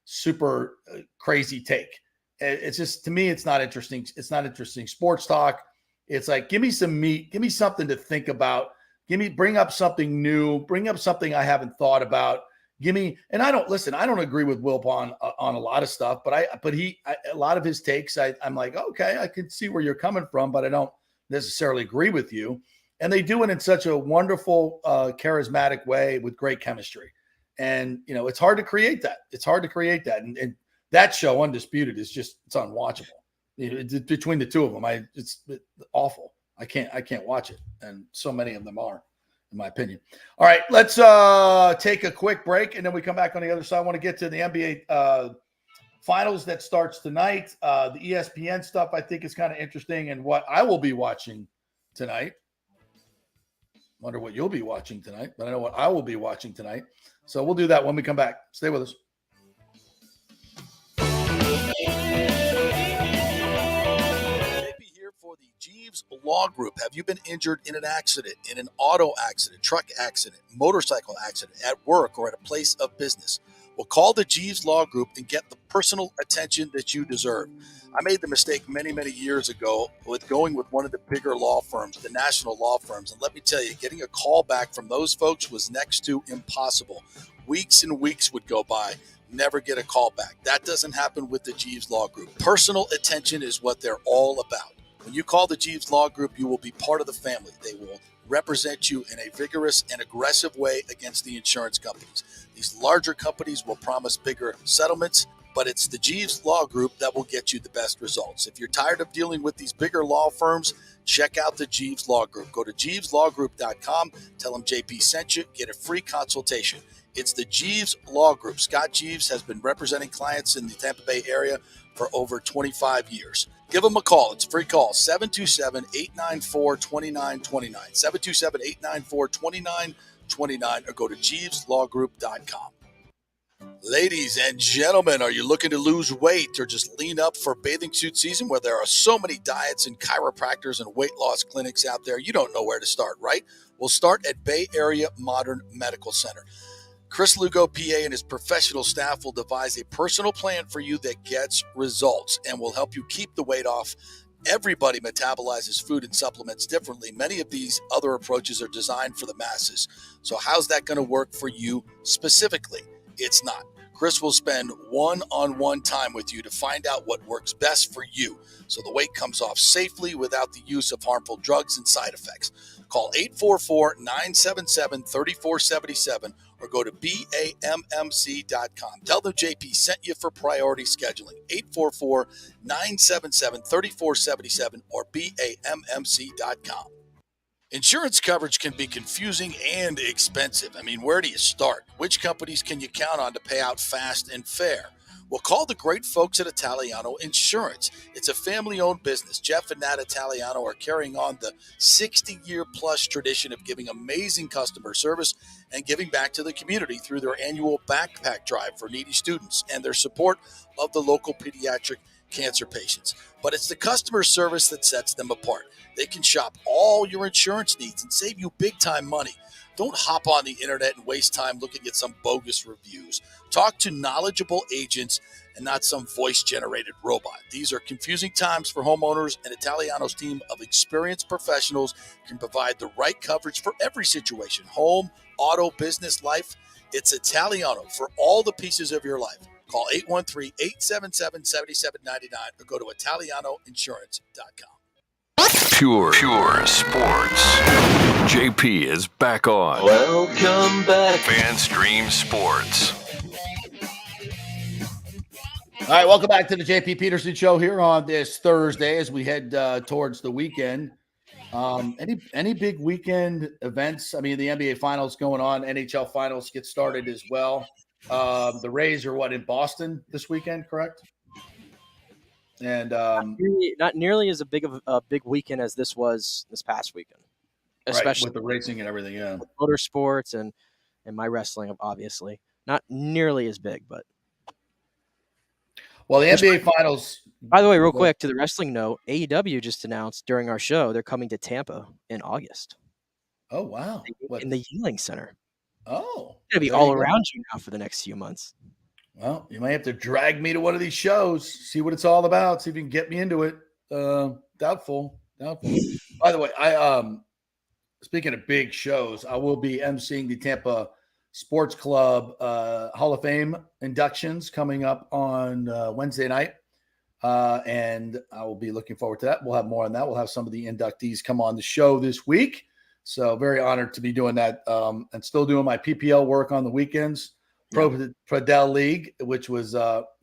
super crazy take. It's just, to me, it's not interesting. It's not interesting sports talk. It's like, give me some meat, give me something to think about. Bring up something new, bring up something I haven't thought about. And I don't agree with Wilp on a lot of stuff, but a lot of his takes, I'm like, okay, I can see where you're coming from, but I don't necessarily agree with you. And they do it in such a wonderful, charismatic way with great chemistry. And, it's hard to create that. And that show, Undisputed, is just, it's unwatchable. Between the two of them, it's awful. I can't watch it. And so many of them are, in my opinion. All right, let's take a quick break, and then we come back on the other side. I want to get to the NBA finals that starts tonight. The ESPN stuff I think is kind of interesting, and what I will be watching tonight. Wonder what you'll be watching tonight, but I know what I will be watching tonight. So we'll do that when we come back. Stay with us. For the Jeeves Law Group. Have you been injured in an accident, in an auto accident, truck accident, motorcycle accident, at work, or at a place of business? Well, call the Jeeves Law Group and get the personal attention that you deserve. I made the mistake many, many years ago with going with one of the bigger law firms, the national law firms. And let me tell you, getting a call back from those folks was next to impossible. Weeks and weeks would go by. Never get a call back. That doesn't happen with the Jeeves Law Group. Personal attention is what they're all about. When you call the Jeeves Law Group, you will be part of the family. They will represent you in a vigorous and aggressive way against the insurance companies. These larger companies will promise bigger settlements, but it's the Jeeves Law Group that will get you the best results. If you're tired of dealing with these bigger law firms, check out the Jeeves Law Group. Go to JeevesLawGroup.com, tell them JP sent you, get a free consultation. It's the Jeeves Law Group. Scott Jeeves has been representing clients in the Tampa Bay area for over 25 years. Give them a call. It's a free call, 727-894-2929, 727-894-2929, or go to JeevesLawGroup.com. Ladies and gentlemen, are you looking to lose weight or just lean up for bathing suit season, where there are so many diets and chiropractors and weight loss clinics out there? You don't know where to start, right? We'll start at Bay Area Modern Medical Center. Chris Lugo, PA, and his professional staff will devise a personal plan for you that gets results and will help you keep the weight off. Everybody metabolizes food and supplements differently. Many of these other approaches are designed for the masses. So how's that going to work for you specifically? It's not. Chris will spend one-on-one time with you to find out what works best for you, so the weight comes off safely without the use of harmful drugs and side effects. Call 844-977-3477 or go to BAMMC.com. Tell them JP sent you for priority scheduling. 844-977-3477 or BAMMC.com. Insurance coverage can be confusing and expensive. I mean, where do you start? Which companies can you count on to pay out fast and fair? Well, call the great folks at Italiano Insurance. It's a family-owned business. Jeff and Nat Italiano are carrying on the 60-year-plus tradition of giving amazing customer service and giving back to the community through their annual backpack drive for needy students and their support of the local pediatric cancer patients. But it's the customer service that sets them apart. They can shop all your insurance needs and save you big-time money. Don't hop on the internet and waste time looking at some bogus reviews. Talk to knowledgeable agents and not some voice-generated robot. These are confusing times for homeowners, and Italiano's team of experienced professionals can provide the right coverage for every situation: home, auto, business, life. It's Italiano for all the pieces of your life. Call 813-877-7799 or go to ItalianoInsurance.com. Pure sports. JP is back on. Welcome back. FanStream Sports. All right, welcome back to the JP Peterson Show here on this Thursday as we head towards the weekend. Any big weekend events? I mean, the NBA Finals going on, NHL Finals get started as well. The Rays are in Boston this weekend, correct? And not nearly as big of a big weekend as this was this past weekend, especially with the racing and everything. Yeah, with motorsports and my wrestling, obviously not nearly as big, but. Well, the NBA Finals. By the way, real quick to the wrestling note, AEW just announced during our show they're coming to Tampa in August. Oh wow! In the Healing Center. Oh, it's gonna be all around you now for the next few months. Well, you might have to drag me to one of these shows, see what it's all about, see if you can get me into it. Doubtful. By the way, I speaking of big shows, I will be emceeing the Tampa Sports Club Hall of Fame inductions coming up on Wednesday night. And I will be looking forward to that. We'll have more on that. We'll have some of the inductees come on the show this week. So very honored to be doing that and still doing my PPL work on the weekends. Pradell League, which was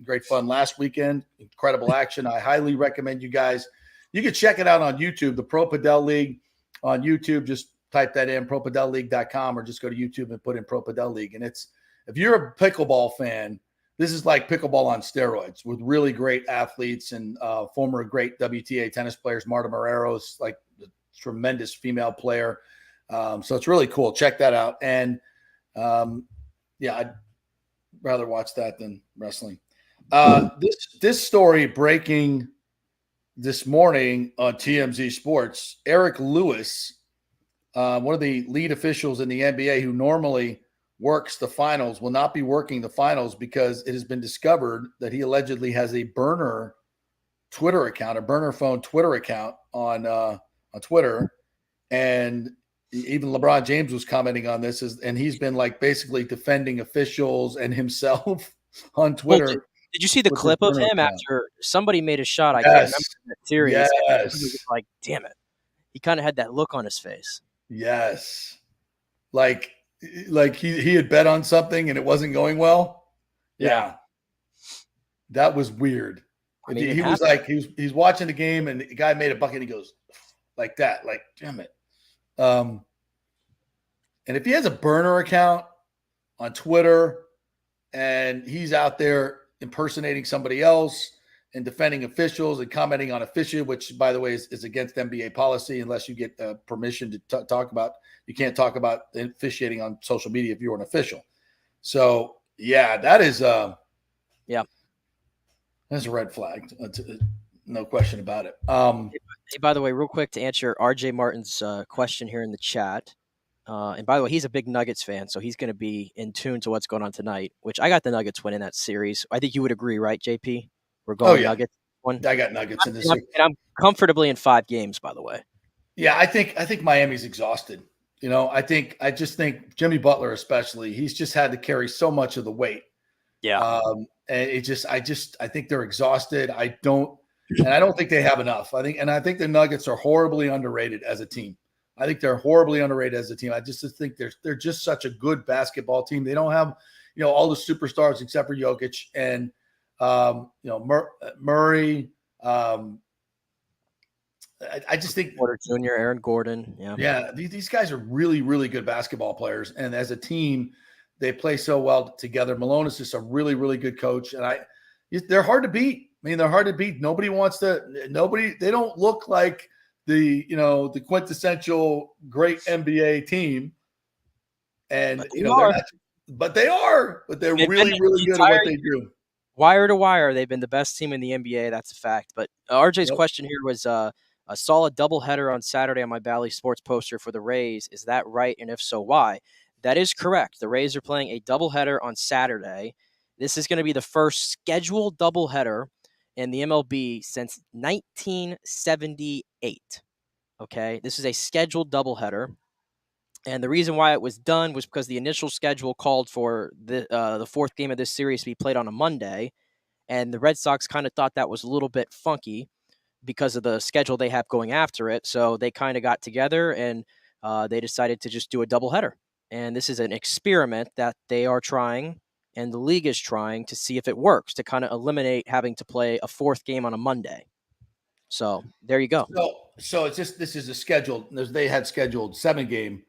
great fun last weekend. Incredible action. I highly recommend you guys. You can check it out on YouTube, the Pro Padel League on YouTube. Just type that in, propadelleague.com, or just go to YouTube and put in Pro Padel League. And if you're a pickleball fan, this is like pickleball on steroids with really great athletes and former great WTA tennis players. Marta Morero's like a tremendous female player. So it's really cool. Check that out. And I'd rather watch that than wrestling. This story breaking this morning on TMZ Sports. Eric Lewis, one of the lead officials in the NBA who normally works the finals, will not be working the finals because it has been discovered that he allegedly has a burner Twitter account, a burner phone Twitter account on Twitter. And even LeBron James was commenting on this, and he's been like basically defending officials and himself on Twitter. Well, did you see the clip of him after somebody made a shot? I can't remember that series. Yes. He was like, damn it. He kind of had that look on his face. Yes. Like he had bet on something and it wasn't going well. Yeah. That was weird. I mean, he was like, he's watching the game and the guy made a bucket and he goes like that, like, damn it. And if he has a burner account on Twitter and he's out there impersonating somebody else and defending officials and commenting on official, which, by the way, is against NBA policy unless you get permission to talk about. You can't talk about officiating on social media if you're an official. So, that is that's a red flag. No question about it. Hey, by the way, real quick to answer RJ Martin's question here in the chat. And by the way, he's a big Nuggets fan, so he's going to be in tune to what's going on tonight, which I got the Nuggets winning that series. I think you would agree, right, JP? We're going Nuggets. I got Nuggets in this. And I'm comfortably in 5 games, by the way. Yeah, I think Miami's exhausted. You know, I just think Jimmy Butler especially, he's just had to carry so much of the weight. Yeah. And I think they're exhausted. I don't think they have enough. I think the Nuggets are horribly underrated as a team. I think they're horribly underrated as a team. I just think they're just such a good basketball team. They don't have, all the superstars except for Jokic and Murray. I just think Porter Jr., Aaron Gordon. Yeah. These guys are really, really good basketball players. And as a team, they play so well together. Malone is just a really, really good coach. And they're hard to beat. I mean, they're hard to beat. They don't look like the quintessential great NBA team. And, they're really, really good at what they do. Wire to wire, they've been the best team in the NBA. That's a fact. But RJ's question here was a solid doubleheader on Saturday on my Bally Sports poster for the Rays. Is that right? And if so, why? That is correct. The Rays are playing a doubleheader on Saturday. This is going to be the first scheduled doubleheader in the MLB since 1978. Okay, this is a scheduled doubleheader. And the reason why it was done was because the initial schedule called for the fourth game of this series to be played on a Monday. And the Red Sox kind of thought that was a little bit funky because of the schedule they have going after it. So they kind of got together and they decided to just do a doubleheader. And this is an experiment that they are trying and the league is trying to see if it works to kind of eliminate having to play a fourth game on a Monday. So there you go. So it's just this is a scheduled. They had scheduled 7-game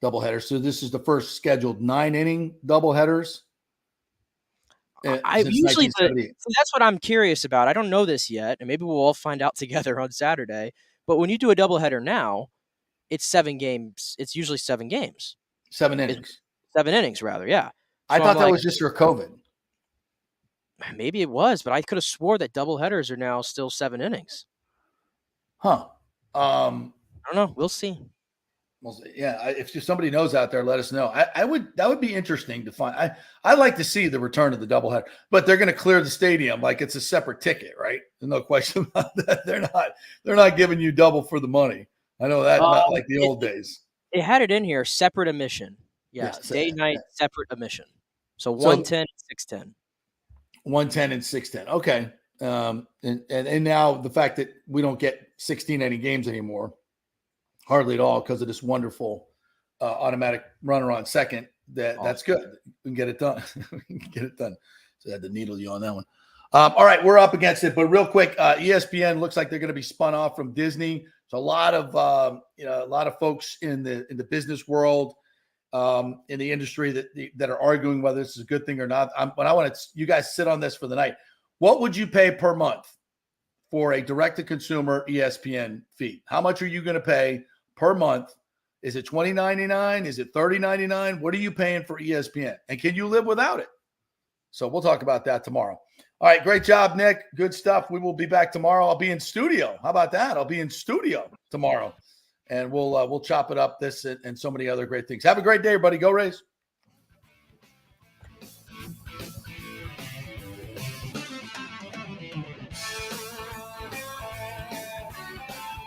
doubleheaders. So this is the first scheduled 9-inning doubleheaders. I usually so that's what I'm curious about. I don't know this yet, and maybe we'll all find out together on Saturday. But when you do a doubleheader now, it's 7 games. It's usually 7 games. 7 innings. 7 innings, rather. Yeah. So I thought that was just for COVID. Maybe it was, but I could have swore that doubleheaders are now still 7 innings. Huh. I don't know. We'll see. Yeah, if somebody knows out there, let us know. I would. That would be interesting to find. I like to see the return of the doubleheader, but they're going to clear the stadium like it's a separate ticket, right? There's no question about that. They're not giving you double for the money. I know that, not like the old days. It had it in here, separate admission. Yes, day, night, separate admission. So 110 and 610. 110 and 610. Okay. And now the fact that we don't get 16 inning games anymore, hardly at all, because of this wonderful automatic runner on second. That's good. We can get it done. So I had to needle you on that one. All right, we're up against it, but real quick, ESPN looks like they're going to be spun off from Disney. So a lot of folks in the business world, in the industry that are arguing whether this is a good thing or not. But I want you guys to sit on this for the night. What would you pay per month for a direct-to-consumer ESPN feed? How much are you going to pay per month? Is it $20.99? Is it $30.99? What are you paying for ESPN? And can you live without it? So we'll talk about that tomorrow. All right, great job, Nick. Good stuff. We will be back tomorrow. I'll be in studio. How about that? I'll be in studio tomorrow, and we'll chop it up. This and so many other great things. Have a great day, everybody. Go Rays.